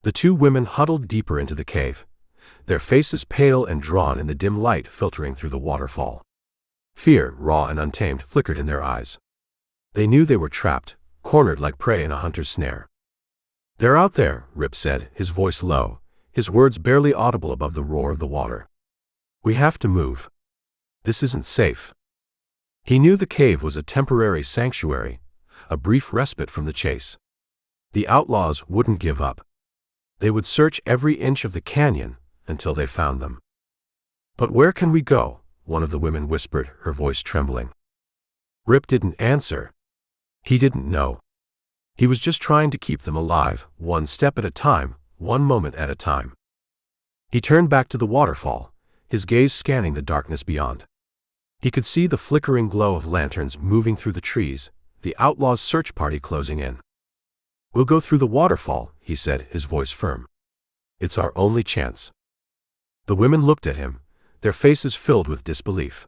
The two women huddled deeper into the cave, their faces pale and drawn in the dim light filtering through the waterfall. Fear, raw and untamed, flickered in their eyes. They knew they were trapped, cornered like prey in a hunter's snare. "They're out there," Rip said, his voice low, his words barely audible above the roar of the water. "We have to move. This isn't safe." He knew the cave was a temporary sanctuary, a brief respite from the chase. The outlaws wouldn't give up. They would search every inch of the canyon until they found them. "But where can we go?" one of the women whispered, her voice trembling. Rip didn't answer. He didn't know. He was just trying to keep them alive, one step at a time, one moment at a time. He turned back to the waterfall, his gaze scanning the darkness beyond. He could see the flickering glow of lanterns moving through the trees, the outlaws' search party closing in. "We'll go through the waterfall," he said, his voice firm. "It's our only chance." The women looked at him, their faces filled with disbelief.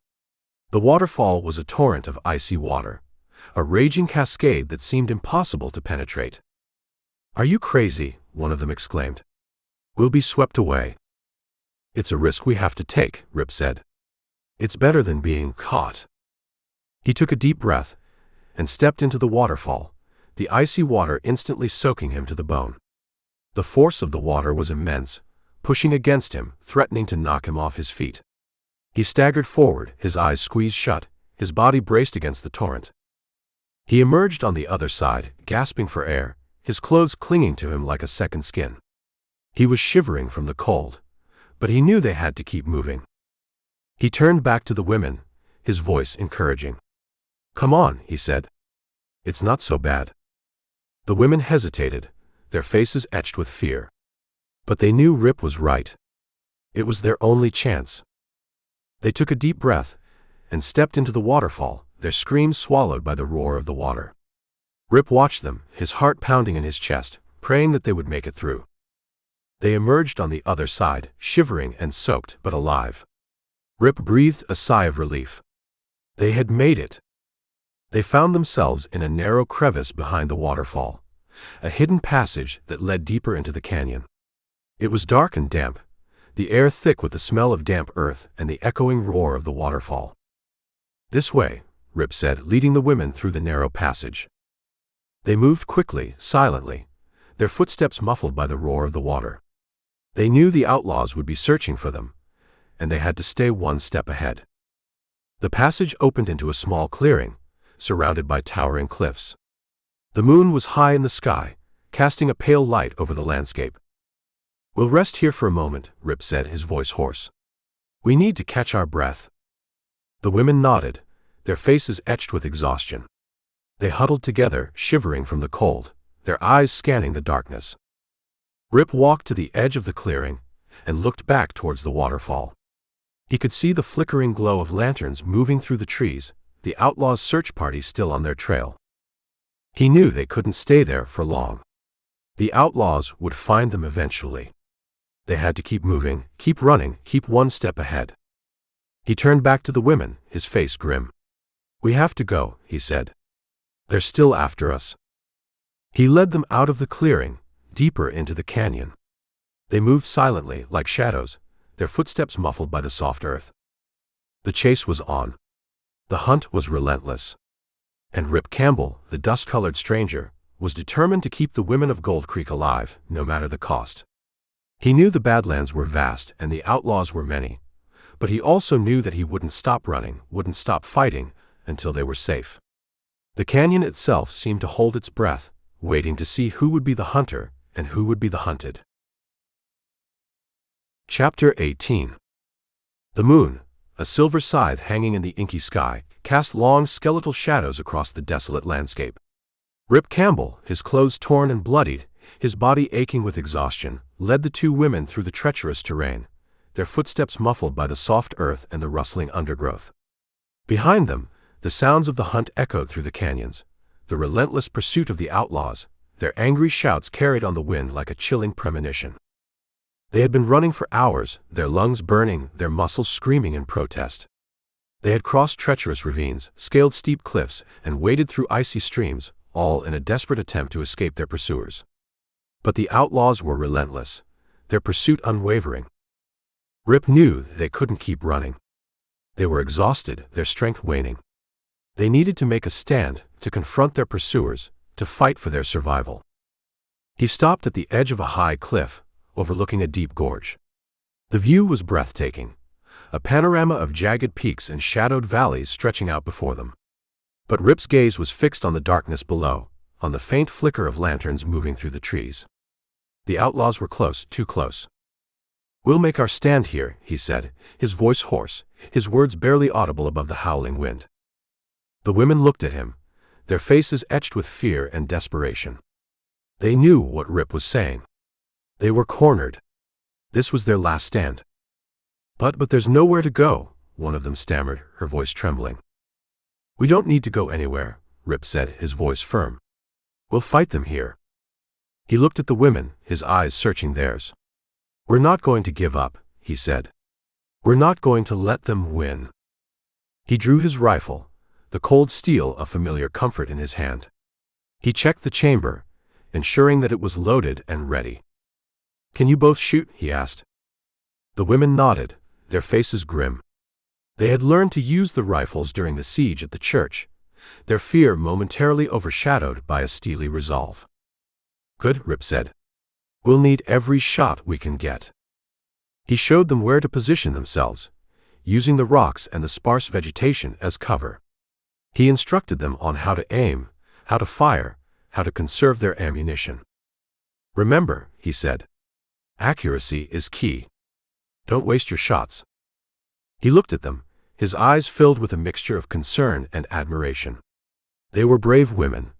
The waterfall was a torrent of icy water, a raging cascade that seemed impossible to penetrate. "Are you crazy?" one of them exclaimed. "We'll be swept away." "It's a risk we have to take," Rip said. "It's better than being caught." He took a deep breath and stepped into the waterfall, the icy water instantly soaking him to the bone. The force of the water was immense, pushing against him, threatening to knock him off his feet. He staggered forward, his eyes squeezed shut, his body braced against the torrent. He emerged on the other side, gasping for air, his clothes clinging to him like a second skin. He was shivering from the cold, but he knew they had to keep moving. He turned back to the women, his voice encouraging. "Come on," he said. "It's not so bad." The women hesitated, their faces etched with fear. But they knew Rip was right. It was their only chance. They took a deep breath and stepped into the waterfall, their screams swallowed by the roar of the water. Rip watched them, his heart pounding in his chest, praying that they would make it through. They emerged on the other side, shivering and soaked, but alive. Rip breathed a sigh of relief. They had made it. They found themselves in a narrow crevice behind the waterfall, a hidden passage that led deeper into the canyon. It was dark and damp, the air thick with the smell of damp earth and the echoing roar of the waterfall. "This way," Rip said, leading the women through the narrow passage. They moved quickly, silently, their footsteps muffled by the roar of the water. They knew the outlaws would be searching for them, and they had to stay one step ahead. The passage opened into a small clearing, surrounded by towering cliffs. The moon was high in the sky, casting a pale light over the landscape. "We'll rest here for a moment," Rip said, his voice hoarse. "We need to catch our breath." The women nodded, their faces etched with exhaustion. They huddled together, shivering from the cold, their eyes scanning the darkness. Rip walked to the edge of the clearing and looked back towards the waterfall. He could see the flickering glow of lanterns moving through the trees, the outlaws' search party still on their trail. He knew they couldn't stay there for long. The outlaws would find them eventually. They had to keep moving, keep running, keep one step ahead. He turned back to the women, his face grim. "We have to go," he said. "They're still after us." He led them out of the clearing, deeper into the canyon. They moved silently, like shadows, their footsteps muffled by the soft earth. The chase was on. The hunt was relentless. And Rip Campbell, the dust-colored stranger, was determined to keep the women of Gold Creek alive, no matter the cost. He knew the badlands were vast and the outlaws were many, but he also knew that he wouldn't stop running, wouldn't stop fighting, until they were safe. The canyon itself seemed to hold its breath, waiting to see who would be the hunter and who would be the hunted. Chapter 18. The moon, a silver scythe hanging in the inky sky, cast long skeletal shadows across the desolate landscape. Rip Campbell, his clothes torn and bloodied, his body aching with exhaustion, led the two women through the treacherous terrain, their footsteps muffled by the soft earth and the rustling undergrowth. Behind them, the sounds of the hunt echoed through the canyons, the relentless pursuit of the outlaws, their angry shouts carried on the wind like a chilling premonition. They had been running for hours, their lungs burning, their muscles screaming in protest. They had crossed treacherous ravines, scaled steep cliffs, and waded through icy streams, all in a desperate attempt to escape their pursuers. But the outlaws were relentless, their pursuit unwavering. Rip knew they couldn't keep running. They were exhausted, their strength waning. They needed to make a stand, to confront their pursuers, to fight for their survival. He stopped at the edge of a high cliff, overlooking a deep gorge. The view was breathtaking, a panorama of jagged peaks and shadowed valleys stretching out before them. But Rip's gaze was fixed on the darkness below, on the faint flicker of lanterns moving through the trees. The outlaws were close, too close. "We'll make our stand here," he said, his voice hoarse, his words barely audible above the howling wind. The women looked at him, their faces etched with fear and desperation. They knew what Rip was saying. They were cornered. This was their last stand. But there's nowhere to go," one of them stammered, her voice trembling. "We don't need to go anywhere," Rip said, his voice firm. "We'll fight them here." He looked at the women, his eyes searching theirs. "We're not going to give up," he said. "We're not going to let them win." He drew his rifle, the cold steel a familiar comfort in his hand. He checked the chamber, ensuring that it was loaded and ready. "Can you both shoot?" he asked. The women nodded, their faces grim. They had learned to use the rifles during the siege at the church, their fear momentarily overshadowed by a steely resolve. "Good," Rip said. "We'll need every shot we can get." He showed them where to position themselves, using the rocks and the sparse vegetation as cover. He instructed them on how to aim, how to fire, how to conserve their ammunition. "Remember," he said, "accuracy is key. Don't waste your shots." He looked at them, his eyes filled with a mixture of concern and admiration. They were brave women,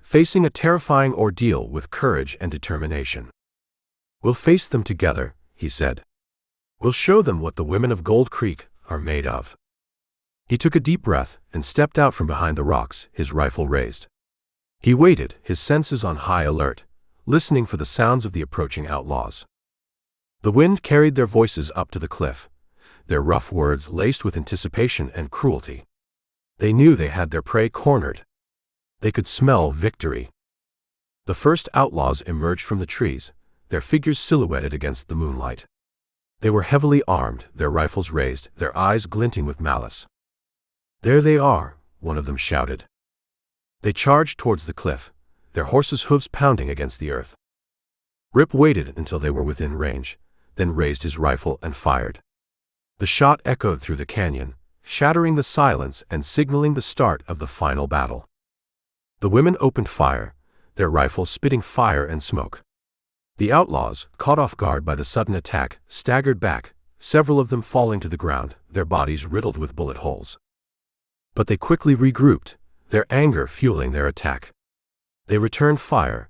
facing a terrifying ordeal with courage and determination. "We'll face them together," he said. "We'll show them what the women of Gold Creek are made of." He took a deep breath and stepped out from behind the rocks, his rifle raised. He waited, his senses on high alert, listening for the sounds of the approaching outlaws. The wind carried their voices up to the cliff, their rough words laced with anticipation and cruelty. They knew they had their prey cornered. They could smell victory. The first outlaws emerged from the trees, their figures silhouetted against the moonlight. They were heavily armed, their rifles raised, their eyes glinting with malice. "There they are," one of them shouted. They charged towards the cliff, their horses' hooves pounding against the earth. Rip waited until they were within range, then raised his rifle and fired. The shot echoed through the canyon, shattering the silence and signaling the start of the final battle. The women opened fire, their rifles spitting fire and smoke. The outlaws, caught off guard by the sudden attack, staggered back, several of them falling to the ground, their bodies riddled with bullet holes. But they quickly regrouped, their anger fueling their attack. They returned fire,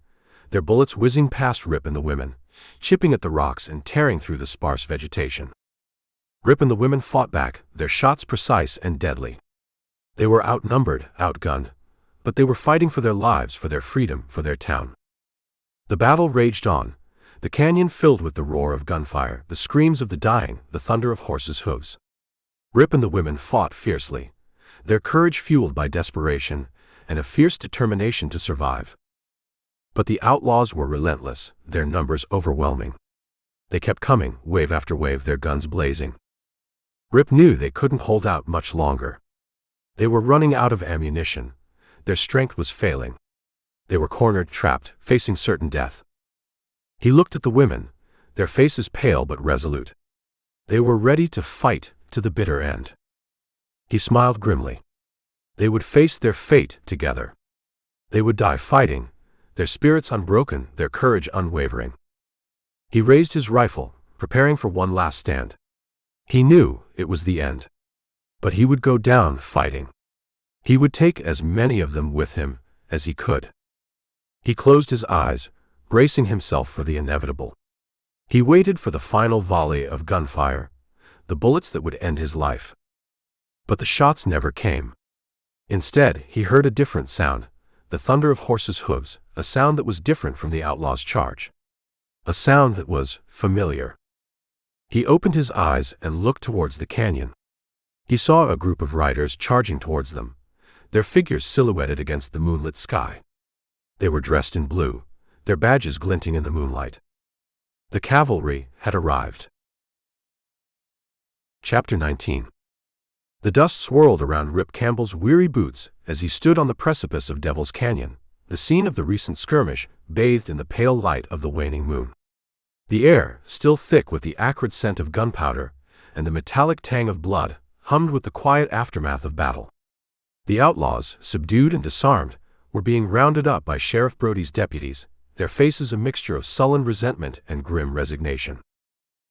their bullets whizzing past Rip and the women, chipping at the rocks and tearing through the sparse vegetation. Rip and the women fought back, their shots precise and deadly. They were outnumbered, outgunned, but they were fighting for their lives, for their freedom, for their town. The battle raged on, the canyon filled with the roar of gunfire, the screams of the dying, the thunder of horses' hooves. Rip and the women fought fiercely, their courage fueled by desperation and a fierce determination to survive. But the outlaws were relentless, their numbers overwhelming. They kept coming, wave after wave, their guns blazing. Rip knew they couldn't hold out much longer. They were running out of ammunition. Their strength was failing. They were cornered, trapped, facing certain death. He looked at the women, their faces pale but resolute. They were ready to fight to the bitter end. He smiled grimly. They would face their fate together. They would die fighting, their spirits unbroken, their courage unwavering. He raised his rifle, preparing for one last stand. He knew it was the end. But he would go down fighting. He would take as many of them with him as he could. He closed his eyes, bracing himself for the inevitable. He waited for the final volley of gunfire, the bullets that would end his life. But the shots never came. Instead, he heard a different sound, the thunder of horses' hooves, a sound that was different from the outlaw's charge. A sound that was familiar. He opened his eyes and looked towards the canyon. He saw a group of riders charging towards them, their figures silhouetted against the moonlit sky. They were dressed in blue, their badges glinting in the moonlight. The cavalry had arrived. Chapter 19. The dust swirled around Rip Campbell's weary boots as he stood on the precipice of Devil's Canyon, the scene of the recent skirmish, bathed in the pale light of the waning moon. The air, still thick with the acrid scent of gunpowder and the metallic tang of blood, hummed with the quiet aftermath of battle. The outlaws, subdued and disarmed, were being rounded up by Sheriff Brody's deputies, their faces a mixture of sullen resentment and grim resignation.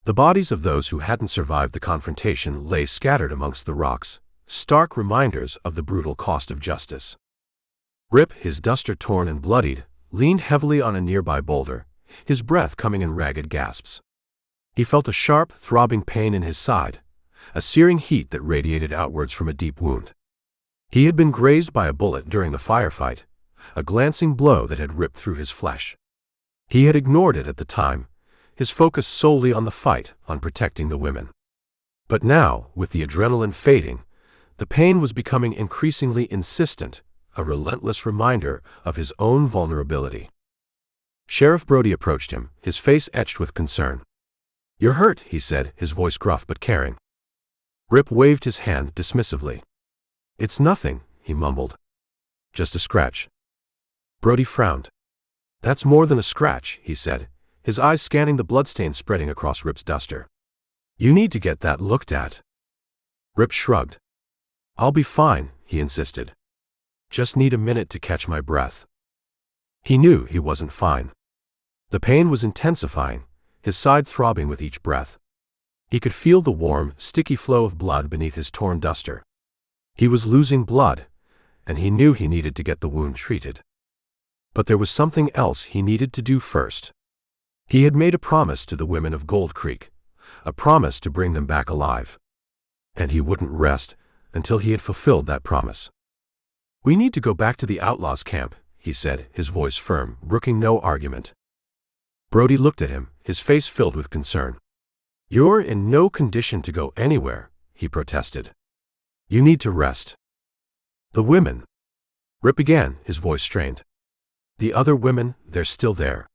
The bodies of those who hadn't survived the confrontation lay scattered amongst the rocks, stark reminders of the brutal cost of justice. Rip, his duster torn and bloodied, leaned heavily on a nearby boulder, his breath coming in ragged gasps. He felt a sharp, throbbing pain in his side, a searing heat that radiated outwards from a deep wound. He had been grazed by a bullet during the firefight, a glancing blow that had ripped through his flesh. He had ignored it at the time, his focus solely on the fight, on protecting the women. But now, with the adrenaline fading, the pain was becoming increasingly insistent, a relentless reminder of his own vulnerability. Sheriff Brody approached him, his face etched with concern. "You're hurt," he said, his voice gruff but caring. Rip waved his hand dismissively. "It's nothing," he mumbled. "Just a scratch." Brody frowned. "That's more than a scratch," he said, his eyes scanning the bloodstain spreading across Rip's duster. "You need to get that looked at." Rip shrugged. "I'll be fine," he insisted. "Just need a minute to catch my breath." He knew he wasn't fine. The pain was intensifying, his side throbbing with each breath. He could feel the warm, sticky flow of blood beneath his torn duster. He was losing blood, and he knew he needed to get the wound treated. But there was something else he needed to do first. He had made a promise to the women of Gold Creek, a promise to bring them back alive. And he wouldn't rest until he had fulfilled that promise. "We need to go back to the outlaws' camp," he said, his voice firm, brooking no argument. Brody looked at him, his face filled with concern. "You're in no condition to go anywhere," he protested. "You need to rest." "The women," Rip began, his voice strained. "The other women, they're still there.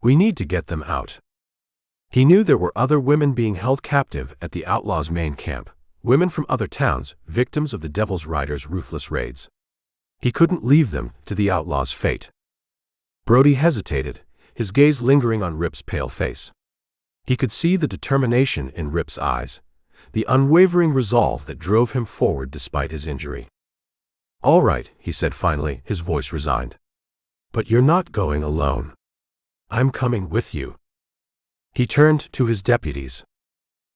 We need to get them out." He knew there were other women being held captive at the outlaws' main camp, women from other towns, victims of the Devil's Riders' ruthless raids. He couldn't leave them to the outlaws' fate. Brody hesitated, his gaze lingering on Rip's pale face. He could see the determination in Rip's eyes, the unwavering resolve that drove him forward despite his injury. "All right," he said finally, his voice resigned. "But you're not going alone. I'm coming with you." He turned to his deputies.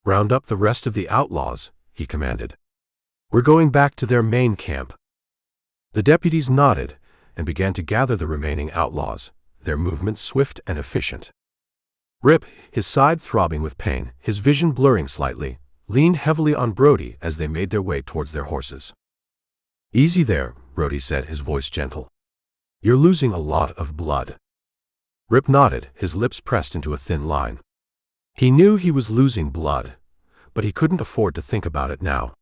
"Round up the rest of the outlaws," he commanded. "We're going back to their main camp." The deputies nodded and began to gather the remaining outlaws, their movements swift and efficient. Rip, his side throbbing with pain, his vision blurring slightly, leaned heavily on Brody as they made their way towards their horses. "Easy there," Brody said, his voice gentle. "You're losing a lot of blood." Rip nodded, his lips pressed into a thin line. He knew he was losing blood, but he couldn't afford to think about it now.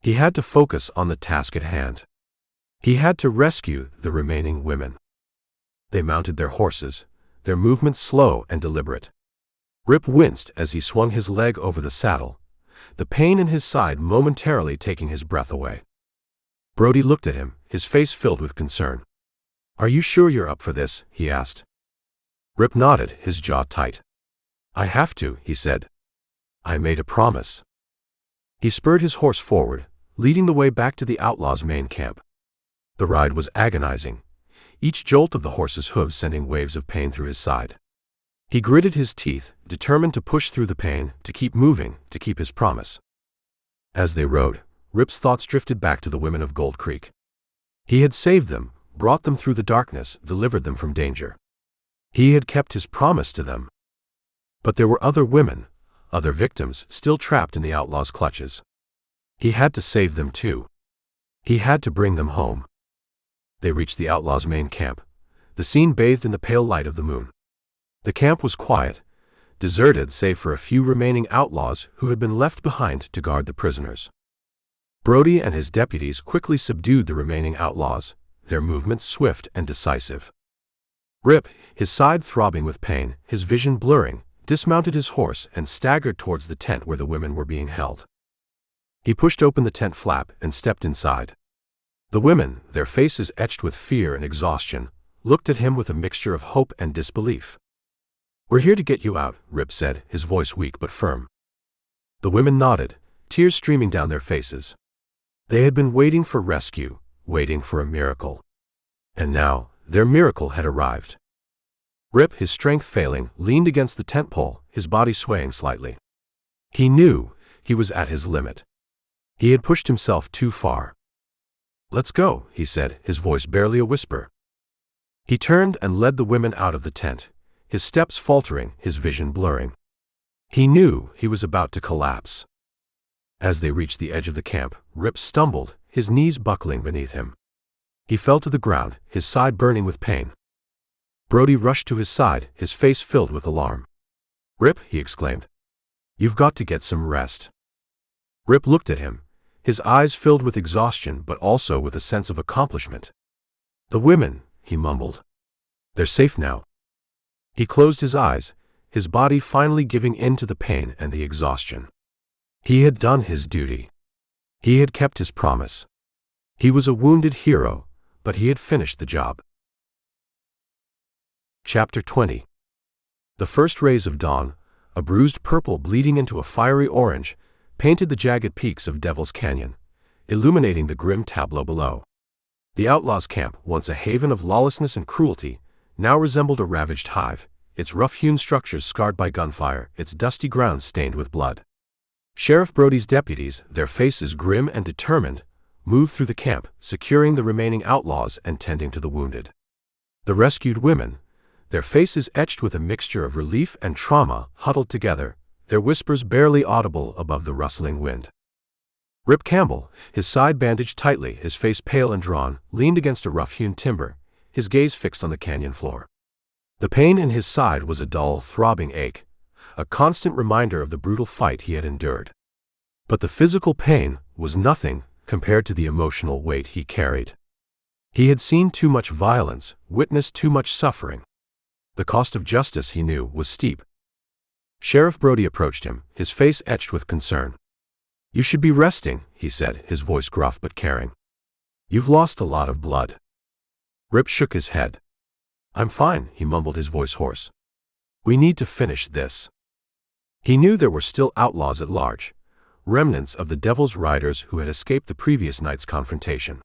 He had to focus on the task at hand. He had to rescue the remaining women. They mounted their horses, their movements slow and deliberate. Rip winced as he swung his leg over the saddle, the pain in his side momentarily taking his breath away. Brody looked at him, his face filled with concern. "Are you sure you're up for this?" he asked. Rip nodded, his jaw tight. "I have to," he said. "I made a promise." He spurred his horse forward, leading the way back to the outlaws' main camp. The ride was agonizing, each jolt of the horse's hooves sending waves of pain through his side. He gritted his teeth, determined to push through the pain, to keep moving, to keep his promise. As they rode, Rip's thoughts drifted back to the women of Gold Creek. He had saved them, brought them through the darkness, delivered them from danger. He had kept his promise to them. But there were other women, other victims still trapped in the outlaws' clutches. He had to save them too. He had to bring them home. They reached the outlaws' main camp, the scene bathed in the pale light of the moon. The camp was quiet, deserted save for a few remaining outlaws who had been left behind to guard the prisoners. Brody and his deputies quickly subdued the remaining outlaws, their movements swift and decisive. Rip, his side throbbing with pain, his vision blurring, dismounted his horse and staggered towards the tent where the women were being held. He pushed open the tent flap and stepped inside. The women, their faces etched with fear and exhaustion, looked at him with a mixture of hope and disbelief. "We're here to get you out," Rip said, his voice weak but firm. The women nodded, tears streaming down their faces. They had been waiting for rescue, waiting for a miracle. And now, their miracle had arrived. Rip, his strength failing, leaned against the tent pole, his body swaying slightly. He knew he was at his limit. He had pushed himself too far. "Let's go," he said, his voice barely a whisper. He turned and led the women out of the tent, his steps faltering, his vision blurring. He knew he was about to collapse. As they reached the edge of the camp, Rip stumbled, his knees buckling beneath him. He fell to the ground, his side burning with pain. Brody rushed to his side, his face filled with alarm. "Rip," he exclaimed, "you've got to get some rest." Rip looked at him, his eyes filled with exhaustion but also with a sense of accomplishment. "The women," he mumbled. "They're safe now." He closed his eyes, his body finally giving in to the pain and the exhaustion. He had done his duty. He had kept his promise. He was a wounded hero, but he had finished the job. Chapter 20. The first rays of dawn, a bruised purple bleeding into a fiery orange, painted the jagged peaks of Devil's Canyon, illuminating the grim tableau below. The outlaws' camp, once a haven of lawlessness and cruelty, now resembled a ravaged hive, its rough-hewn structures scarred by gunfire, its dusty grounds stained with blood. Sheriff Brody's deputies, their faces grim and determined, moved through the camp, securing the remaining outlaws and tending to the wounded. The rescued women, their faces etched with a mixture of relief and trauma, huddled together, their whispers barely audible above the rustling wind. Rip Campbell, his side bandaged tightly, his face pale and drawn, leaned against a rough-hewn timber, his gaze fixed on the canyon floor. The pain in his side was a dull, throbbing ache, a constant reminder of the brutal fight he had endured. But the physical pain was nothing compared to the emotional weight he carried. He had seen too much violence, witnessed too much suffering. The cost of justice, he knew, was steep. Sheriff Brody approached him, his face etched with concern. "You should be resting," he said, his voice gruff but caring. "You've lost a lot of blood." Rip shook his head. "I'm fine," he mumbled, his voice hoarse. "We need to finish this." He knew there were still outlaws at large, remnants of the Devil's Riders who had escaped the previous night's confrontation.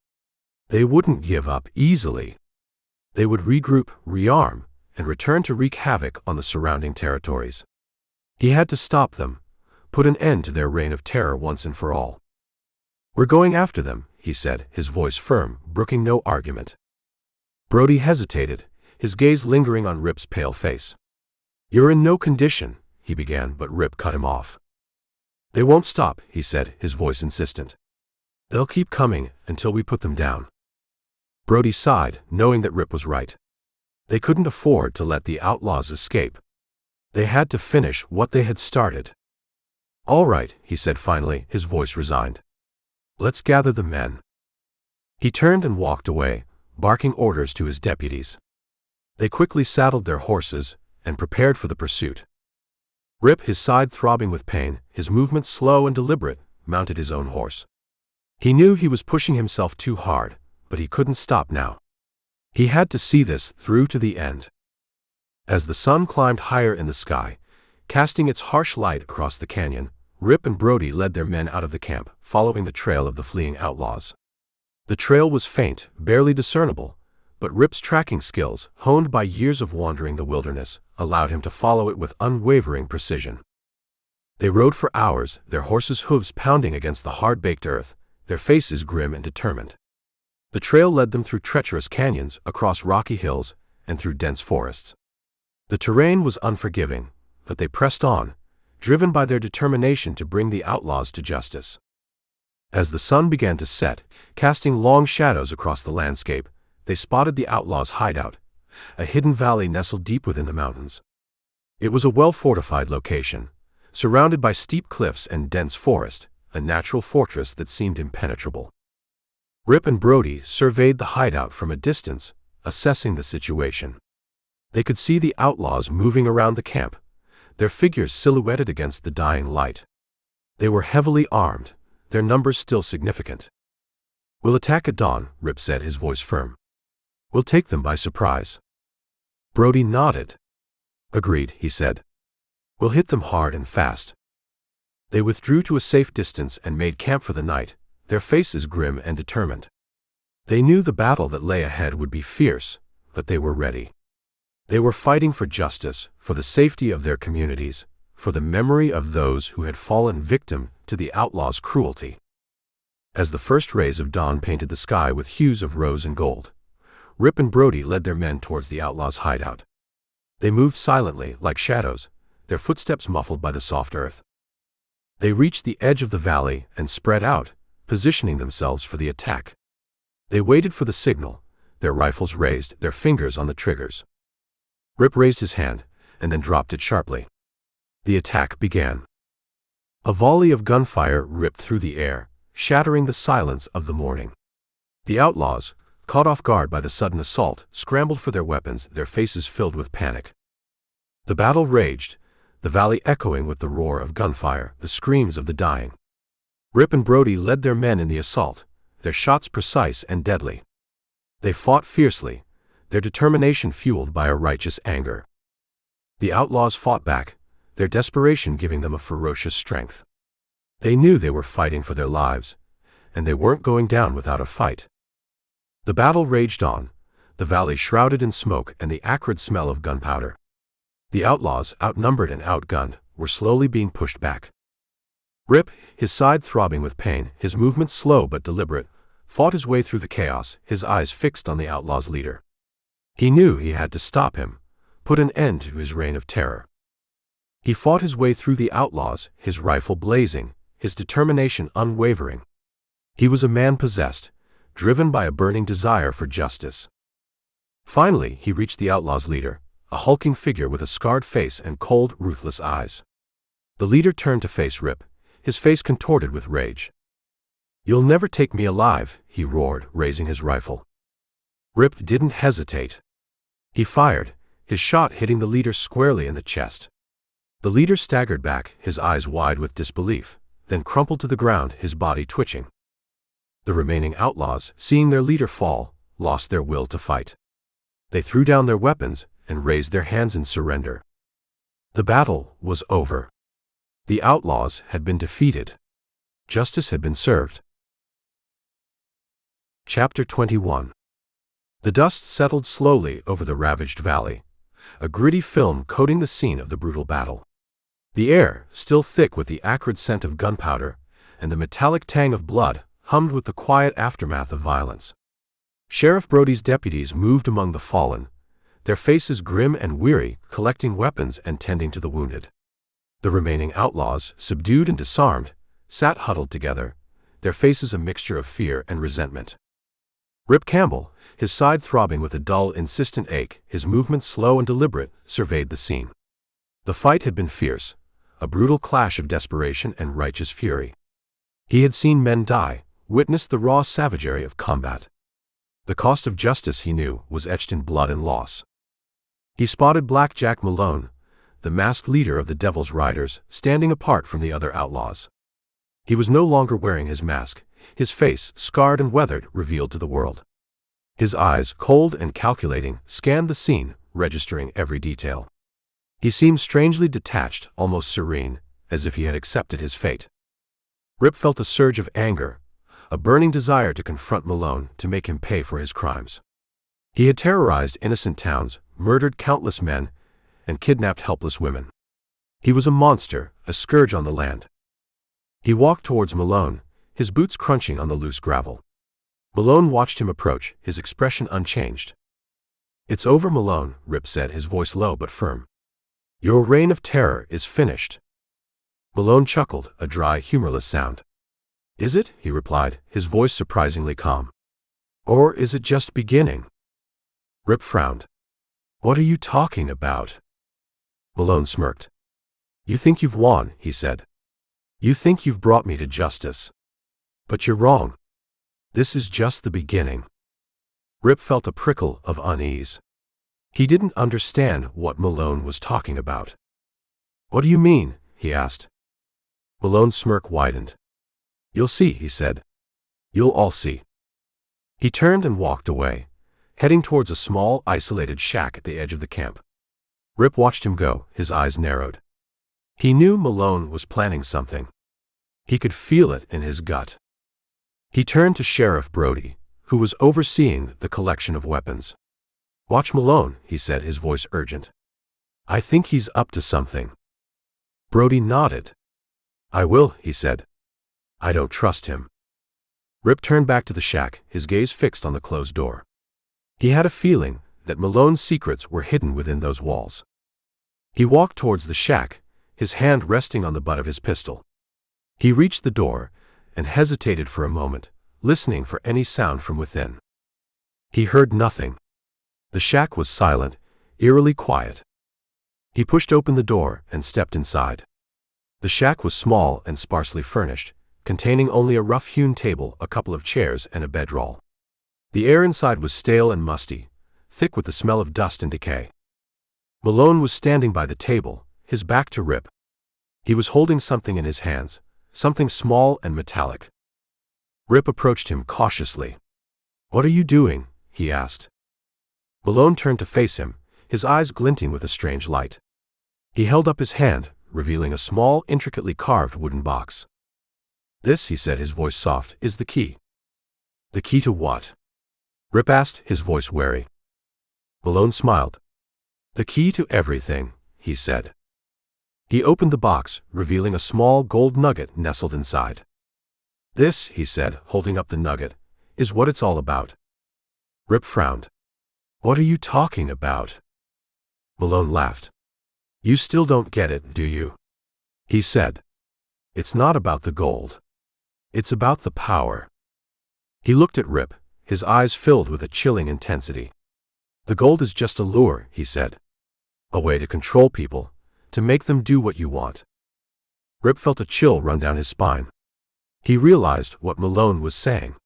They wouldn't give up easily. They would regroup, rearm, and return to wreak havoc on the surrounding territories. He had to stop them, put an end to their reign of terror once and for all. "We're going after them," he said, his voice firm, brooking no argument. Brody hesitated, his gaze lingering on Rip's pale face. "You're in no condition," he began, but Rip cut him off. "They won't stop," he said, his voice insistent. "They'll keep coming until we put them down." Brody sighed, knowing that Rip was right. They couldn't afford to let the outlaws escape. They had to finish what they had started. "All right," he said finally, his voice resigned. "Let's gather the men." He turned and walked away, barking orders to his deputies. They quickly saddled their horses and prepared for the pursuit. Rip, his side throbbing with pain, his movements slow and deliberate, mounted his own horse. He knew he was pushing himself too hard, but he couldn't stop now. He had to see this through to the end. As the sun climbed higher in the sky, casting its harsh light across the canyon, Rip and Brody led their men out of the camp, following the trail of the fleeing outlaws. The trail was faint, barely discernible, but Rip's tracking skills, honed by years of wandering the wilderness, allowed him to follow it with unwavering precision. They rode for hours, their horses' hooves pounding against the hard-baked earth, their faces grim and determined. The trail led them through treacherous canyons, across rocky hills, and through dense forests. The terrain was unforgiving, but they pressed on, driven by their determination to bring the outlaws to justice. As the sun began to set, casting long shadows across the landscape, they spotted the outlaws' hideout, a hidden valley nestled deep within the mountains. It was a well-fortified location, surrounded by steep cliffs and dense forest, a natural fortress that seemed impenetrable. Rip and Brody surveyed the hideout from a distance, assessing the situation. They could see the outlaws moving around the camp, their figures silhouetted against the dying light. They were heavily armed, their numbers still significant. "We'll attack at dawn," Rip said, his voice firm. "We'll take them by surprise." Brody nodded. "Agreed," he said. "We'll hit them hard and fast." They withdrew to a safe distance and made camp for the night, their faces grim and determined. They knew the battle that lay ahead would be fierce, but they were ready. They were fighting for justice, for the safety of their communities, for the memory of those who had fallen victim to the outlaws' cruelty. As the first rays of dawn painted the sky with hues of rose and gold, Rip and Brody led their men towards the outlaws' hideout. They moved silently, like shadows, their footsteps muffled by the soft earth. They reached the edge of the valley and spread out, positioning themselves for the attack. They waited for the signal, their rifles raised, their fingers on the triggers. Rip raised his hand, and then dropped it sharply. The attack began. A volley of gunfire ripped through the air, shattering the silence of the morning. The outlaws, caught off guard by the sudden assault, scrambled for their weapons, their faces filled with panic. The battle raged, the valley echoing with the roar of gunfire, the screams of the dying. Rip and Brody led their men in the assault, their shots precise and deadly. They fought fiercely, their determination fueled by a righteous anger. The outlaws fought back, their desperation giving them a ferocious strength. They knew they were fighting for their lives, and they weren't going down without a fight. The battle raged on, the valley shrouded in smoke and the acrid smell of gunpowder. The outlaws, outnumbered and outgunned, were slowly being pushed back. Rip, his side throbbing with pain, his movements slow but deliberate, fought his way through the chaos, his eyes fixed on the outlaws' leader. He knew he had to stop him, put an end to his reign of terror. He fought his way through the outlaws, his rifle blazing, his determination unwavering. He was a man possessed, driven by a burning desire for justice. Finally, he reached the outlaws' leader, a hulking figure with a scarred face and cold, ruthless eyes. The leader turned to face Rip, his face contorted with rage. "You'll never take me alive," he roared, raising his rifle. Rip didn't hesitate. He fired, his shot hitting the leader squarely in the chest. The leader staggered back, his eyes wide with disbelief, then crumpled to the ground, his body twitching. The remaining outlaws, seeing their leader fall, lost their will to fight. They threw down their weapons and raised their hands in surrender. The battle was over. The outlaws had been defeated. Justice had been served. Chapter 21. The dust settled slowly over the ravaged valley, a gritty film coating the scene of the brutal battle. The air, still thick with the acrid scent of gunpowder and the metallic tang of blood, hummed with the quiet aftermath of violence. Sheriff Brody's deputies moved among the fallen, their faces grim and weary, collecting weapons and tending to the wounded. The remaining outlaws, subdued and disarmed, sat huddled together, their faces a mixture of fear and resentment. Rip Campbell, his side throbbing with a dull, insistent ache, his movements slow and deliberate, surveyed the scene. The fight had been fierce, a brutal clash of desperation and righteous fury. He had seen men die, witnessed the raw savagery of combat. The cost of justice, he knew, was etched in blood and loss. He spotted Black Jack Malone, the masked leader of the Devil's Riders, standing apart from the other outlaws. He was no longer wearing his mask, his face, scarred and weathered, revealed to the world. His eyes, cold and calculating, scanned the scene, registering every detail. He seemed strangely detached, almost serene, as if he had accepted his fate. Rip felt a surge of anger, a burning desire to confront Malone, to make him pay for his crimes. He had terrorized innocent towns, murdered countless men, and kidnapped helpless women. He was a monster, a scourge on the land. He walked towards Malone, his boots crunching on the loose gravel. Malone watched him approach, his expression unchanged. "It's over, Malone," Rip said, his voice low but firm. "Your reign of terror is finished." Malone chuckled, a dry, humorless sound. Is it? He replied, his voice surprisingly calm. Or is it just beginning? Rip frowned. What are you talking about? Malone smirked. You think you've won, he said. You think you've brought me to justice. But you're wrong. This is just the beginning. Rip felt a prickle of unease. He didn't understand what Malone was talking about. What do you mean? He asked. Malone's smirk widened. You'll see, he said. You'll all see. He turned and walked away, heading towards a small, isolated shack at the edge of the camp. Rip watched him go, his eyes narrowed. He knew Malone was planning something. He could feel it in his gut. He turned to Sheriff Brody, who was overseeing the collection of weapons. Watch Malone, he said, his voice urgent. I think he's up to something. Brody nodded. I will, he said. I don't trust him. Rip turned back to the shack, his gaze fixed on the closed door. He had a feeling that Malone's secrets were hidden within those walls. He walked towards the shack, his hand resting on the butt of his pistol. He reached the door and hesitated for a moment, listening for any sound from within. He heard nothing. The shack was silent, eerily quiet. He pushed open the door and stepped inside. The shack was small and sparsely furnished, containing only a rough-hewn table, a couple of chairs, and a bedroll. The air inside was stale and musty, thick with the smell of dust and decay. Malone was standing by the table, his back to Rip. He was holding something in his hands, something small and metallic. Rip approached him cautiously. What are you doing? He asked. Malone turned to face him, his eyes glinting with a strange light. He held up his hand, revealing a small, intricately carved wooden box. This, he said, his voice soft, is the key. The key to what? Rip asked, his voice wary. Malone smiled. The key to everything, he said. He opened the box, revealing a small gold nugget nestled inside. This, he said, holding up the nugget, is what it's all about. Rip frowned. What are you talking about? Malone laughed. You still don't get it, do you? He said. It's not about the gold. It's about the power. He looked at Rip, his eyes filled with a chilling intensity. The gold is just a lure, he said. A way to control people, to make them do what you want. Rip felt a chill run down his spine. He realized what Malone was saying.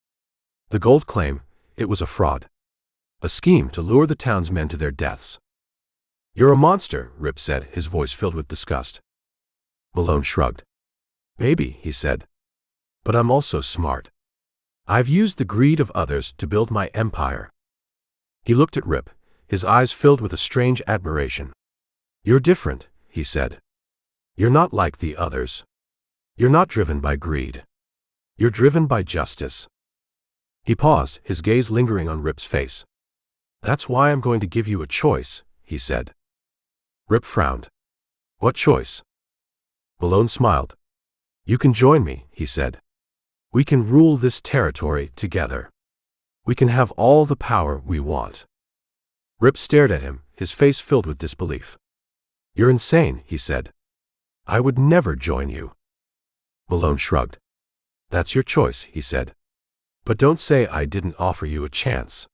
The gold claim, it was a fraud. A scheme to lure the town's men to their deaths. You're a monster, Rip said, his voice filled with disgust. Malone shrugged. Maybe, he said. But I'm also smart. I've used the greed of others to build my empire. He looked at Rip, his eyes filled with a strange admiration. You're different, he said. You're not like the others. You're not driven by greed. You're driven by justice. He paused, his gaze lingering on Rip's face. That's why I'm going to give you a choice, he said. Rip frowned. What choice? Malone smiled. You can join me, he said. We can rule this territory together. We can have all the power we want. Rip stared at him, his face filled with disbelief. You're insane, he said. I would never join you. Malone shrugged. That's your choice, he said. But don't say I didn't offer you a chance.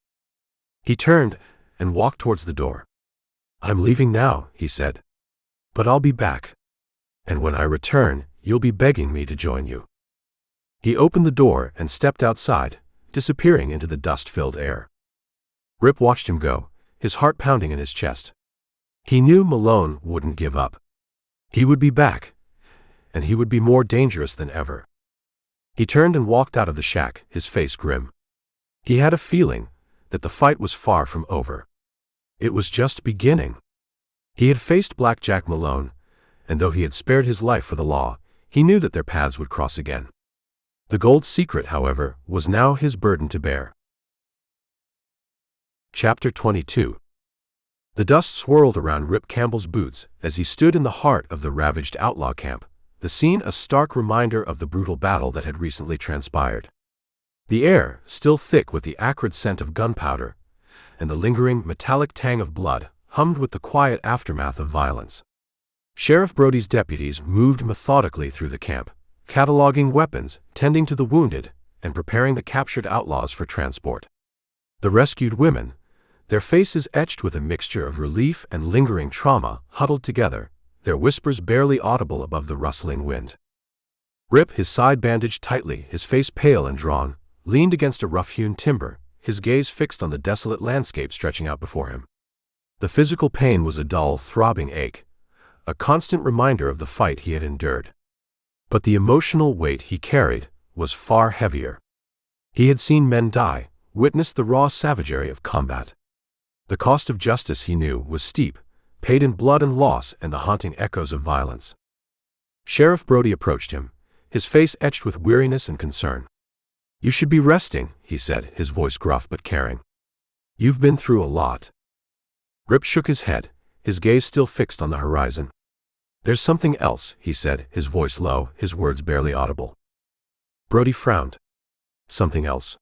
He turned and walked towards the door. I'm leaving now, he said. But I'll be back. And when I return, you'll be begging me to join you. He opened the door and stepped outside, disappearing into the dust-filled air. Rip watched him go, his heart pounding in his chest. He knew Malone wouldn't give up. He would be back, and he would be more dangerous than ever. He turned and walked out of the shack, his face grim. He had a feeling that the fight was far from over. It was just beginning. He had faced Blackjack Malone, and though he had spared his life for the law, he knew that their paths would cross again. The gold secret, however, was now his burden to bear. Chapter 22. The dust swirled around Rip Campbell's boots as he stood in the heart of the ravaged outlaw camp, the scene a stark reminder of the brutal battle that had recently transpired. The air, still thick with the acrid scent of gunpowder, and the lingering, metallic tang of blood, hummed with the quiet aftermath of violence. Sheriff Brody's deputies moved methodically through the camp, cataloging weapons, tending to the wounded, and preparing the captured outlaws for transport. The rescued women, their faces etched with a mixture of relief and lingering trauma, huddled together, their whispers barely audible above the rustling wind. Rip, his side bandaged tightly, his face pale and drawn, leaned against a rough-hewn timber, his gaze fixed on the desolate landscape stretching out before him. The physical pain was a dull, throbbing ache, a constant reminder of the fight he had endured. But the emotional weight he carried was far heavier. He had seen men die, witnessed the raw savagery of combat. The cost of justice, he knew, was steep, paid in blood and loss and the haunting echoes of violence. Sheriff Brody approached him, his face etched with weariness and concern. "You should be resting," he said, his voice gruff but caring. "You've been through a lot." Rip shook his head, his gaze still fixed on the horizon. "There's something else," he said, his voice low, his words barely audible. Brody frowned. "Something else?"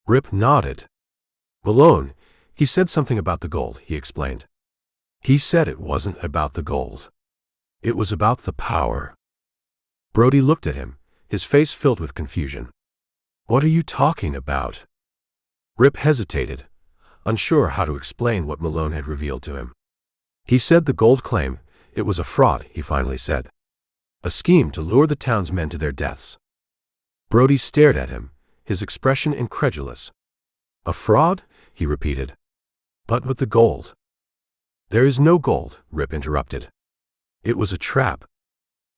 Rip nodded. "Malone, he said something about the gold," he explained. "He said it wasn't about the gold. It was about the power." Brody looked at him, his face filled with confusion. "What are you talking about?" Rip hesitated, unsure how to explain what Malone had revealed to him. "He said the gold claim, it was a fraud," he finally said. "A scheme to lure the town's men to their deaths." Brody stared at him, his expression incredulous. "A fraud?" he repeated. "But with the gold." "There is no gold," Rip interrupted. "It was a trap.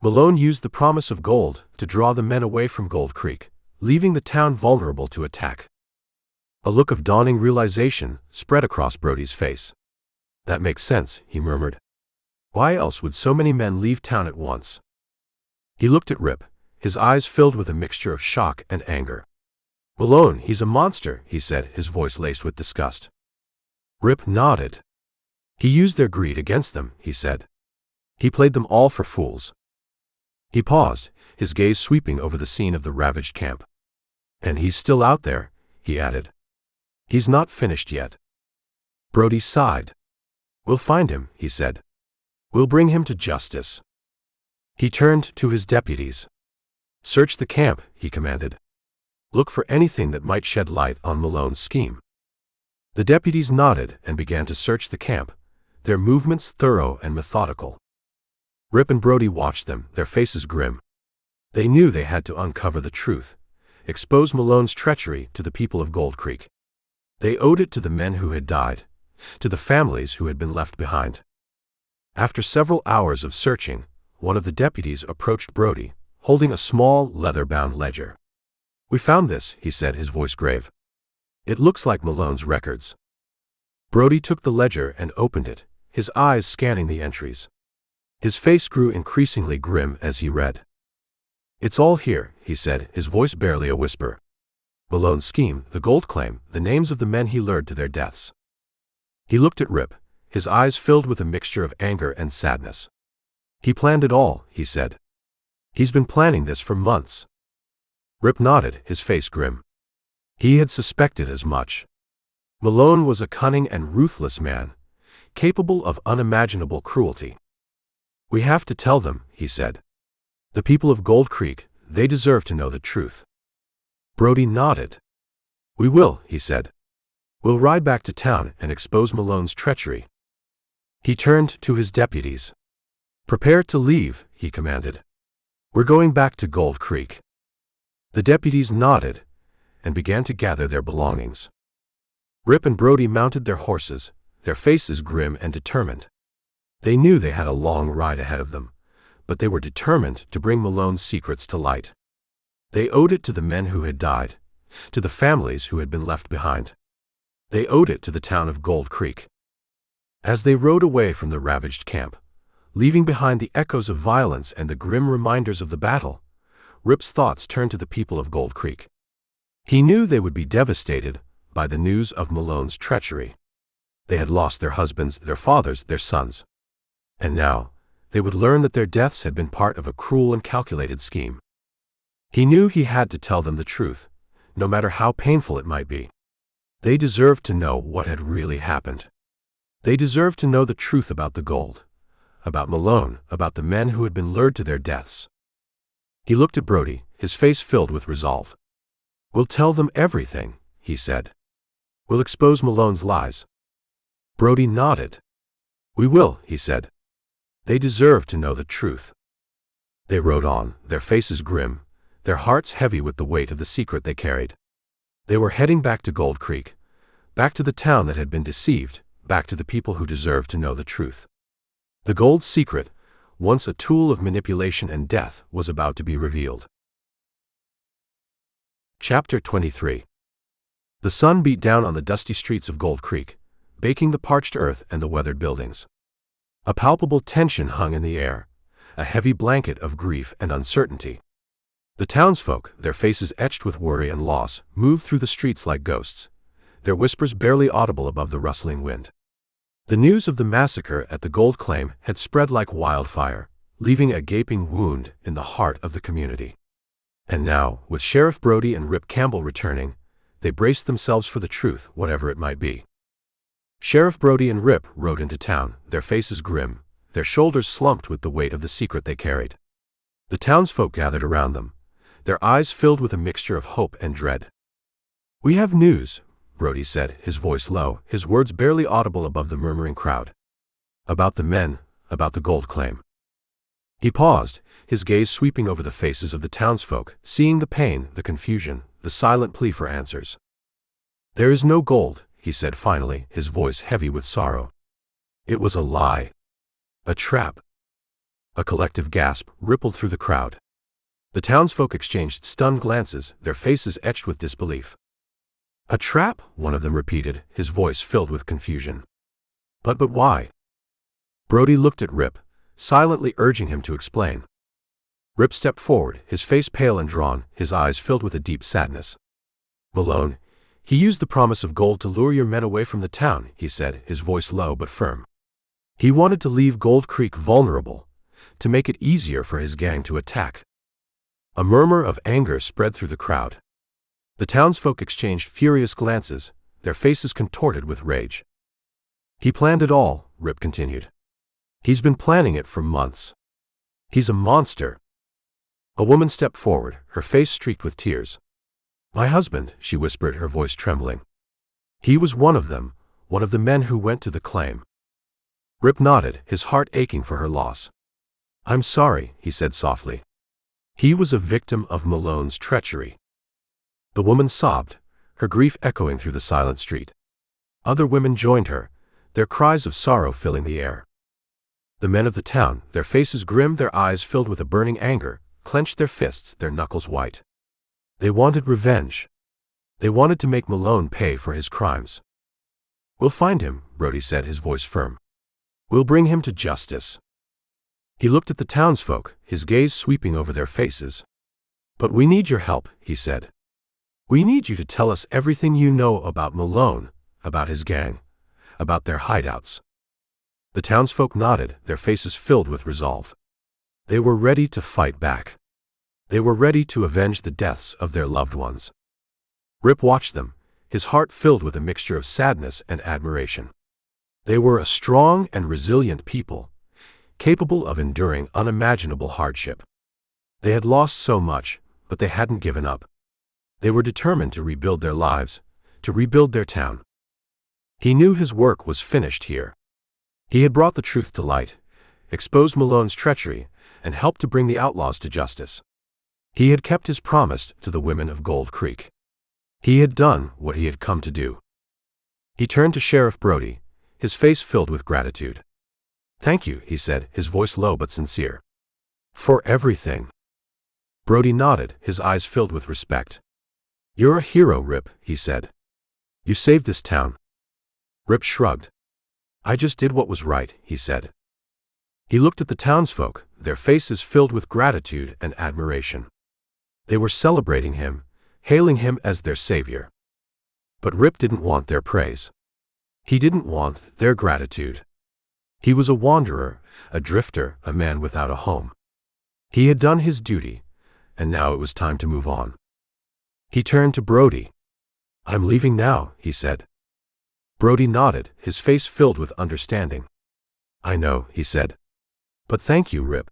Malone used the promise of gold to draw the men away from Gold Creek, leaving the town vulnerable to attack." A look of dawning realization spread across Brody's face. "That makes sense," he murmured. "Why else would so many men leave town at once?" He looked at Rip, his eyes filled with a mixture of shock and anger. "Malone, he's a monster," he said, his voice laced with disgust. Rip nodded. "He used their greed against them," he said. "He played them all for fools." He paused, his gaze sweeping over the scene of the ravaged camp. "And he's still out there," he added. "He's not finished yet." Brody sighed. "We'll find him," he said. "We'll bring him to justice." He turned to his deputies. "Search the camp," he commanded. "Look for anything that might shed light on Malone's scheme." The deputies nodded and began to search the camp, their movements thorough and methodical. Rip and Brody watched them, their faces grim. They knew they had to uncover the truth, expose Malone's treachery to the people of Gold Creek. They owed it to the men who had died, to the families who had been left behind. After several hours of searching, one of the deputies approached Brody, holding a small, leather-bound ledger. "We found this," he said, his voice grave. "It looks like Malone's records." Brody took the ledger and opened it, his eyes scanning the entries. His face grew increasingly grim as he read. "It's all here," he said, his voice barely a whisper. "Malone's scheme, the gold claim, the names of the men he lured to their deaths." He looked at Rip, his eyes filled with a mixture of anger and sadness. "He planned it all," he said. "He's been planning this for months." Rip nodded, his face grim. He had suspected as much. Malone was a cunning and ruthless man, capable of unimaginable cruelty. "We have to tell them," he said. "The people of Gold Creek, they deserve to know the truth." Brody nodded. "We will," he said. "We'll ride back to town and expose Malone's treachery." He turned to his deputies. "Prepare to leave," he commanded. "We're going back to Gold Creek." The deputies nodded and began to gather their belongings. Rip and Brody mounted their horses, their faces grim and determined. They knew they had a long ride ahead of them, but they were determined to bring Malone's secrets to light. They owed it to the men who had died, to the families who had been left behind. They owed it to the town of Gold Creek. As they rode away from the ravaged camp, leaving behind the echoes of violence and the grim reminders of the battle, Rip's thoughts turned to the people of Gold Creek. He knew they would be devastated by the news of Malone's treachery. They had lost their husbands, their fathers, their sons. And now, they would learn that their deaths had been part of a cruel and calculated scheme. He knew he had to tell them the truth, no matter how painful it might be. They deserved to know what had really happened. They deserved to know the truth about the gold, about Malone, about the men who had been lured to their deaths. He looked at Brody, his face filled with resolve. "We'll tell them everything," he said. "We'll expose Malone's lies." Brody nodded. "We will," he said. "They deserve to know the truth." They rode on, their faces grim, their hearts heavy with the weight of the secret they carried. They were heading back to Gold Creek, back to the town that had been deceived, back to the people who deserved to know the truth. The gold secret, once a tool of manipulation and death, was about to be revealed. Chapter 23. The sun beat down on the dusty streets of Gold Creek, baking the parched earth and the weathered buildings. A palpable tension hung in the air, a heavy blanket of grief and uncertainty. The townsfolk, their faces etched with worry and loss, moved through the streets like ghosts, their whispers barely audible above the rustling wind. The news of the massacre at the gold claim had spread like wildfire, leaving a gaping wound in the heart of the community. And now, with Sheriff Brody and Rip Campbell returning, they braced themselves for the truth, whatever it might be. Sheriff Brody and Rip rode into town, their faces grim, their shoulders slumped with the weight of the secret they carried. The townsfolk gathered around them, their eyes filled with a mixture of hope and dread. "We have news," Brody said, his voice low, his words barely audible above the murmuring crowd. "About the men, about the gold claim." He paused, his gaze sweeping over the faces of the townsfolk, seeing the pain, the confusion, the silent plea for answers. "There is no gold," he said finally, his voice heavy with sorrow. "It was a lie. A trap." A collective gasp rippled through the crowd. The townsfolk exchanged stunned glances, their faces etched with disbelief. "A trap?" one of them repeated, his voice filled with confusion. But why?" Brody looked at Rip, silently urging him to explain. Rip stepped forward, his face pale and drawn, his eyes filled with a deep sadness. "Malone, he used the promise of gold to lure your men away from the town," he said, his voice low but firm. "He wanted to leave Gold Creek vulnerable, to make it easier for his gang to attack." A murmur of anger spread through the crowd. The townsfolk exchanged furious glances, their faces contorted with rage. "He planned it all," Rip continued. "He's been planning it for months. He's a monster." A woman stepped forward, her face streaked with tears. "My husband," she whispered, her voice trembling. "He was one of them, one of the men who went to the claim." Rip nodded, his heart aching for her loss. "I'm sorry," he said softly. "He was a victim of Malone's treachery." The woman sobbed, her grief echoing through the silent street. Other women joined her, their cries of sorrow filling the air. The men of the town, their faces grim, their eyes filled with a burning anger, clenched their fists, their knuckles white. They wanted revenge. They wanted to make Malone pay for his crimes. "We'll find him," Brody said, his voice firm. "We'll bring him to justice." He looked at the townsfolk, his gaze sweeping over their faces. "But we need your help," he said. "We need you to tell us everything you know about Malone, about his gang, about their hideouts." The townsfolk nodded, their faces filled with resolve. They were ready to fight back. They were ready to avenge the deaths of their loved ones. Rip watched them, his heart filled with a mixture of sadness and admiration. They were a strong and resilient people, capable of enduring unimaginable hardship. They had lost so much, but they hadn't given up. They were determined to rebuild their lives, to rebuild their town. He knew his work was finished here. He had brought the truth to light, exposed Malone's treachery, and helped to bring the outlaws to justice. He had kept his promise to the women of Gold Creek. He had done what he had come to do. He turned to Sheriff Brody, his face filled with gratitude. "Thank you," he said, his voice low but sincere. "For everything." Brody nodded, his eyes filled with respect. "You're a hero, Rip," he said. "You saved this town." Rip shrugged. "I just did what was right," he said. He looked at the townsfolk, their faces filled with gratitude and admiration. They were celebrating him, hailing him as their savior. But Rip didn't want their praise. He didn't want their gratitude. He was a wanderer, a drifter, a man without a home. He had done his duty, and now it was time to move on. He turned to Brody. "I'm leaving now," he said. Brody nodded, his face filled with understanding. "I know," he said. "But thank you, Rip.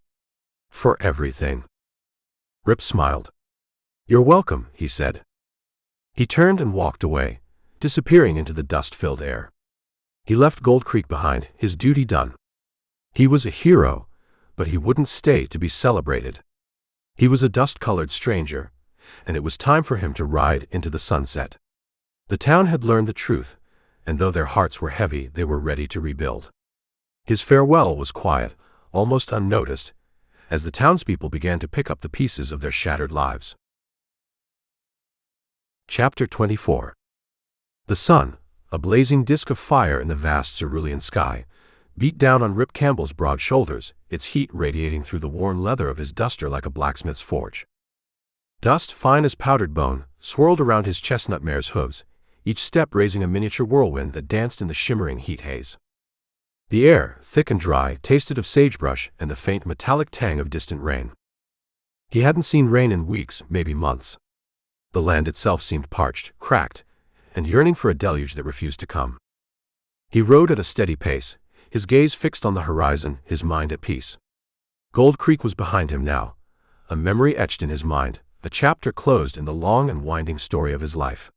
For everything." Rip smiled. "You're welcome," he said. He turned and walked away, disappearing into the dust-filled air. He left Gold Creek behind, his duty done. He was a hero, but he wouldn't stay to be celebrated. He was a dust-colored stranger, and it was time for him to ride into the sunset. The town had learned the truth, and though their hearts were heavy, they were ready to rebuild. His farewell was quiet, almost unnoticed, as the townspeople began to pick up the pieces of their shattered lives. Chapter 24. The sun, a blazing disk of fire in the vast cerulean sky, beat down on Rip Campbell's broad shoulders, its heat radiating through the worn leather of his duster like a blacksmith's forge. Dust, fine as powdered bone, swirled around his chestnut mare's hooves, each step raising a miniature whirlwind that danced in the shimmering heat haze. The air, thick and dry, tasted of sagebrush and the faint metallic tang of distant rain. He hadn't seen rain in weeks, maybe months. The land itself seemed parched, cracked, and yearning for a deluge that refused to come. He rode at a steady pace, his gaze fixed on the horizon, his mind at peace. Gold Creek was behind him now, a memory etched in his mind, a chapter closed in the long and winding story of his life.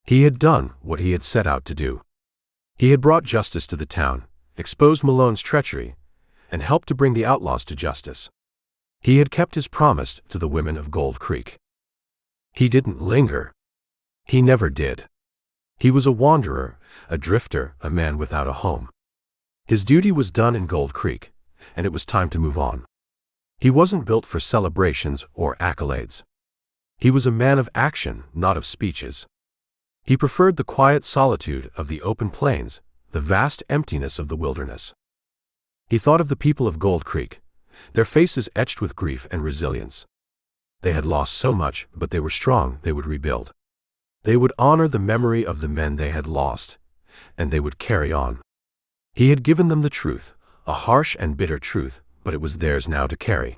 He had done what he had set out to do. He had brought justice to the town, exposed Malone's treachery, and helped to bring the outlaws to justice. He had kept his promise to the women of Gold Creek. He didn't linger. He never did. He was a wanderer, a drifter, a man without a home. His duty was done in Gold Creek, and it was time to move on. He wasn't built for celebrations or accolades. He was a man of action, not of speeches. He preferred the quiet solitude of the open plains, the vast emptiness of the wilderness. He thought of the people of Gold Creek, their faces etched with grief and resilience. They had lost so much, but they were strong. They would rebuild. They would honor the memory of the men they had lost, and they would carry on. He had given them the truth, a harsh and bitter truth, but it was theirs now to carry.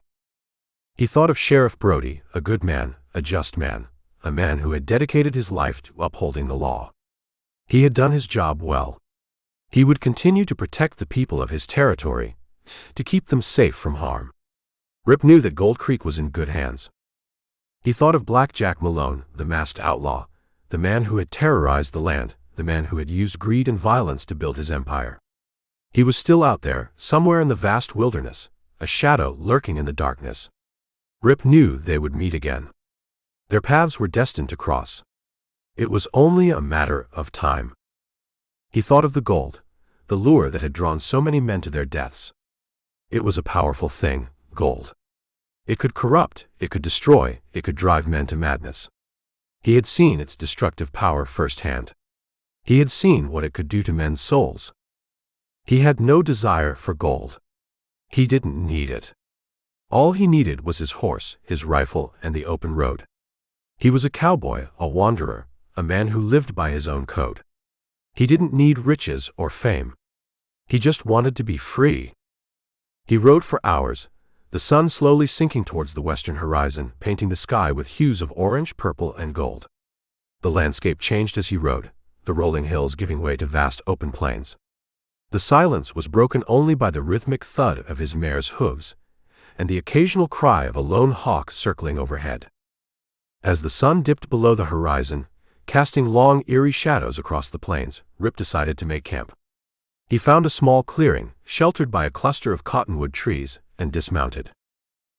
He thought of Sheriff Brody, a good man, a just man, a man who had dedicated his life to upholding the law. He had done his job well. He would continue to protect the people of his territory, to keep them safe from harm. Rip knew that Gold Creek was in good hands. He thought of Black Jack Malone, the masked outlaw, the man who had terrorized the land, the man who had used greed and violence to build his empire. He was still out there, somewhere in the vast wilderness, a shadow lurking in the darkness. Rip knew they would meet again. Their paths were destined to cross. It was only a matter of time. He thought of the gold, the lure that had drawn so many men to their deaths. It was a powerful thing, gold. It could corrupt, it could destroy, it could drive men to madness. He had seen its destructive power firsthand. He had seen what it could do to men's souls. He had no desire for gold. He didn't need it. All he needed was his horse, his rifle, and the open road. He was a cowboy, a wanderer, a man who lived by his own code. He didn't need riches or fame. He just wanted to be free. He rode for hours, the sun slowly sinking towards the western horizon, painting the sky with hues of orange, purple, and gold. The landscape changed as he rode, the rolling hills giving way to vast open plains. The silence was broken only by the rhythmic thud of his mare's hooves, and the occasional cry of a lone hawk circling overhead. As the sun dipped below the horizon, casting long, eerie shadows across the plains, Rip decided to make camp. He found a small clearing, sheltered by a cluster of cottonwood trees, and dismounted.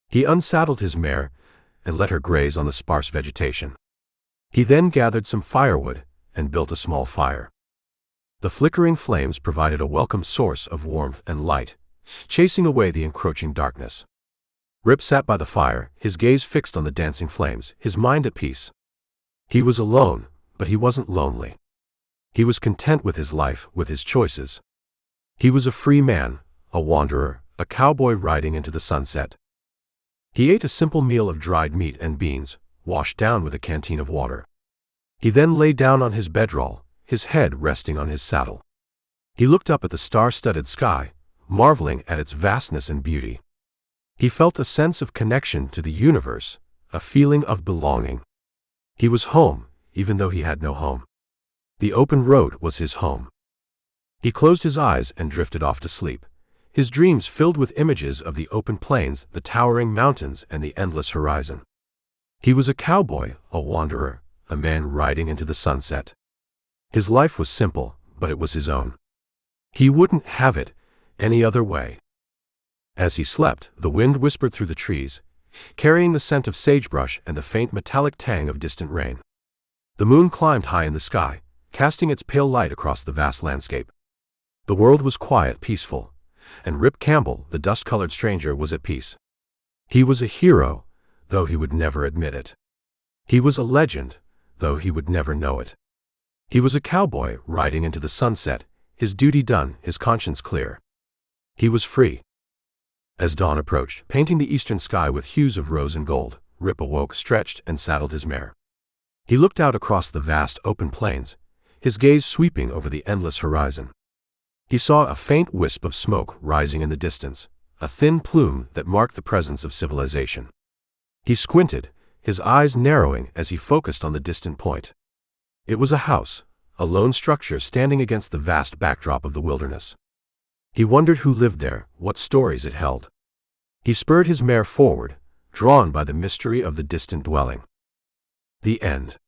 He unsaddled his mare and let her graze on the sparse vegetation. He then gathered some firewood and built a small fire. The flickering flames provided a welcome source of warmth and light, chasing away the encroaching darkness. Rip sat by the fire, his gaze fixed on the dancing flames, his mind at peace. He was alone, but he wasn't lonely. He was content with his life, with his choices. He was a free man, a wanderer, a cowboy riding into the sunset. He ate a simple meal of dried meat and beans, washed down with a canteen of water. He then lay down on his bedroll, his head resting on his saddle. He looked up at the star-studded sky, marveling at its vastness and beauty. He felt a sense of connection to the universe, a feeling of belonging. He was home, even though he had no home. The open road was his home. He closed his eyes and drifted off to sleep, his dreams filled with images of the open plains, the towering mountains, and the endless horizon. He was a cowboy, a wanderer, a man riding into the sunset. His life was simple, but it was his own. He wouldn't have it any other way. As he slept, the wind whispered through the trees, carrying the scent of sagebrush and the faint metallic tang of distant rain. The moon climbed high in the sky, casting its pale light across the vast landscape. The world was quiet, peaceful, and Rip Campbell, the dust-colored stranger, was at peace. He was a hero, though he would never admit it. He was a legend, though he would never know it. He was a cowboy riding into the sunset, his duty done, his conscience clear. He was free. As dawn approached, painting the eastern sky with hues of rose and gold, Rip awoke, stretched, and saddled his mare. He looked out across the vast open plains, his gaze sweeping over the endless horizon. He saw a faint wisp of smoke rising in the distance, a thin plume that marked the presence of civilization. He squinted, his eyes narrowing as he focused on the distant point. It was a house, a lone structure standing against the vast backdrop of the wilderness. He wondered who lived there, what stories it held. He spurred his mare forward, drawn by the mystery of the distant dwelling. The end.